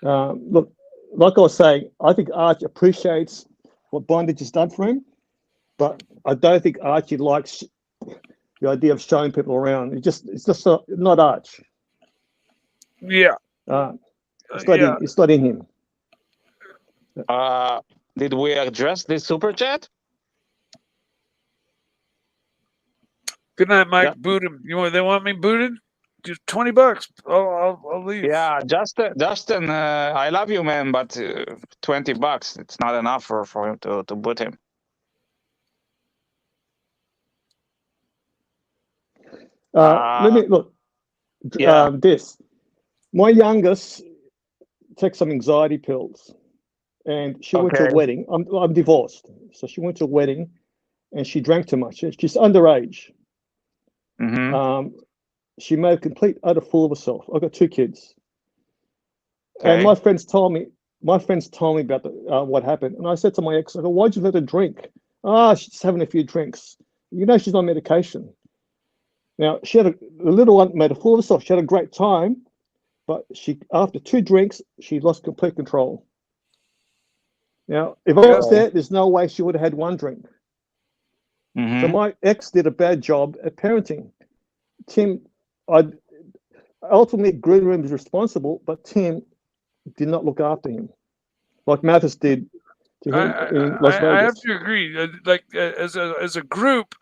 Look, like I was saying, I think Archie appreciates what bondage has done for him, but I don't think Archie likes the idea of showing people around. It's just not Arch. Yeah. It's not in him. Did we address this super chat? Good night, Mike. Yeah. Boot him. They want me booted? Just $20. I'll leave. Yeah, Justin. I love you, man, but $20. It's not enough for him to boot him. Let me look. Yeah. This. My youngest takes some anxiety pills, and she went to a wedding. I'm divorced, so she went to a wedding, and she drank too much. She's underage. Mm-hmm. She made a complete utter fool of herself. I've got 2 kids, and my friends told me about what happened, and I said to my ex, I go, "Why'd you let her drink?" She's just having a few drinks. She's on medication. Now the little one made a fool of herself. She had a great time, but after 2 drinks, she lost complete control. Now, if I was there's no way she would have had 1 drink. Mm-hmm. So my ex did a bad job at parenting. Tim, ultimately, Green Room is responsible, but Tim did not look after him like Mathis did to him in Las Vegas. I have to agree. As a group,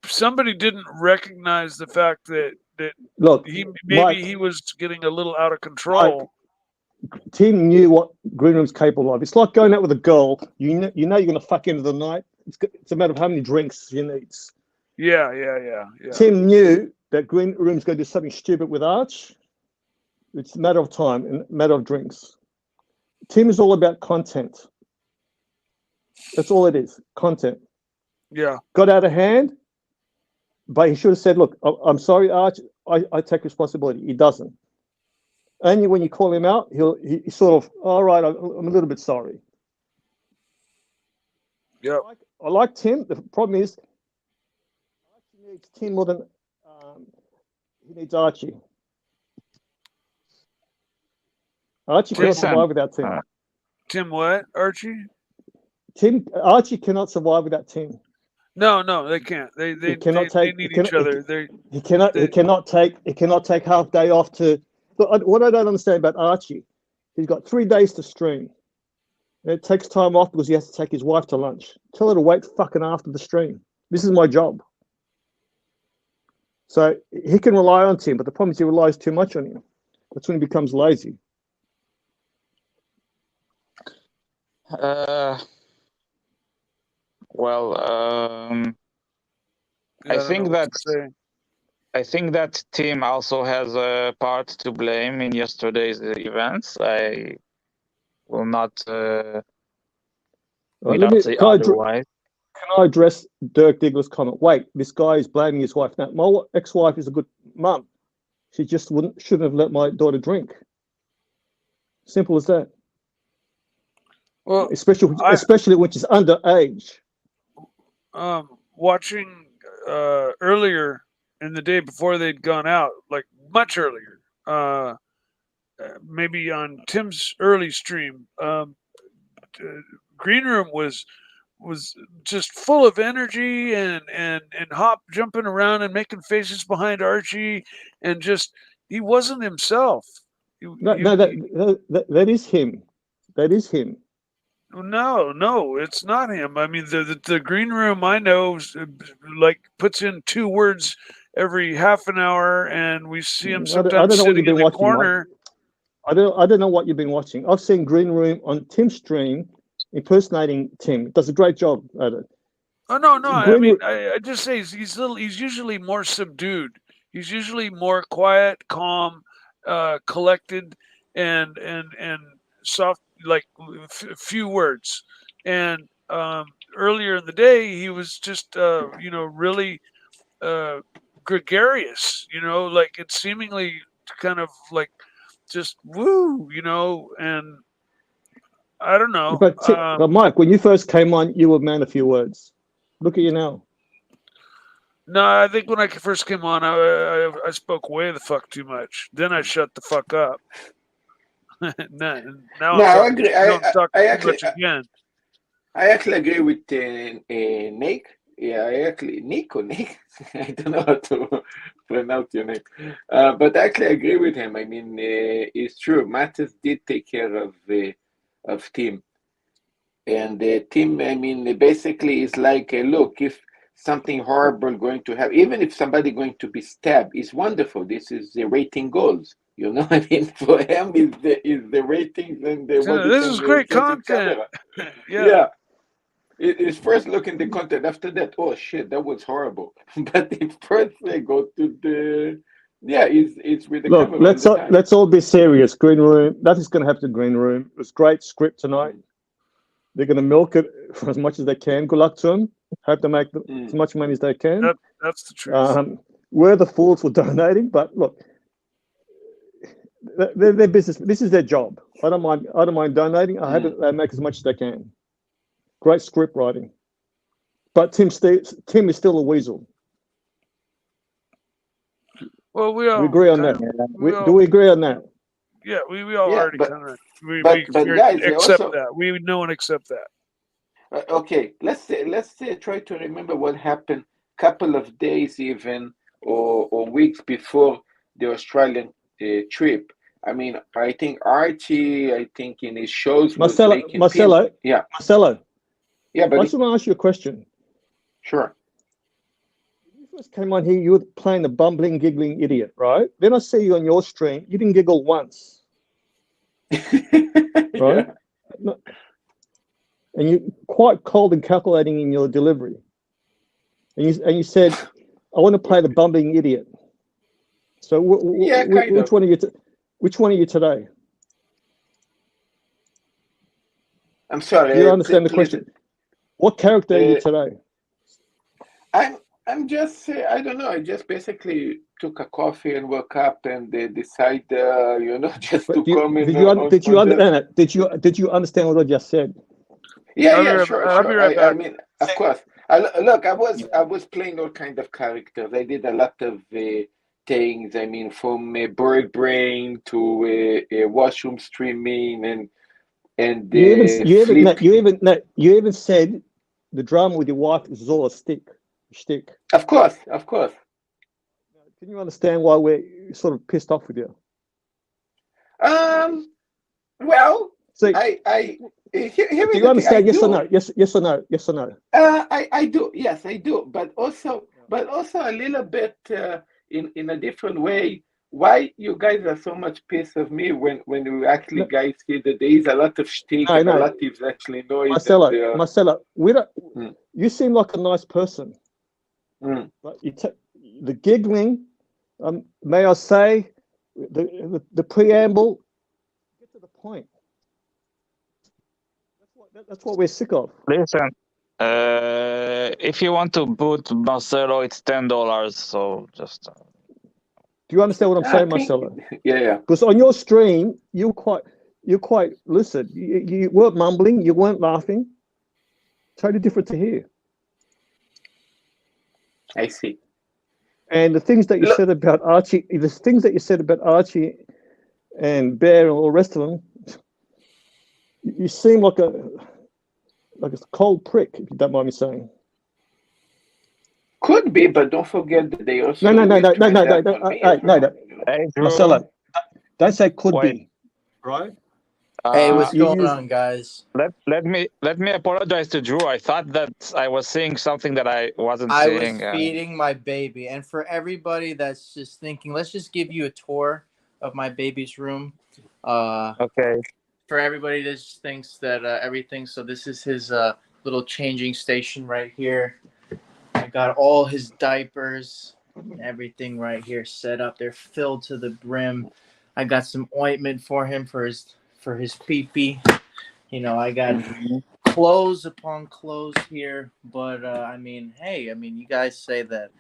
somebody didn't recognize the fact that he was getting a little out of control. Tim knew what Green Room's capable of. It's like going out with a girl. You know you're going to fuck into the night. It's a matter of how many drinks she needs. Yeah. Tim knew that Green Room's going to do something stupid with Arch. It's a matter of time and a matter of drinks. Tim is all about content. That's all it is, content. Yeah. Got out of hand. But he should have said, "Look, I'm sorry, Arch. I take responsibility." He doesn't. Only when you call him out, he sort of, all right, I'm a little bit sorry. Yeah. I like Tim. The problem is, Archie needs Tim more than he needs Archie. Archie cannot survive without Tim. Tim what, Archie? Archie cannot survive without Tim. No, they can't. They need each other. He cannot take half day off to. Look, what I don't understand about Archie, he's got 3 days to stream. And it takes time off because he has to take his wife to lunch. Tell her to wait fucking after the stream. This is my job. So he can rely on Tim, but the problem is he relies too much on him. That's when he becomes lazy. I think that Tim also has a part to blame in yesterday's events. I will not say otherwise. Can I address Dirk Diggler's comment? Wait, this guy is blaming his wife. Now, my ex-wife is a good mum. She just shouldn't have let my daughter drink. Simple as that. Well, especially when she's underage. Watching earlier in the day before they'd gone out, like much earlier, maybe on Tim's early stream, Green Room was just full of energy and jumping around and making faces behind Archie, and just he wasn't himself. That is him. That is him. No, it's not him. I mean, the Green Room I know like puts in 2 words every half an hour, and we see him sometimes sitting in the corner. I don't know what you've been watching. I've seen Green Room on Tim's stream impersonating Tim. It does a great job at it. Oh no! I mean, I just say he's usually more subdued. He's usually more quiet, calm, collected, and soft, like few words. And earlier in the day, he was just really gregarious. Like it seemingly kind of like just woo, and I don't know. But Mike, when you first came on, you were a man of few words. Look at you now. No, I think when I first came on, I spoke way the fuck too much. Then I shut the fuck up. now I'm talking too much again. I actually agree with Nick. Yeah, Nick or Nick. I don't know how to pronounce your name. But I actually agree with him. I mean, it's true. Matters did take care of Tim. And Tim, I mean, basically is like, look, if something horrible going to happen, even if somebody going to be stabbed, is wonderful. This is the rating goals. I mean, for him is the ratings and the this is great content. Yeah. It's first looking the content. After that, oh shit, that was horrible. But if first they go to the it's with the camera. Look, let's all be serious. Green Room, nothing's going to happen to Green Room. It was great script tonight. They're going to milk it for as much as they can. Good luck to them. Hope to make as much money as they can. That's the truth. We're the fools for donating, but look, their business. This is their job. I don't mind donating. I hope they make as much as they can. Great script writing, but Tim is still a weasel. Well, we agree on that. Do we agree on that? Yeah, we all already kind of guys, accept that. We know and accept that. Okay, let's try to remember what happened a couple of days even or weeks before the Australian trip. I mean, I think Archie, in his shows, Marcelo. Yeah, Marcelo. Yeah, but I just want to ask you a question. Sure. When you first came on here, you were playing the bumbling, giggling idiot, right? Then I see you on your stream. You didn't giggle once, right? Yeah. No. And you're quite cold and calculating in your delivery. And you said, "I want to play the bumbling idiot." So which one are you? Which one are you today? I'm sorry. Do you understand the question? What character are you today? I'm I'm just, I don't know. I just basically took a coffee and woke up and decide, just But to comment did you on understand it? Did you understand what I just said? Yeah, sure, I'll be right I back. mean, of course. Look, I was playing all kind of characters. I did a lot of things. I mean, from bird brain to washroom streaming and flip. You even said the drama with your wife is all a shtick. Of course, of course. Can you understand why we're sort of pissed off with you? Well, See, here do you understand? Yes or no? Yes or no? Yes or no? I do. Yes, I do. But also a little bit in a different way. Why you guys are so much pissed of me when you actually guys see that there is a lot of shtick and a lot is actually noise. Marcelo, we don't. Mm. You seem like a nice person, but the giggling. May I say, the preamble. Get to the point. That's what we're sick of. Listen, if you want to boot Marcelo, it's $10. So just. Do you understand what I'm saying, Marcelo? Yeah. Because on your stream, you're quite lucid. You weren't mumbling. You weren't laughing. Totally different to here. I see. And the things that you said about Archie, and Bear and all the rest of them, you seem like a cold prick, if you don't mind me saying. Could be, but don't forget that they also. No. Hey, Marcelo, don't say could be, right? Hey, what's going on, guys? Let me apologize to Drew. I thought that I was seeing something that I wasn't seeing. I was feeding my baby, and for everybody that's just thinking, let's just give you a tour of my baby's room. Okay. For everybody that just thinks that everything. So this is his little changing station right here. I got all his diapers and everything right here set up. They're filled to the brim. I got some ointment for him for his pee-pee. I got clothes upon clothes here. But you guys say that,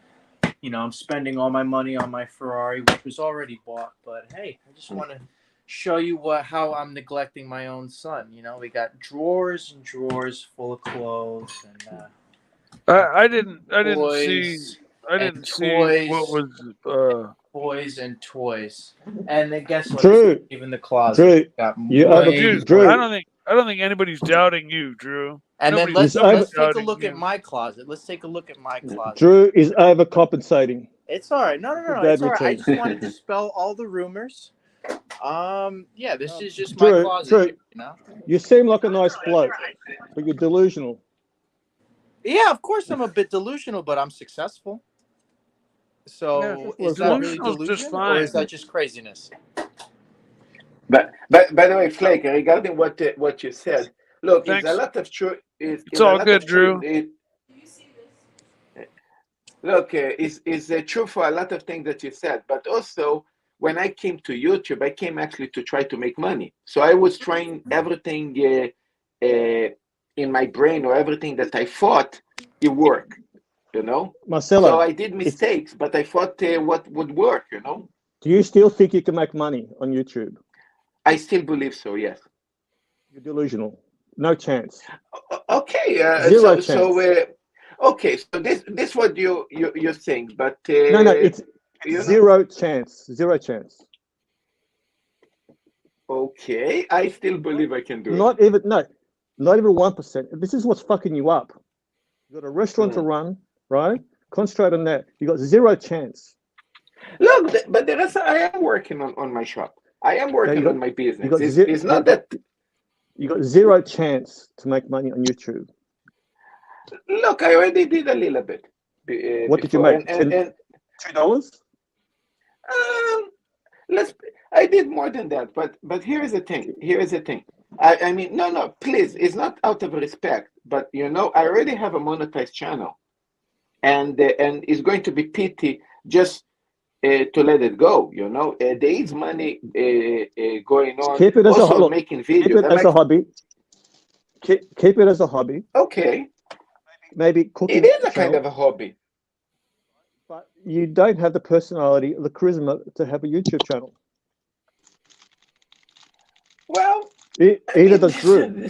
I'm spending all my money on my Ferrari, which was already bought. But hey, I just want to show you how I'm neglecting my own son. We got drawers and drawers full of clothes and. I didn't toys see what was toys and toys. And then guess what? Drew, even the closet got Drew, I don't think anybody's doubting you, Drew. And then let's take a look at my closet. Let's take a look at my closet. Drew is overcompensating. It's all right. No. It's all right. I just wanted to dispel all the rumors. This is just my closet. Drew, you seem like a nice bloke, but you're delusional. Yeah, of course I'm a bit delusional, but I'm successful. So is that really delusion, or is that just craziness? But by the way, Flake, regarding what you said, look, Thanks. It's a lot of truth. It's all good, Drew. Look, it's true for a lot of things that you said, but also when I came to YouTube, I came actually to try to make money. So I was trying everything in my brain, or everything that I thought it worked, Marcelo, so I did mistakes, but I thought what would work, Do you still think you can make money on YouTube? I still believe so, yes. You're delusional. No chance. Okay. Zero chance. So this what you think, but no, it's zero chance. Zero chance. Okay, I still believe I can do Not even 1%. This is what's fucking you up. You got a restaurant to run, right? Concentrate on that. You got zero chance. Look, but the rest, I am working on my shop. I am working on my business. It's not that you got zero chance to make money on YouTube. Look, I already did a little bit. What did you make? $2? I did more than that, but here is the thing. I mean, no, please, it's not out of respect, but I already have a monetized channel, and it's going to be pity just to let it go. There is money going on. Keep it as also a hobby. Making videos. Keep it as a hobby. Keep it as a hobby. Okay. Maybe cooking. It is a kind of a hobby. But you don't have the personality, the charisma to have a YouTube channel. Well, Either does Drew. Drew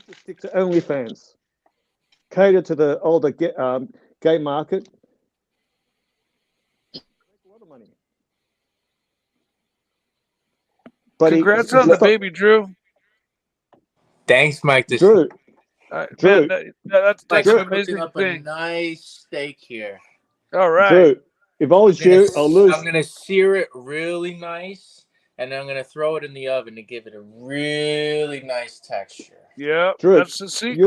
just stick to OnlyFans, cater to the older gay market. Make a lot of money. But congrats on the baby, Drew. Thanks, Mike. Drew. Drew. Man, that's an amazing up thing. A nice steak here. All right. Drew, if I was you, I'll lose. I'm gonna sear it really nice, and I'm gonna throw it in the oven to give it a really nice texture. Yeah, Drew, that's the secret.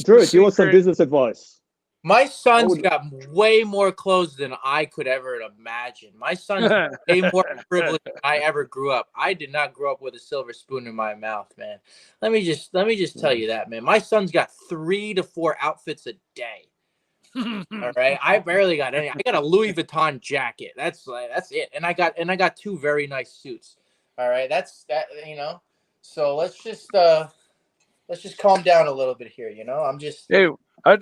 Drew, do you want some business advice? My son's got way more clothes than I could ever imagine. My son's way more privileged than I ever grew up. I did not grow up with a silver spoon in my mouth, man. Let me just tell you that, man. My son's got 3 to 4 outfits a day. All right, I barely got any. I got a Louis Vuitton jacket. That's it. And I got 2 very nice suits. All right, that's that. So let's just calm down a little bit here. I'm just. Hey,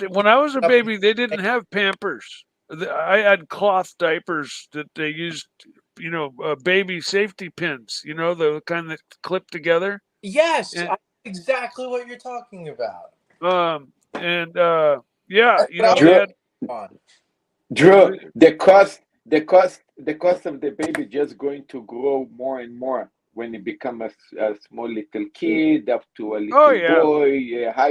when I was a baby, they didn't have Pampers. I had cloth diapers that they used, baby safety pins, the kind that clip together. Yes, exactly what you're talking about. Yeah, Drew, the cost of the baby just going to grow more and more when he become a small little kid up to a little boy.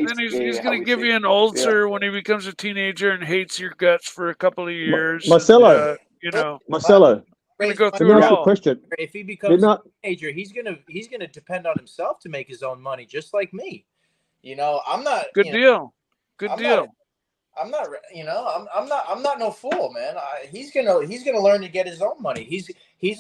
Then he's going to give you an ulcer when he becomes a teenager and hates your guts for a couple of years. Marcelo, Marcelo, going to go let through me it ask you a all. question. If he becomes a teenager, he's gonna depend on himself to make his own money, just like me. I'm not. Good deal. I'm not, I'm not no fool, man. He's gonna learn to get his own money. He's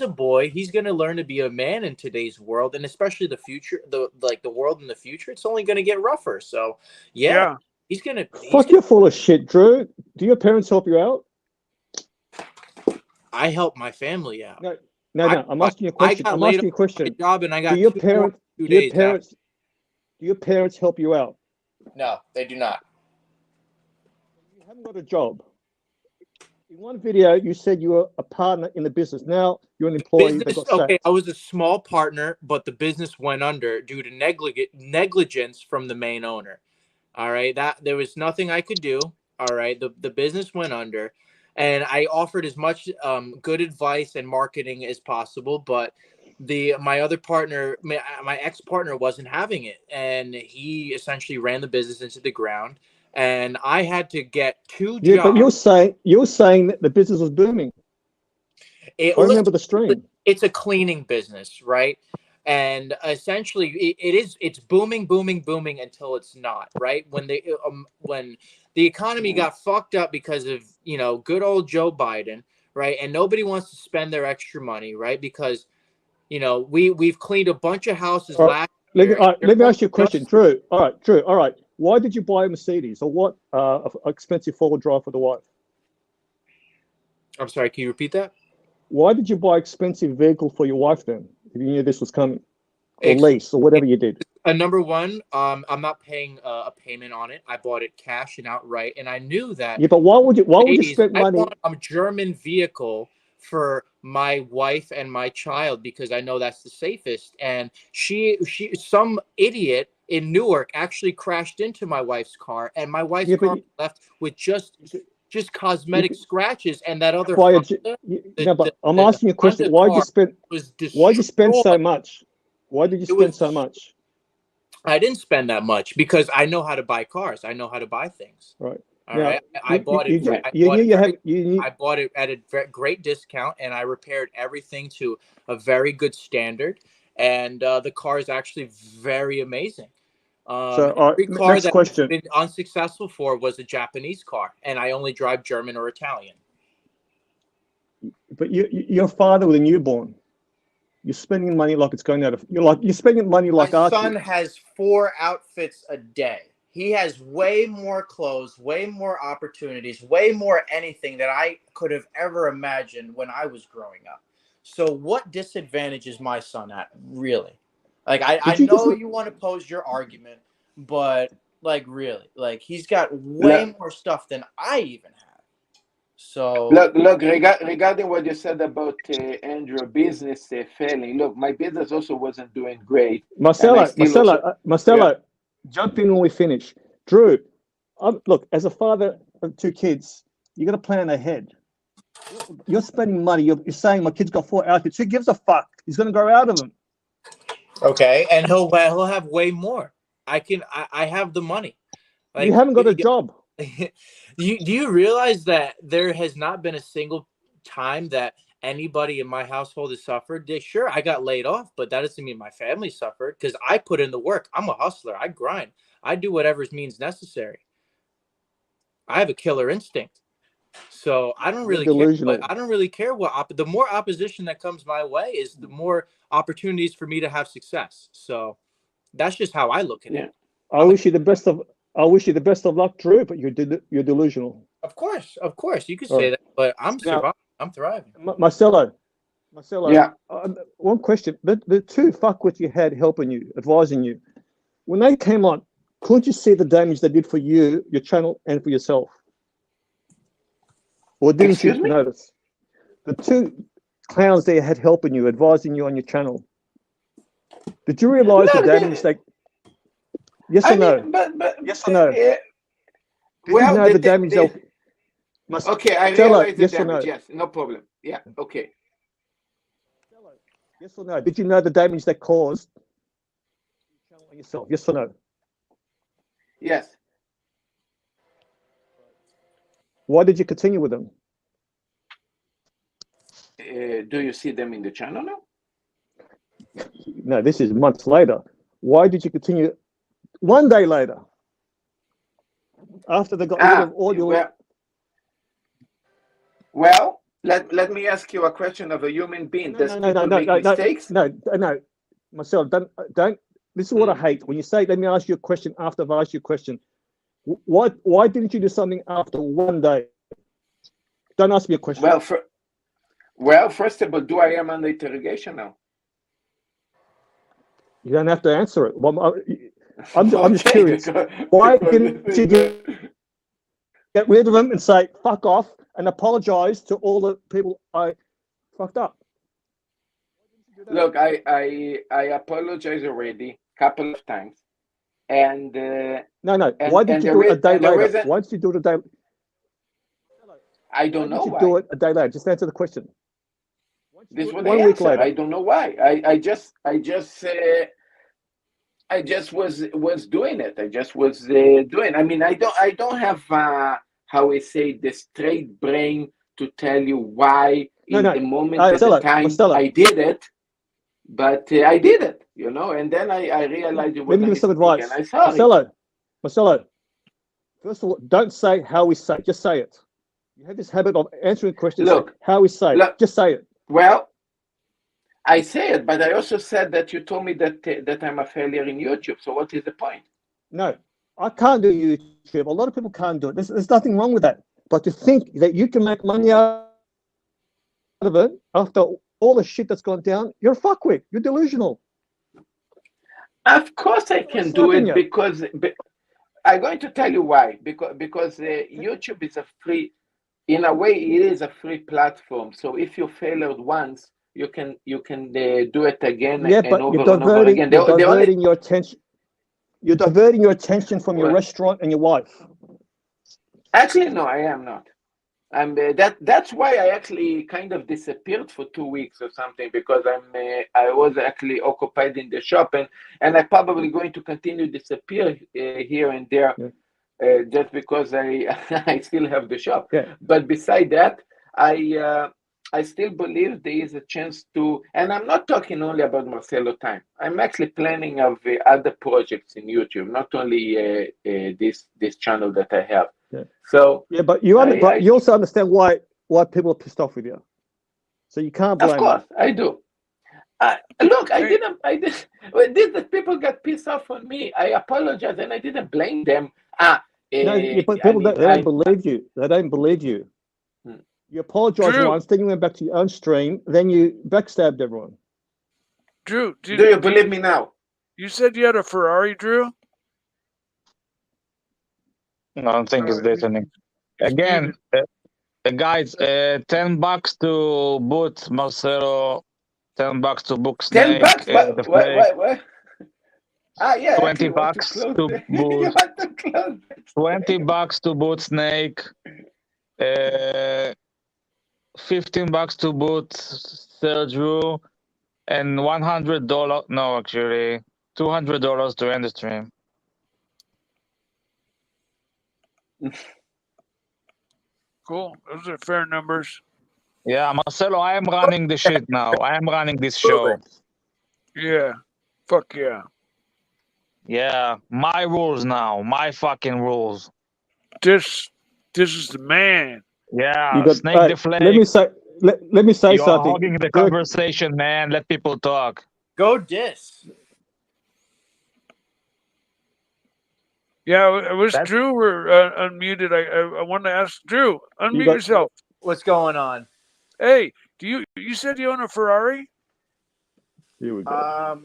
a boy. He's gonna learn to be a man in today's world, and especially the future, the world in the future. It's only gonna get rougher. So yeah. He's gonna. You're full of shit, Drew. Do your parents help you out? I help my family out. No. I'm asking you a question. I'm asking you a question. Job and I got do your parents help you out? No, they do not. You haven't got a job. In one video, you said you were a partner in the business. Now you're an employee. I was a small partner, but the business went under due to negligence from the main owner. All right, there was nothing I could do. All right, the business went under, and I offered as much good advice and marketing as possible, but my other partner, my ex-partner, wasn't having it, and he essentially ran the business into the ground. And I had to get 2 jobs. Yeah, but you're saying that the business was booming. I remember the stream. It's a cleaning business, right? And essentially, it's booming until it's not, right? When the economy got fucked up because of good old Joe Biden, right? And nobody wants to spend their extra money, right? Because we've cleaned a bunch of houses last year. Let me ask you a question, Drew. All right. Why did you buy a Mercedes, or what expensive four-wheel drive for the wife? I'm sorry, can you repeat that? Why did you buy expensive vehicle for your wife then, if you knew this was coming? Or lease, or whatever you did? Number one, I'm not paying a payment on it. I bought it cash and outright, and I knew that. Yeah, but why would you spend money? I want a German vehicle for my wife and my child because I know that's the safest. And some idiot in Newark actually crashed into my wife's car, and my wife's car left with just cosmetic scratches, and that other. I'm asking you a question. Why did you spend so much? Why did you spend so much? I didn't spend that much because I know how to buy cars. I know how to buy things. Right. All right. I bought it at a great discount, and I repaired everything to a very good standard. And the car is actually very amazing. Every car that I've been unsuccessful for was a Japanese car, and I only drive German or Italian. But you're a father with a newborn. You're spending money like it's going out of. You're spending money like Archie. My son has 4 outfits a day. He has way more clothes, way more opportunities, way more anything that I could have ever imagined when I was growing up. So what disadvantage is my son at, really? Like, I know you want to pose your argument, but, like, really, like, he's got way more stuff than I even have. So Look, regarding what you said about Andrew business failing. Look, my business also wasn't doing great, and I still also Marcelo, jump in when we finish. Drew, look, as a father of 2 kids, you got to plan ahead. You're spending money. You're saying my kid's got 4 outfits. Who gives a fuck? He's going to grow out of them. okay, and he'll have way more. I have the money. Like, you haven't got a job. Do you realize that there has not been a single time that anybody in my household has suffered? Sure, I got laid off, but that doesn't mean my family suffered because I put in the work. I'm a hustler. I grind. I do whatever means necessary. I have a killer instinct. So I don't really care. But I don't really care what the more opposition that comes my way is the more opportunities for me to have success. So that's just how I look at it. I wish you the best of luck, Drew, but you're delusional. Of course, you could say that, but I'm surviving. I'm thriving. Marcelo. Yeah. One question: the 2 fuckwits you had helping you, advising you, when they came on, couldn't you see the damage they did for you, your channel, and for yourself? Or didn't you notice? The 2 clowns they had helping you, advising you on your channel. Did you realize the damage they? Yes or no? Yes or no? Did you know the damage they'll? Okay, I realize the damage. Yes, no problem. Yeah, okay. Yes or no? Did you know the damage they caused yourself? Yes or no? Yes. Why did you continue with them? Do you see them in the channel now? No, this is months later. Why did you continue 1 day later? After they got rid of all your... Well, let me ask you a question of a human being. Does people make mistakes? No, Marcel, don't. This is what I hate. When you say, let me ask you a question after I've asked you a question. Why didn't you do something after 1 day? Don't ask me a question. Well, first of all, do I am under interrogation now? You don't have to answer it. I'm just curious. Why didn't you get rid of them and say, fuck off, and apologize to all the people I fucked up? Look, I apologize already a couple of times. And no. Why did you do it a day later? Why did you do it a day? I don't know why. Do it a day later? Just answer the question. This was 1 week later. I don't know why. I just was doing it. I just was doing. I mean, I don't have how we say the straight brain to tell you why the moment at the time I did it. But I did it, and then I realized it was. Let me give you some advice. Marcelo, first of all, don't say how we say. Just say it. You have this habit of answering questions. Look, how we say. Just say it. Well, I say it, but I also said that you told me that I'm a failure in YouTube. So what is the point? No, I can't do YouTube. A lot of people can't do it. There's nothing wrong with that. But to think that you can make money out of it after all the shit that's gone down, you're a fuckwit. You're delusional. Of course I can do it because I'm going to tell you why. Because YouTube is a free, in a way, it is a free platform. So if you failed once, you can do it again and over again. You're diverting your attention. You're diverting your attention from your restaurant and your wife. Actually, no, I am not. That's why I actually kind of disappeared for 2 weeks or something, because I was actually occupied in the shop, and I'm probably going to continue disappear here and there, just because I still have the shop. Yeah. But beside that, I still believe there is a chance to, and I'm not talking only about Marcelo Time. I'm actually planning of other projects in YouTube, not only this channel that I have. Yeah. So but you also understand why people are pissed off with you. So you can't blame. Of course, I do. Look, I didn't. When the people got pissed off on me, I apologize, and I didn't blame them. But people don't believe you. They don't believe you. You apologized once, then you went back to your own stream, then you backstabbed everyone. Drew, do you believe me now? You said you had a Ferrari, Drew? No, I don't think it's listening. Again, Guys, $10 to boot Marcelo, $10 to book $10 Snake, bucks? the What, Flake, what? Ah, yeah, actually, you want to $20 close to the, you boot, want to close the $20 to boot Snake, $15 to boot Sergio, and $100. No, actually, $200 to end the stream. Cool. Those are fair numbers. Yeah, Marcelo, I am running the shit now. I am running this show. Yeah. Fuck yeah. Yeah, my rules now. My fucking rules. This is the man. Yeah, You got. Snake the Flake. Let me say. Let me say You are something. hogging the Dirk, conversation, man. Let people talk. Go dis. Yeah, it was That's- Drew were unmuted. I wanted to ask Drew, unmute got- yourself. What's going on? Hey, you said you own a Ferrari? Here we go.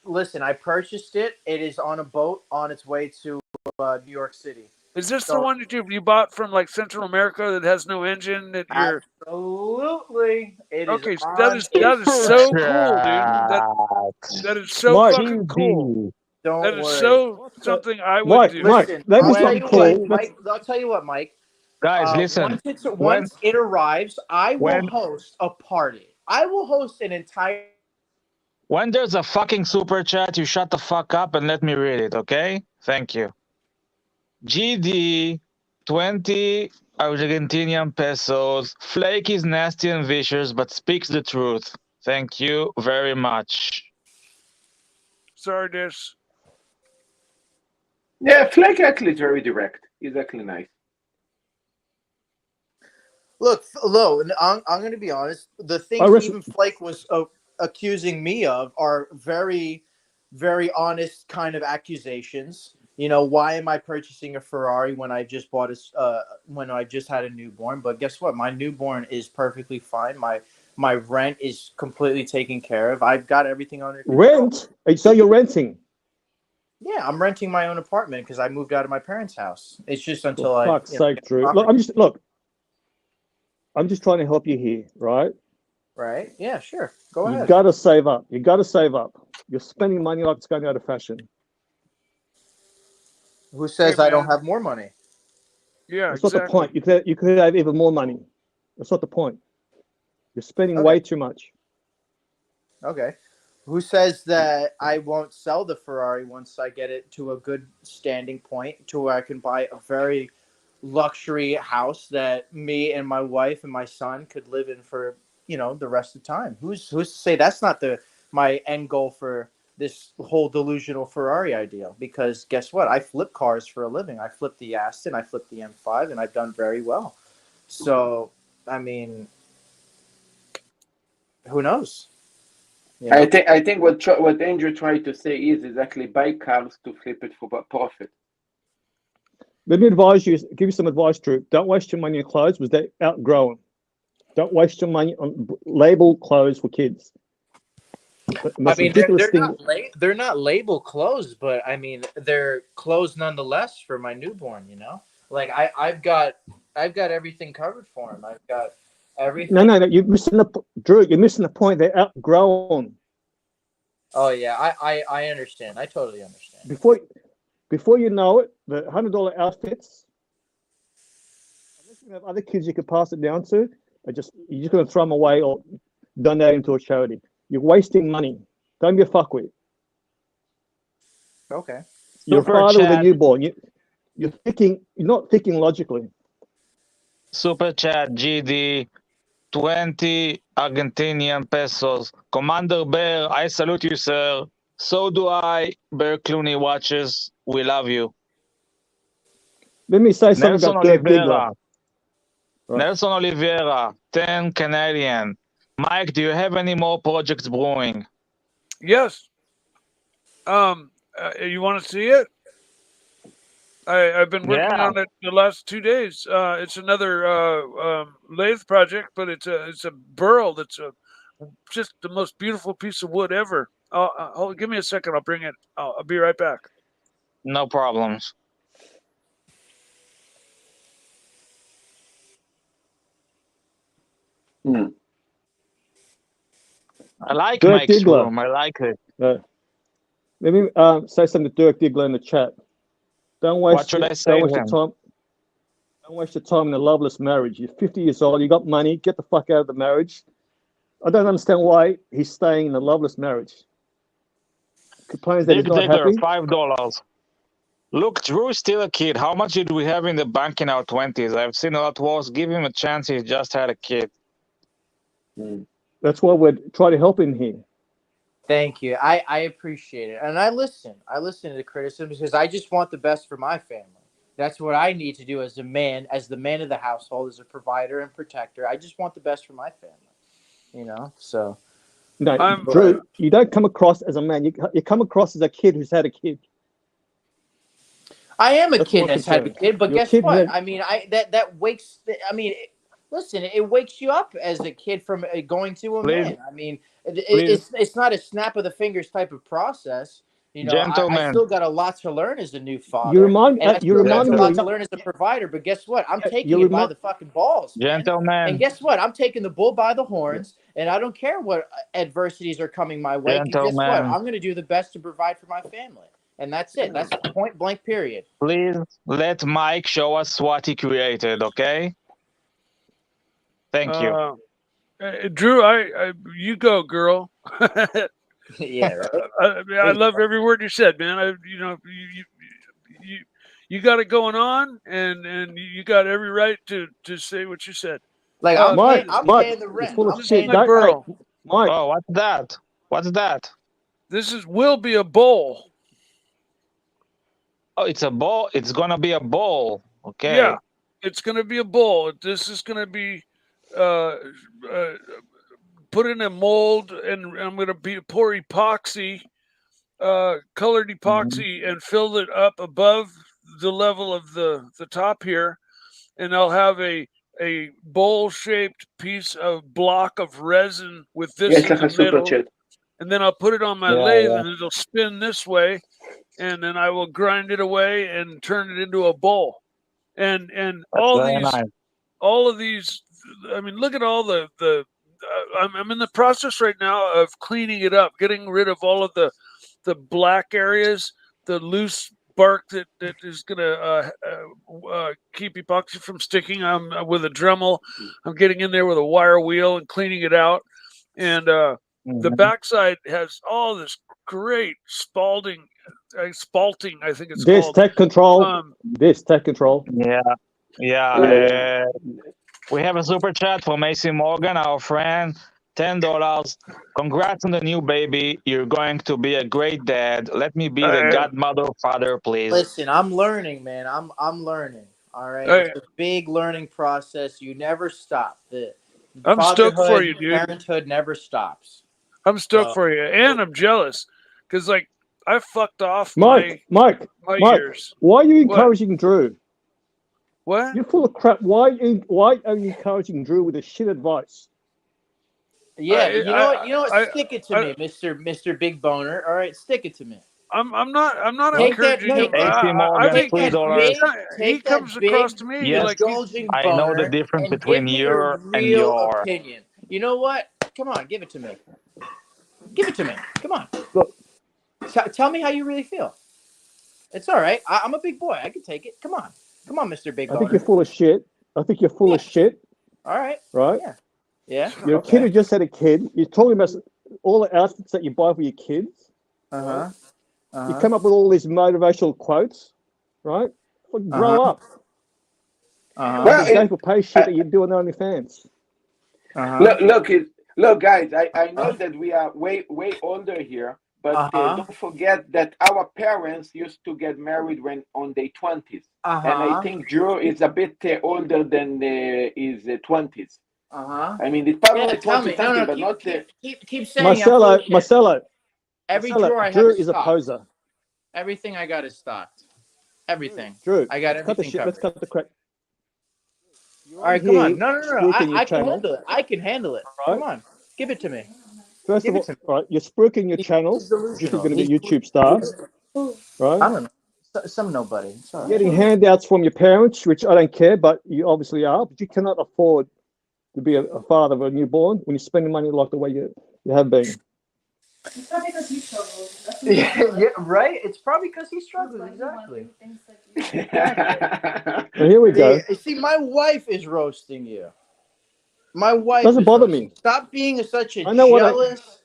Listen, I purchased it. It is on a boat on its way to New York City. Is this the So- one that you bought from like Central America that has no engine that you're Absolutely. It is okay? on That is so cool, dude. That is so Mike. fucking cool. Don't That is worry. so something I would Mike, do. Mike, Listen, that was I'll tell something you cool. what, Mike, I'll tell you what, Mike. Guys, listen. Once it arrives, I will when- host a party. I will host an entire. When there's a fucking super chat, you shut the fuck up and let me read it, okay? Thank you. GD, 20 Argentinian pesos. Flake is nasty and vicious, but speaks the truth. Thank you very much. Sorry, Dish. Yeah, Flake actually is very direct. He's actually nice. Look, Lo, I'm going to be honest. The things even Flake was accusing me of are very, very honest kind of accusations. You know, why am I purchasing a Ferrari when I just bought when I just had a newborn? But guess what? My newborn is perfectly fine. My rent is completely taken care of. I've got everything under control. Rent? So you're renting? Yeah, I'm renting my own apartment because I moved out of my parents' house. It's just until For fuck's sake, Drew. Look, I'm just trying to help you here, right? Right? Yeah, sure. Go ahead. You got to save up. You got to save up. You're spending money like it's going out of fashion. Who says I don't have more money? Yeah, that's not the point. You could have even more money. That's not the point. You're spending way too much. Okay. Who says that I won't sell the Ferrari once I get it to a good standing point to where I can buy a very luxury house that me and my wife and my son could live in for, the rest of the time? Who's to say that's not my end goal for this whole delusional Ferrari ideal? Because guess what? I flip cars for a living. I flip the Aston, I flip the M5, and I've done very well. So, I mean, who knows? You know? I think what Andrew tried to say is exactly buy cars to flip it for profit. Let me give you some advice, Drew. Don't waste your money on clothes because they're outgrown. Don't waste your money on label clothes for kids. I mean, they're not label clothes, but I mean, they're clothes nonetheless for my newborn. Like I've got everything covered for him. I've got everything. No, you're missing Drew. You're missing the point. They're outgrown. Oh yeah, I understand. I totally understand. Before you know it, the $100 outfits. Unless you have other kids you could pass it down to, you're just going to throw them away or donate them to a charity. You're wasting money. Don't be a fuckwit. Okay. You're a father with a newborn. You're not thinking logically. Super chat GD, 20 Argentinian pesos. Commander Bear, I salute you, sir. So do I. Bear Clooney watches. We love you. Let me say something Nelson about Dirk Oliveira. Right. Nelson Oliveira, 10 Canadian. Mike, do you have any more projects brewing? Yes. You want to see it? I've been working on it the last 2 days. It's another lathe project, but it's a burl that's just the most beautiful piece of wood ever. Give me a second. I'll bring it. I'll be right back. No problems. Mm. I like Dirk Mike's Diggler. room. I like it. Let me say something to Dirk Diggler in the chat. Don't waste. What should I say Don't to waste your him? time. Don't waste your time in a loveless marriage. You're 50 years old. You got money. Get the fuck out of the marriage. I don't understand why he's staying in a loveless marriage. Complains that he's not happy. $5. Look, Drew is still a kid. How much did we have in the bank in our 20s? I've seen a lot worse. Give him a chance. He's just had a kid. That's why we're trying to help him here. Thank you. I appreciate it. And I listen to the criticism because I just want the best for my family. That's what I need to do as a man, as the man of the household, as a provider and protector. I just want the best for my family. You know, so. No, Drew, you don't come across as a man. You come across as a kid who's had a kid. I am a That's kid my that's had a concern. kid, but Your guess kid what? had- I mean, that wakes. I mean, listen, it wakes you up as a kid from going to a Please. man. I mean, it's not a snap of the fingers type of process. You know, I Gentlemen. still got a lot to learn as a new father. You remind and I you still got remind a me. lot to learn as a provider. But guess what? I'm taking it by the fucking balls, man. Gentlemen. And guess what? I'm taking the bull by the horns, and I don't care what adversities are coming my way. And guess what? Gentlemen. I'm going to do the best to provide for my family. And that's it. That's point blank, period. Please let Mike show us what he created, okay? Thank you. Drew, you go, girl. Yeah, right. I love every word you said, man. You got it going on, and you got every right to say what you said. Like I'm Mike, paying the rent. full of I'm shit. paying My girl. Mike, Oh, what's that? What's that? Will be a bowl. Oh, it's a ball. It's gonna be a ball. Okay. Yeah, it's gonna be a bowl. This is gonna be put in a mold, and I'm gonna pour epoxy, colored epoxy, and fill it up above the level of the top here, and I'll have a bowl-shaped piece of block of resin with this in the middle, and then I'll put it on my lathe, and it'll spin this way, and then I will grind it away and turn it into a bowl. And all of these, I mean, look at all the I'm in the process right now of cleaning it up, getting rid of all of the black areas, the loose bark that is going to keep epoxy from sticking. I'm with a Dremel. I'm getting in there with a wire wheel and cleaning it out. And the backside has all this great spalting, I think it's this called. tech control. This tech control. Yeah. We have a super chat from Macy Morgan, our friend. $10. Congrats on the new baby. You're going to be a great dad. Let me be the godmother father, please. Listen, I'm learning, man. I'm learning. All right. It's a big learning process. You never stop. I'm stoked for you, dude. Parenthood never stops. I'm stoked for you, and I'm jealous because, like, I fucked off Mike, years. Why are you encouraging Drew? What? You're full of crap. Why are you encouraging Drew with this shit advice? Yeah, you know what? Stick it to me, Mr. Big Boner. All right, stick it to me. I'm not encouraging him. He comes across to me like I know the difference between your and your opinion. You know what? Come on, give it to me. Give it to me. Come on. Look, tell me how you really feel. It's all right. I'm a big boy. I can take it. Come on, Mr. Big Boner. I think you're full of shit. Of shit. All right. Right. Yeah. You're a kid who just had a kid. You're talking about all the outfits that you buy for your kids. You come up with all these motivational quotes, right? Grow up. Well, pay shit that you do on OnlyFans. Look, guys. I know that we are way older here, but don't forget that our parents used to get married when on their 20s, and I think Drew is a bit older than his 20s. I mean, it's probably 20 something, but not. Keep saying. Marcelo. Every drawer I have Drew is a poser. Everything I got is stocked. Everything. Drew, I got everything covered. Let's cut the crap. All right, come on. No. I can handle it. I can handle it. Right. Come on, give it to me. First of all, right, you're spruiking your channel. You're going to be a YouTube star, right? I don't know. Some nobody. Sorry. Getting handouts from your parents, which I don't care, but you obviously are. But you cannot afford to be a father of a newborn when you're spending money like the way you have been? It's probably because he struggles. That's Yeah, right. It's probably because he struggles. Exactly. Well, here we go. See, my wife is roasting you. My wife Doesn't is bother roasting. me. Stop being such a I know what I- jealous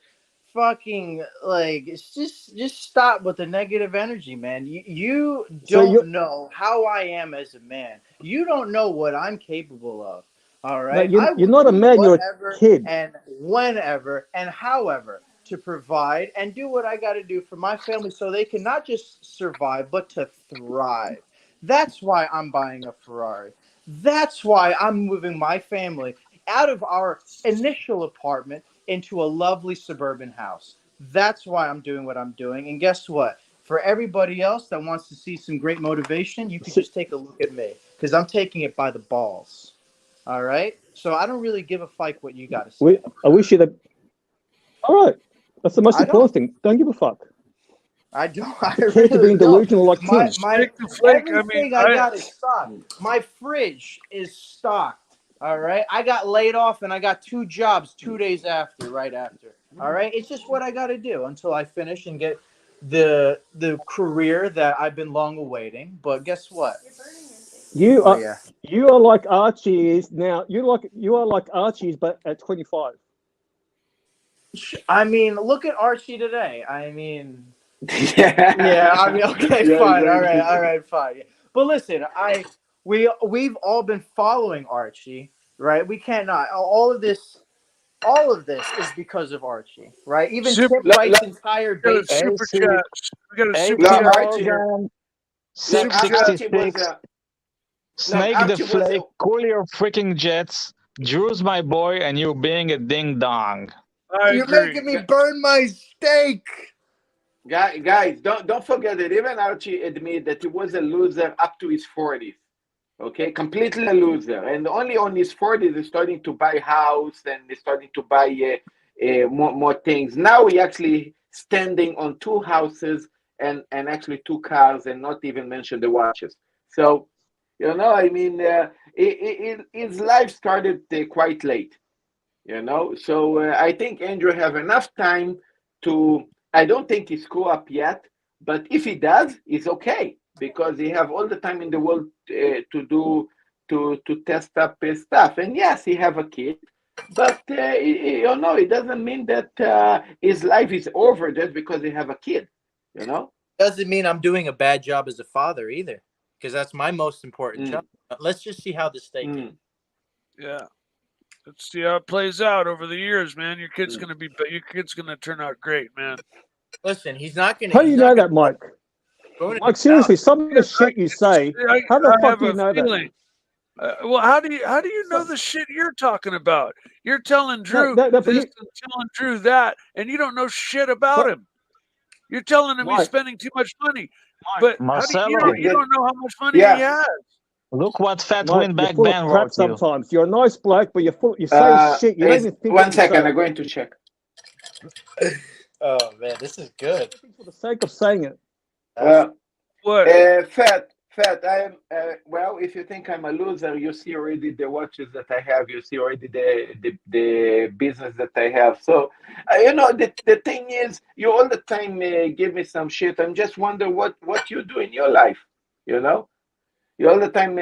fucking like. It's just stop with the negative energy, man. You So don't know how I am as a man. You don't know what I'm capable of. All right. you're not a man. You're a kid. And whenever and however to provide and do what I got to do for my family so they can not just survive but to thrive. That's why I'm buying a Ferrari. That's why I'm moving my family out of our initial apartment into a lovely suburban house. That's why I'm doing what I'm doing. And guess what? For everybody else that wants to see some great motivation, you could just take a look at me because I'm taking it by the balls. All right? So I don't really give a fuck what you got to say. I wish you'd have. All right. That's the most important thing. Don't give a fuck. I don't. I Care really to being delusional like Tim. Everything I got is stocked. My fridge is stocked. All right. I got laid off and I got 2 jobs 2 days after, right after. All right. It's just what I got to do until I finish and get the career that I've been long awaiting. But guess what? You are like Archie is now. You are like Archie's, but at 25. I mean, look at Archie today. I mean, yeah. I mean, okay, fine. All right, fine. Yeah. But listen, we've all been following Archie, right? We can't not. All of this is because of Archie, right? Even Tip writes entire days. Super chat. We got a super Hey, chat. Morgan, 666. Snake the Flake, cool your freaking jets. Drew's my boy, and you being a ding dong. You're making me burn my steak. Guys, don't forget that even Archie admitted that he was a loser up to his 40s. Okay, completely a loser, and only on his 40s he's starting to buy house and he's starting to buy more things. Now he actually standing on 2 houses and actually 2 cars, and not even mention the watches. So, I mean, his life started quite late. So I think Andrew have enough time to. I don't think he screw up yet, but if he does, it's okay because he have all the time in the world to test up his stuff. And yes, he have a kid, but it doesn't mean that his life is over just because he have a kid. Doesn't mean I'm doing a bad job as a father either, because that's my most important job. Let's just see how this steak is. Yeah. Let's see how it plays out over the years, man. Your kid's gonna turn out great, man. Listen, he's not gonna. How do you know that, Mike? Mike, seriously, some of the shit you say. How the fuck do you know that? Well, how do you know the shit you're talking about? You're telling Drew this and telling Drew that, and you don't know shit about him. You're telling him he's spending too much money, but you don't know how much money he has. Look what Fat Windback Ben wrote you. Sometimes you're a nice bloke, but you say shit. You don't even think. One second, I'm going to check. Oh man, this is good. For the sake of saying it. What? Fat. I am. Well, if you think I'm a loser, you see already the watches that I have. You see already the business that I have. So, the thing is, you all the time give me some shit. I'm just wonder what you do in your life. You all the time,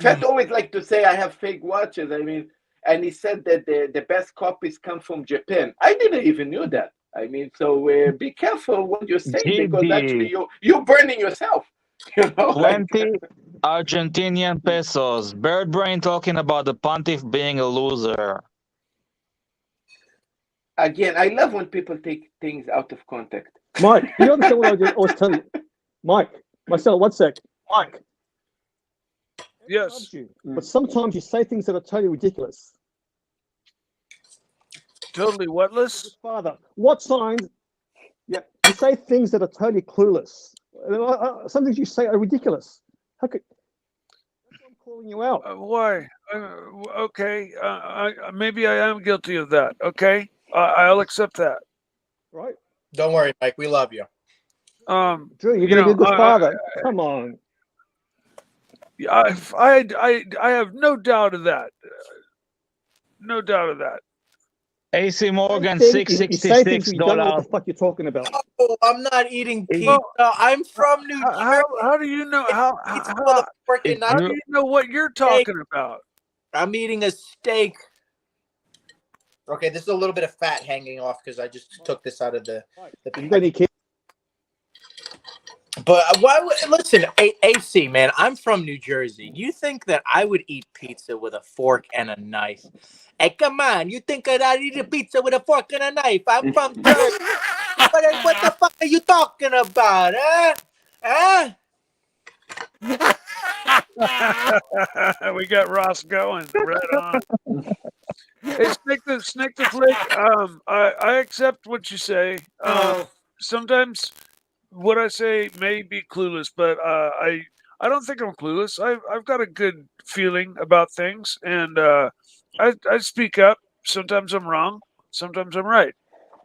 Fat always like to say I have fake watches. I mean, and he said that the best copies come from Japan. I didn't even knew that. I mean, so be careful what you say because actually you're burning yourself. 20 Argentinian pesos. Bird Brain talking about the pontiff being a loser. Again, I love when people take things out of context. Mike, you understand what I was telling you? Mike, myself, 1 sec. Mike. Yes. But sometimes you say things that are totally ridiculous. Totally whatless? Father, what signs? Yeah, you say things that are totally clueless. Some things you say are ridiculous. How could? That's why I'm calling you out. Why? Okay. Maybe I am guilty of that. Okay. I'll accept that. Right. Don't worry, Mike. We love you. Drew, you're gonna be a good father. Come on. I have no doubt of that. No doubt of that. AC Morgan, He said things you don't know what the $666. fuck you're talking about. Oh, I'm not eating pizza. Well, I'm from New Jersey. How do you know Pizza how with a fork and If knife. how do you know what you're talking about? I'm eating a steak. Okay, this is a little bit of fat hanging off because I just took this out of the You got any kids? But why would listen, AC man? I'm from New Jersey. You think that I would eat pizza with a fork and a knife? Hey, come on! You think that I'd eat a pizza with a fork and a knife? I'm from Jersey. What the fuck are you talking about, huh? We got Ross going right on. Hey, Snake the Flick. I accept what you say. Sometimes what I say may be clueless, but I don't think I'm clueless. I've got a good feeling about things, and I speak up. Sometimes I'm wrong. Sometimes I'm right.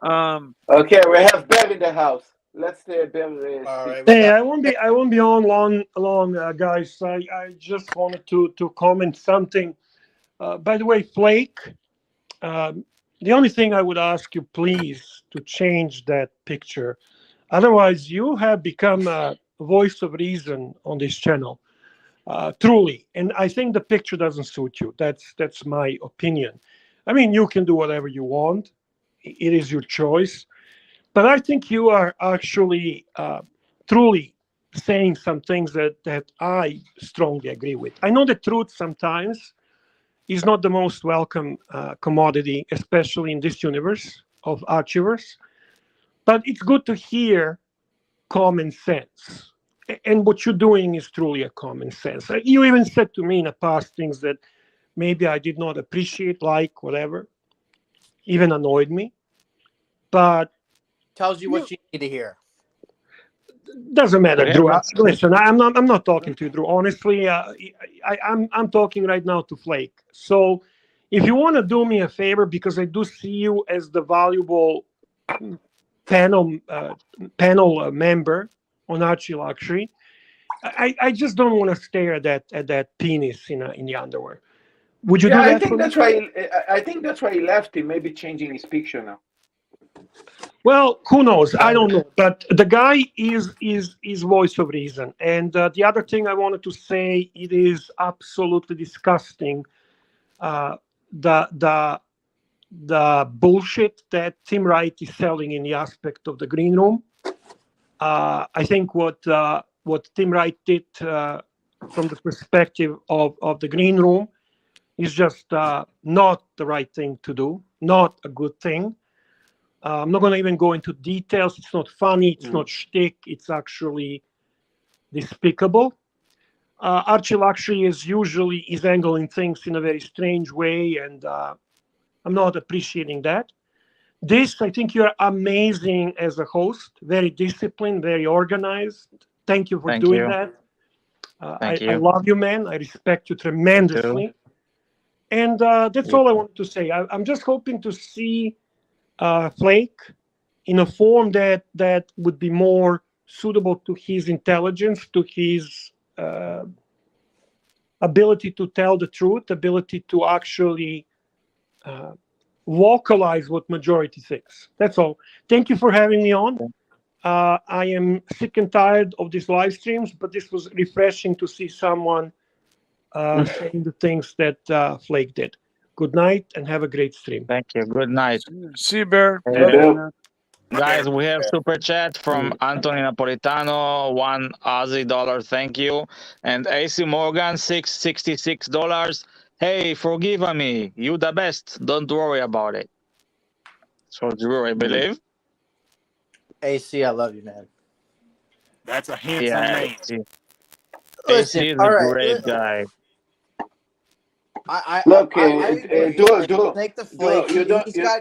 Okay, we have Bev in the house. Let's Bev. All right. Hey, I won't be on long, guys. I just wanted to comment something. By the way, Flake, the only thing I would ask you, please, to change that picture. Otherwise, you have become a voice of reason on this channel, truly. And I think the picture doesn't suit you. That's my opinion. I mean, you can do whatever you want. It is your choice. But I think you are actually truly saying some things that I strongly agree with. I know the truth sometimes is not the most welcome commodity, especially in this universe of Archiverse. But it's good to hear common sense. And what you're doing is truly a common sense. You even said to me in the past things that maybe I did not appreciate, like whatever, even annoyed me. But tells you what you need to hear. Doesn't matter, Drew. Listen, I'm not talking to you, Drew. Honestly, I'm talking right now to Flake. So, if you want to do me a favor, because I do see you as the valuable panel member on ArchieLuxury, I just don't want to stare at that penis in the underwear. Would you do that? I think that's why. I think that's why he left. He may be changing his picture now. Well, who knows? I don't know. But the guy is voice of reason. And the other thing I wanted to say, it is absolutely disgusting. The bullshit that Tim Wright is selling in the aspect of the green room. I think what Tim Wright did from the perspective of the green room is just not the right thing to do, not a good thing. I'm not going to even go into details. It's not funny. It's not shtick. It's actually despicable. ArchieLuxury is angling things in a very strange way, and I'm not appreciating that. This, I think you're amazing as a host. Very disciplined, very organized. Thank you for doing that. I love you, man. I respect you tremendously. And that's all I wanted to say. I'm just hoping to see Flake in a form that would be more suitable to his intelligence, to his ability to tell the truth, ability to actually vocalize what majority thinks. That's all. Thank you for having me on. I am sick and tired of these live streams, but this was refreshing to see someone saying the things that Flake did. Good night and have a great stream. Thank you. Good night. See you, Bear. Guys, we have super chat from Anthony Napolitano, $1 Aussie. Thank you. And AC Morgan, $666. Hey, forgive me. You the best. Don't worry about it. So Drew, I believe. AC, I love you, man. That's a handsome man. AC is a great guy. Look, Snake the Flake.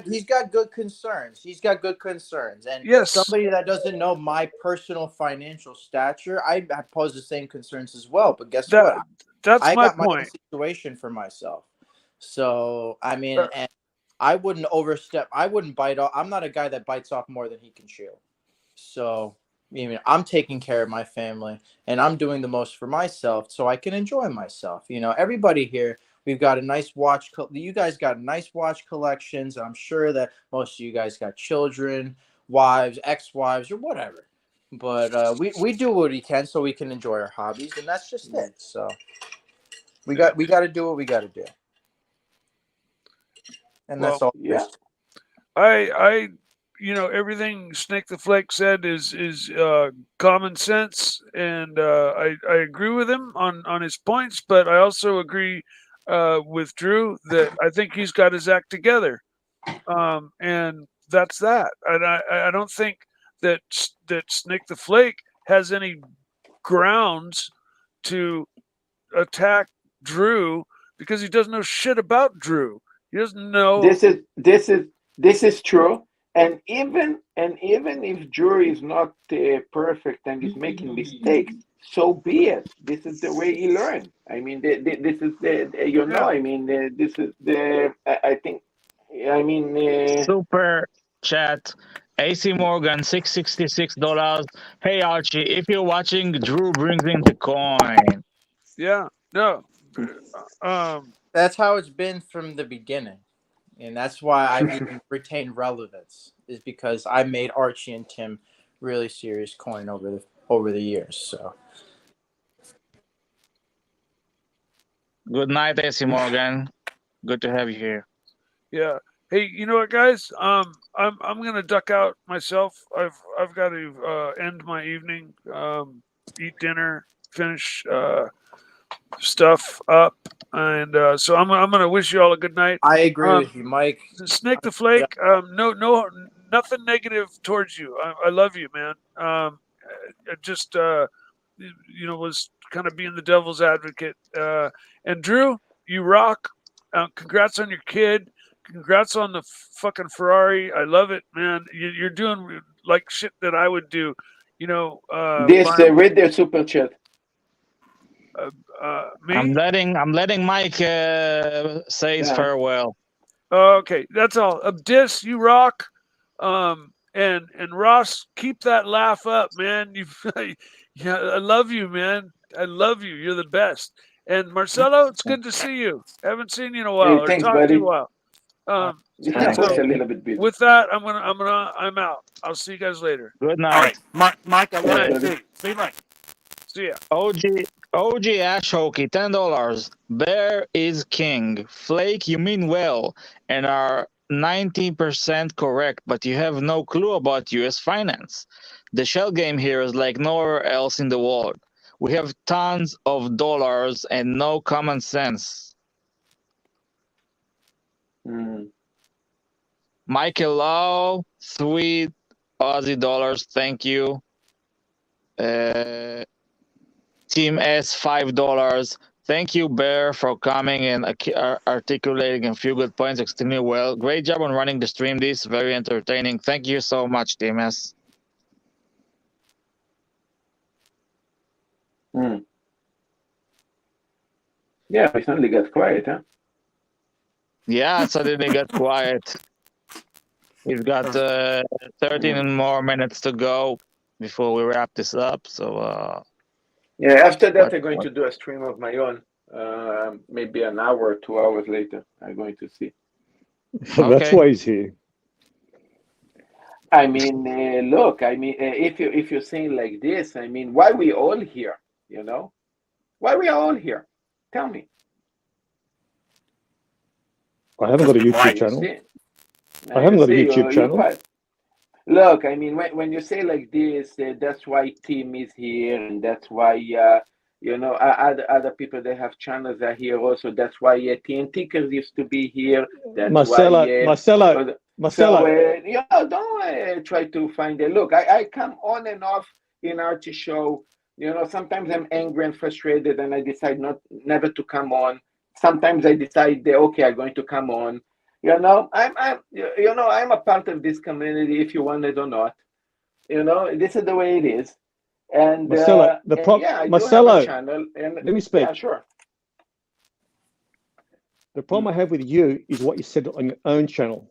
He's got good concerns. He's got good concerns. And somebody that doesn't know my personal financial stature, I pose the same concerns as well. But guess what? That's I my got my own point. situation for myself. So I mean, and I wouldn't overstep. I wouldn't bite off. I'm not a guy that bites off more than he can chew. So I mean, I'm taking care of my family, and I'm doing the most for myself, so I can enjoy myself. You know, everybody here. We've got a nice watch. You guys got nice watch collections. I'm sure that most of you guys got children, wives, ex-wives, or whatever. But we do what we can so we can enjoy our hobbies, and that's just it. So we got to do what we got to do, and that's all. Yeah. I everything Snake the Flake said is common sense, and I agree with him on his points, but I also agree with Drew that I think he's got his act together, and that's that. And I don't think that Snake the Flake has any grounds to attack Drew because he doesn't know shit about Drew. He doesn't know. This is true. And even if Drew is not perfect and is making mistakes, so be it. This is the way he learned. I mean, this is I mean, this is the. I think. I mean. Super chat. AC Morgan, $666. Hey Archie, if you're watching, Drew brings in the coin. Yeah. No. That's how it's been from the beginning. And that's why I've even retained relevance, is because I made Archie and Tim really serious coin over the years. So Good night, AC Morgan. Good to have you here. Yeah. Hey, you know what, guys? I'm gonna duck out myself. I've got to end my evening, eat dinner, finish stuff up, and so I'm gonna wish you all a good night. I agree with you, Mike. Snake the Flake. No, nothing negative towards you. I love you, man. I just was kind of being the devil's advocate. And Drew, you rock. Congrats on your kid. Congrats on the fucking Ferrari. I love it, man. You're doing like shit that I would do. Read their super chat. Me? I'm letting Mike say his farewell. Okay, that's all. Dis, you rock. And Ross, keep that laugh up, man. I love you, man. I love you. You're the best. And Marcelo, it's good to see you. Haven't seen you in a while. Hey, thanks, or talked buddy. to you in a while. A little bit busy. With that, I'm out. I'll see you guys later. Good night. All right, Mike, I want to see you. See you later. See ya. OG Ash Hokey, $10. Bear is king. Flake, you mean well and are 90% correct, but you have no clue about US finance. The shell game here is like nowhere else in the world. We have tons of dollars and no common sense. Michael Lau, $3 Aussie, thank you. Team S, $5. Thank you, Bear, for coming and articulating a few good points extremely well. Great job on running the stream. This very entertaining. Thank you so much, Team S. Yeah, we suddenly got quiet, huh? Yeah, suddenly got quiet. We've got 13 more minutes to go before we wrap this up. So yeah, after that, I'm going to do a stream of my own. Maybe an hour or 2 hours later, I'm going to see. That's why he's here. I mean, look. I mean, if you're saying like this, I mean, why we all here? You know, why we all here? Tell me. I haven't got a YouTube channel. I haven't got a YouTube channel. Look, I mean, when you say like this, that's why Tim is here, and that's why other people that have channels are here also. That's why TNTers used to be here. That's Marcelo. So, don't try to find it. Look, I come on and off in Archie show. You know, sometimes I'm angry and frustrated, and I decide never to come on. Sometimes I decide that, okay, I'm going to come on. You know, I'm a part of this community, if you want it or not. You know, this is the way it is. And Marcelo, Marcelo, have a channel, and, let me speak. Yeah, sure. The problem I have with you is what you said on your own channel,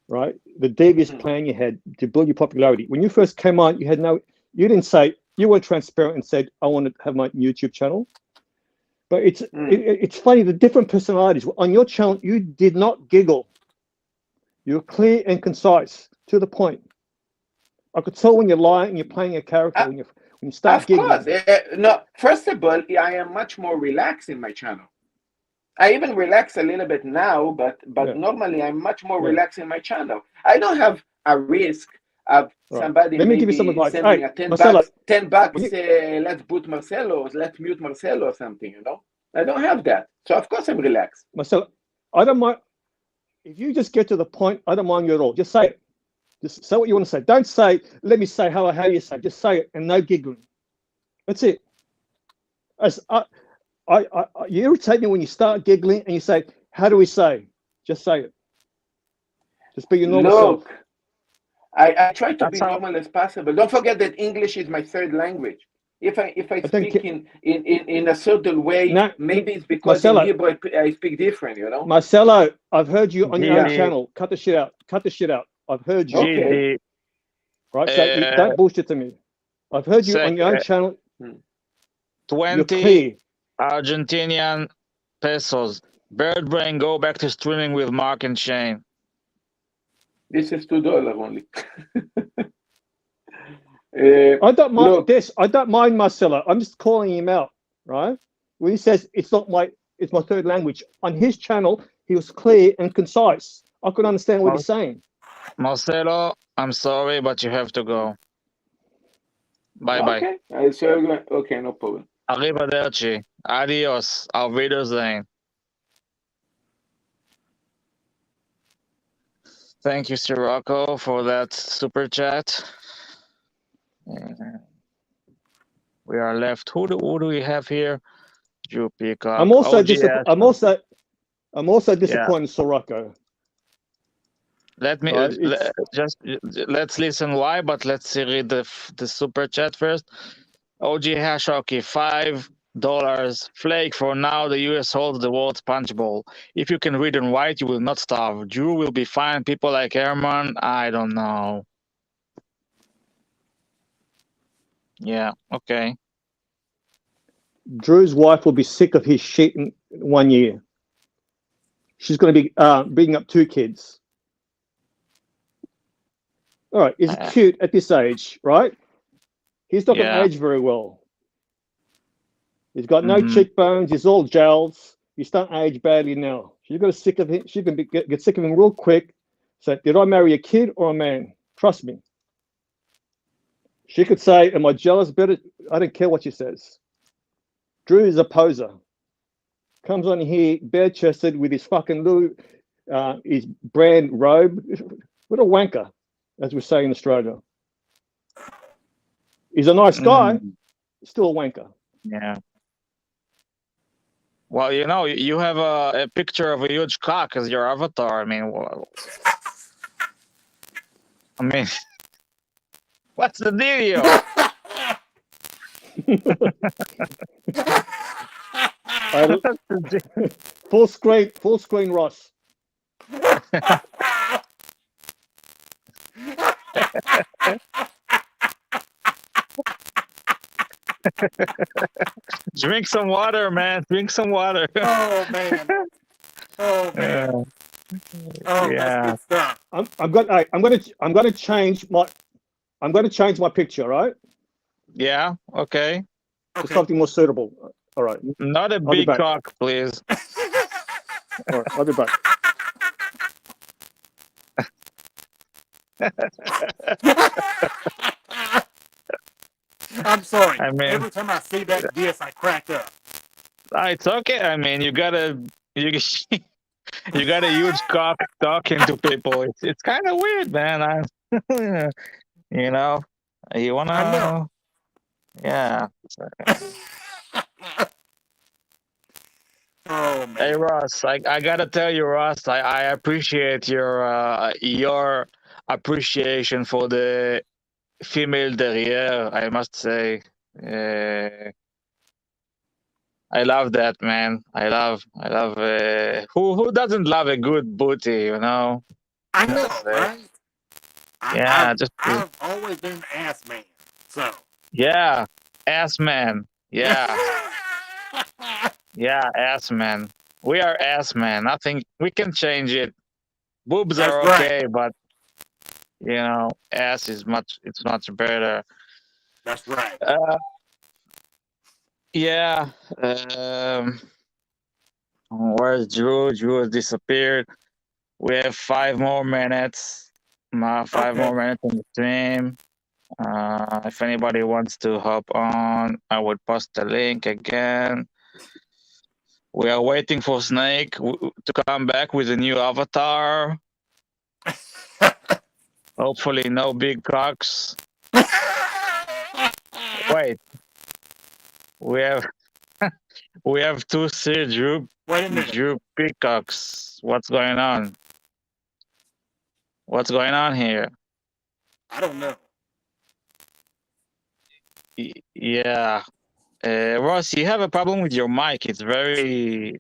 right? The devious plan you had to build your popularity. When you first came on, you didn't say, you were transparent and said, I want to have my YouTube channel. But it's funny, the different personalities. On your channel, you did not giggle. You're clear and concise, to the point. I could tell when you're lying and you're playing a character when you start giggling. Of course. No, first of all, I am much more relaxed in my channel. I even relax a little bit now, but normally I'm much more relaxed in my channel. I don't have a risk of somebody Let me give you some advice. sending a Marcelo, $10, let's boot Marcelo, let's mute Marcelo or something, you know? I don't have that. So of course I'm relaxed. Marcelo, I don't mind. If you just get to the point, I don't mind you at all. Just say it. Just say what you want to say. Don't say, let me say how you say. Just say it and no giggling. That's it. You irritate me when you start giggling and you say, how do we say? Just say it. Just be your normal self. I try to be normal as possible. Don't forget that English is my third language. If I speak in a certain way, maybe it's because Marcelo, in Hebrew I speak different, you know? Marcelo, I've heard you on your own channel. Cut the shit out. Cut the shit out. I've heard you. Okay. Right? So don't bullshit to me. I've heard you on your own channel. 20 Argentinian pesos. Bird Brain, go back to streaming with Mark and Shane. This is $2 only. I don't mind this. I don't mind Marcelo. I'm just calling him out, right? When he says it's my third language. On his channel, he was clear and concise. I could understand what he's saying. Marcelo, I'm sorry, but you have to go. Bye-bye. Okay, no problem. Arrivederci. Adios. Auf Wiedersehen. Thank you, Sirocco, for that super chat. We are left. Who do we have here? Drew Peacock. I'm also disappointed, Sirocco. Let me let's listen why, but let's read the super chat first. OG Hashoki, $5. Flake, for now the US holds the world's punch bowl. If you can read and write, you will not starve. Drew will be fine. People like Herman, I don't know. Yeah, okay. Drew's wife will be sick of his shit in 1 year. She's going to be bringing up 2 kids. All right, he's cute at this age, right? He's not going to age very well. He's got no cheekbones. He's all gels. He's starting to age badly now. She's got sick of him. She can get sick of him real quick. So, did I marry a kid or a man? Trust me. She could say, am I jealous? Better. I don't care what she says. Drew is a poser. Comes on here bare-chested with his fucking his brand robe. What a wanker, as we say in Australia. He's a nice guy, still a wanker. Yeah. Well, you know, you have a picture of a huge cock as your avatar. I mean, what's the deal? Full screen, Ross. Drink some water, man. Drink some water. Oh man. Oh man. Oh, yeah. that's good stuff. I'm gonna change my picture, right? Yeah. Okay. To something more suitable. All right. Not a big cock, please. All right, I'll be back. I'm sorry. I mean, every time I see that diss, I crack up. It's okay. I mean, you got a huge cock talking to people. It's kind of weird, man. You know, you wanna. I know. Yeah. Oh man. Hey Ross, I gotta tell you, Ross, I appreciate your appreciation for the female derrière. I must say, I love that, man. I love. Who doesn't love a good booty, you know? I know, right? I've always been an ass man, so. Yeah, ass man. Yeah. Yeah, ass man. We are ass man. Nothing. We can change it. Boobs That's are right. okay, but ass is much. It's much better. That's right. Yeah. Where's Drew? Drew has disappeared. We have 5 more minutes. Five Okay. more minutes in the stream. If anybody wants to hop on, I would post the link again. We are waiting for Snake to come back with a new avatar. Hopefully, no big cocks. Wait, we have two Wait a minute. Drew peacocks. What's going on? What's going on here? I don't know. Yeah. Ross, you have a problem with your mic. It's very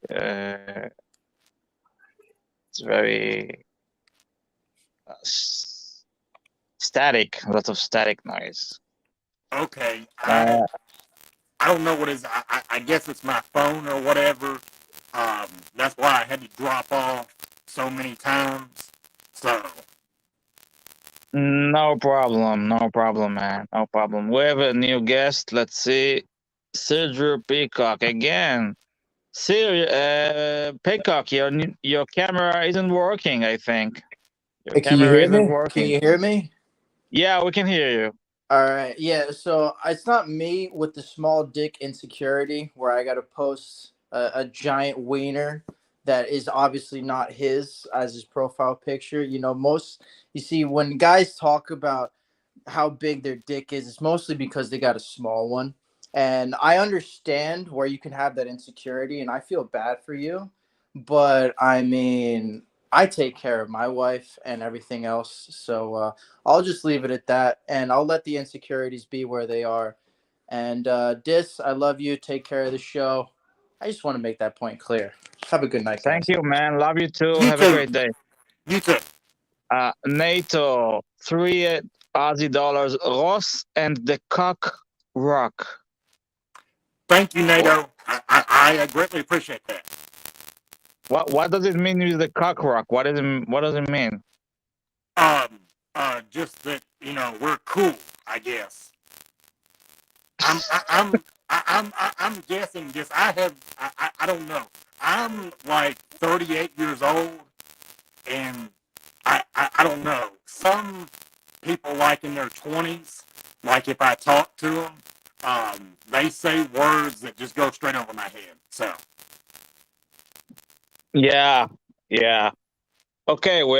static. Lots of static noise. Okay. I don't know what is. I guess it's my phone or whatever. That's why I had to drop off so many times. So. No problem, man. No problem. We have a new guest. Let's see. Sergio Peacock again. Peacock, your camera isn't working, I think. Your Hey, can you camera hear isn't me? working. Can you hear me? Yeah, we can hear you. All right. Yeah. So it's not me with the small dick insecurity where I got to post a giant wiener that is obviously not his as his profile picture. You see, when guys talk about how big their dick is, it's mostly because they got a small one. And I understand where you can have that insecurity, and I feel bad for you. But I mean, I take care of my wife and everything else. So I'll just leave it at that, and I'll let the insecurities be where they are. And Dis, I love you. Take care of the show. I just want to make that point clear. Have a good night, guys. Thank you, man. Love you too. You Have too. a great day. You too. NATO, 3 Aussie dollars. Ross and the Cock Rock. Thank you, NATO. I greatly appreciate that. What does it mean with the Cock Rock? What does it mean? Just that we're cool. I guess. I'm guessing this. I don't know. I'm like 38 years old, and I don't know. Some people like in their 20s, like if I talk to them, they say words that just go straight over my head. So. Yeah. Okay, we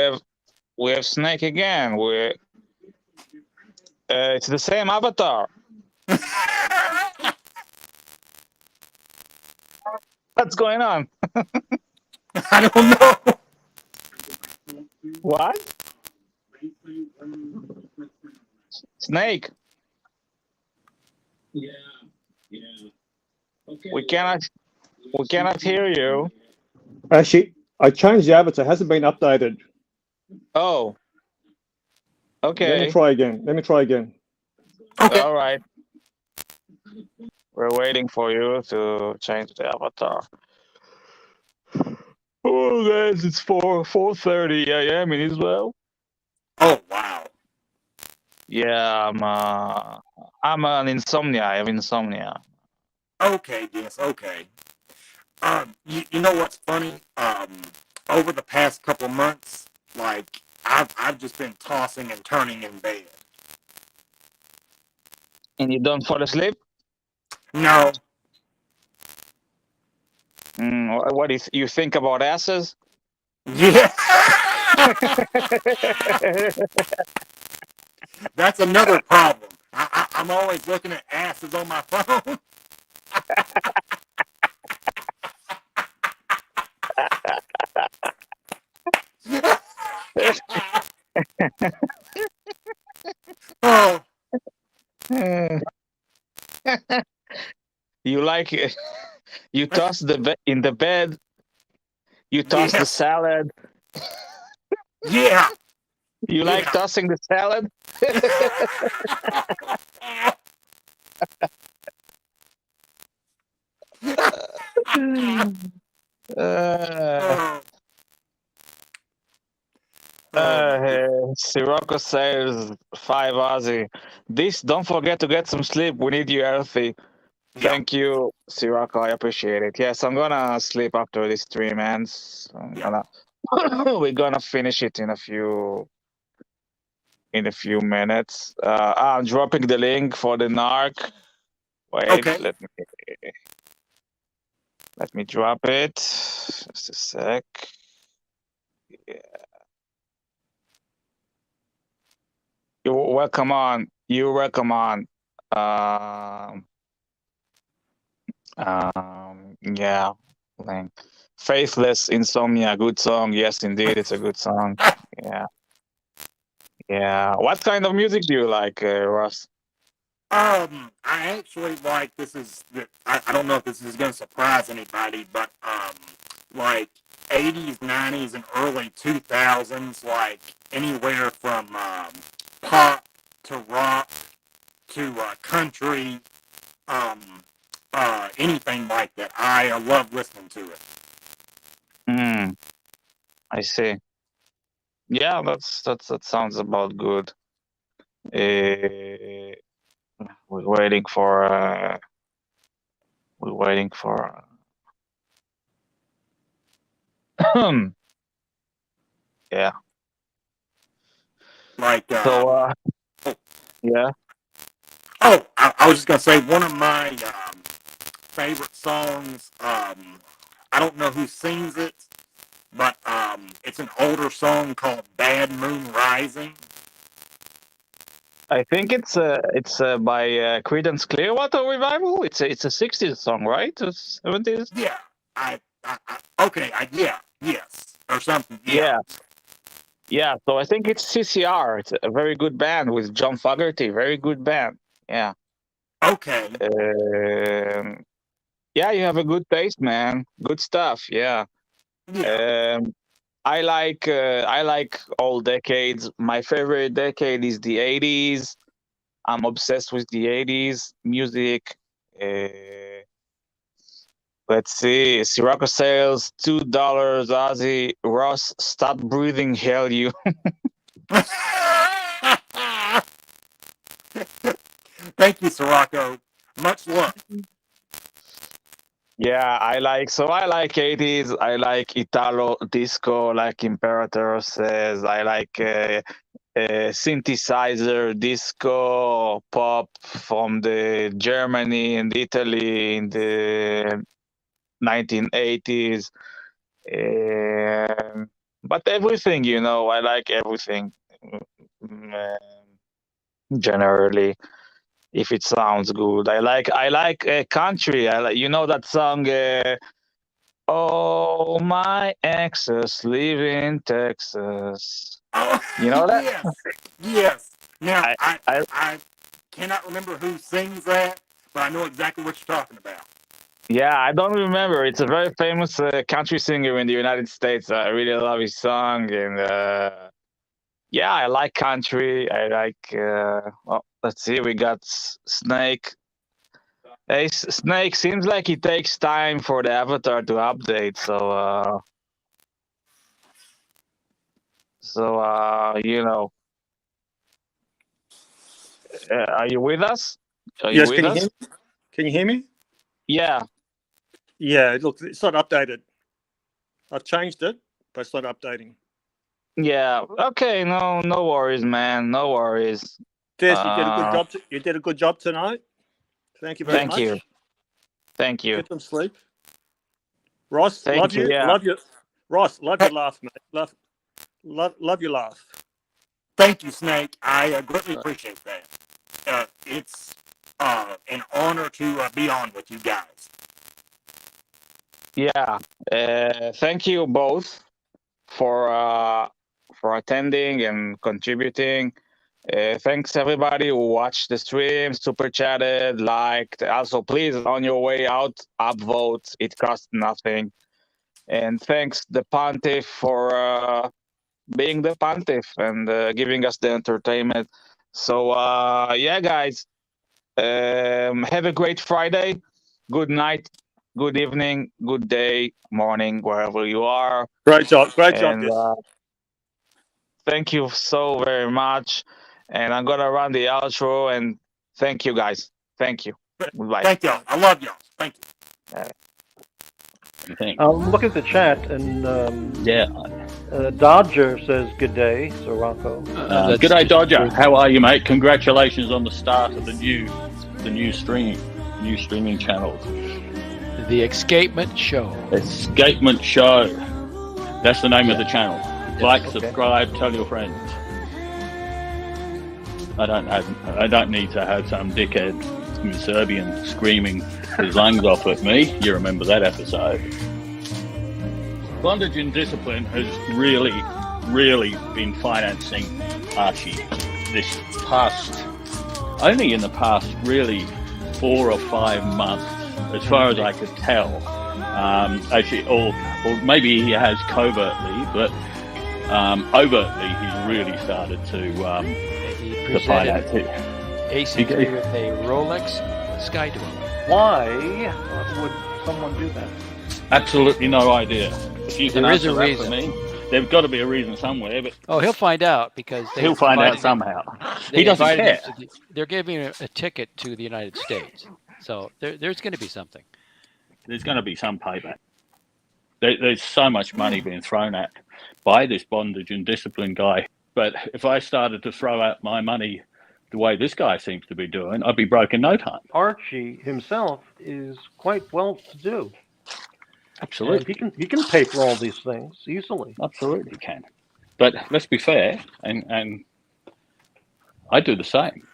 have Snake again. It's the same avatar. What's going on? I don't know. What? Snake. Yeah. Okay. We cannot hear you. Actually, I changed the avatar. It hasn't been updated. Oh. Okay. Let me try again. Okay. All right. We're waiting for you to change the avatar. Oh, guys, it's 4:30 a.m. in Israel. Oh, wow. Yeah, I'm an insomnia. I have insomnia. Okay, yes, okay. You know what's funny? Over the past couple months, like I've just been tossing and turning in bed. And you don't fall asleep? No. What do you think about asses? Yeah. That's another problem. I'm always looking at asses on my phone. Oh. You like it? You toss in the bed. You toss the salad. Yeah. You like tossing the salad? Sirocco says 5 Aussie. Don't forget to get some sleep. We need you healthy. Thank you, Sirocco. I appreciate it. Yes, I'm gonna sleep after this stream ends. We're gonna finish it in a few minutes. I'm dropping the link for the narc. Wait, Okay. let me drop it. Just a sec. Yeah. You're welcome on. Yeah. Link. Faithless Insomnia, good song. Yes, indeed, it's a good song. Yeah. Yeah. What kind of music do you like, Russ? I actually like I don't know if this is gonna surprise anybody, but like 80s, 90s, and early 2000s, like anywhere from pop to rock to country, anything like that. I love listening to it. I see. Yeah, that sounds about good. We're waiting for yeah. Like so yeah. Oh, I was just gonna say one of my favorite songs. I don't know who sings it, but it's an older song called "Bad Moon Rising." I think it's by Creedence Clearwater Revival. It's a 60s song, right? 70s. Yeah, yes, or something. Yeah. So I think it's CCR. It's a very good band with John Fogerty. Very good band. Yeah. Okay. Yeah, you have a good taste, man. Good stuff. Yeah. I like all decades. My favorite decade is the 80s. I'm obsessed with the 80s music. Let's see. Sirocco sales $2 Aussie. Ross, stop breathing. Hell you. Thank you, Sirocco. Much love. Yeah, I like 80s. I like Italo disco, like Imperator says. I like synthesizer disco pop from the Germany and Italy in the 1980s. But everything, I like everything. Generally, if it sounds good, I like country. I like that song. Oh, my exes live in Texas. Oh, You know that? Yes. Now I cannot remember who sings that, but I know exactly what you're talking about. Yeah, I don't remember. It's a very famous country singer in the United States. I really love his song, and yeah, I like country. I like. Well, let's see. We got Snake. Hey, Snake. Seems like it takes time for the avatar to update. So, are you with us? Yes, can you hear me? Can you hear me? Yeah. Yeah, look, it's not updated. I've changed it, but it's not updating. Yeah. Okay. No worries, man. No worries. Des, you did a good job. You did a good job tonight. Thank you very much. Thank you. Get some sleep. Ross, love you. Yeah. Love you. Ross, love your laugh, mate. Love your laugh. Thank you, Snake. I greatly appreciate that. It's an honor to be on with you guys. Yeah. Thank you both for attending and contributing. Thanks everybody who watched the stream, super chatted, liked. Also, please, on your way out, upvote. It costs nothing. And thanks the Pontiff for being the Pontiff and giving us the entertainment. So yeah, guys, have a great Friday. Good night. good evening, good day, morning, wherever you are. Great job, And guys. thank you so very much. And I'm gonna run the outro. And thank you, guys. Thank you. Goodbye. Thank y'all. I love y'all. Thank you. Look at the chat, and Dodger says good day, so Rocco. Good day, Dodger. How are you, mate? Congratulations on the start of the new streaming channels. The Escapement Show. Escapement Show. That's the name of the channel. Like, subscribe, tell your friends. I don't need to have some dickhead Serbian screaming his lungs off at me. You remember that episode? Bondage and Discipline has really been financing Archie only in the past really 4 or 5 months, as far as I could tell. Actually, or maybe he has covertly, but overtly he's really started to finance it. ACK with a Rolex Sky Dome. Why would someone do that? Absolutely no idea. If you can There is a answer that reason. for me, there's got to be a reason somewhere. But he'll find out because he'll find out somehow. He doesn't care. They're giving him a ticket to the United States, so there's going to be something. There's going to be some payback. There's so much money being thrown at by this Bondage and Discipline guy. But if I started to throw out my money the way this guy seems to be doing, I'd be broke in no time. Archie himself is quite well to do. Absolutely. And he can pay for all these things easily. Absolutely can. But let's be fair, and I do the same.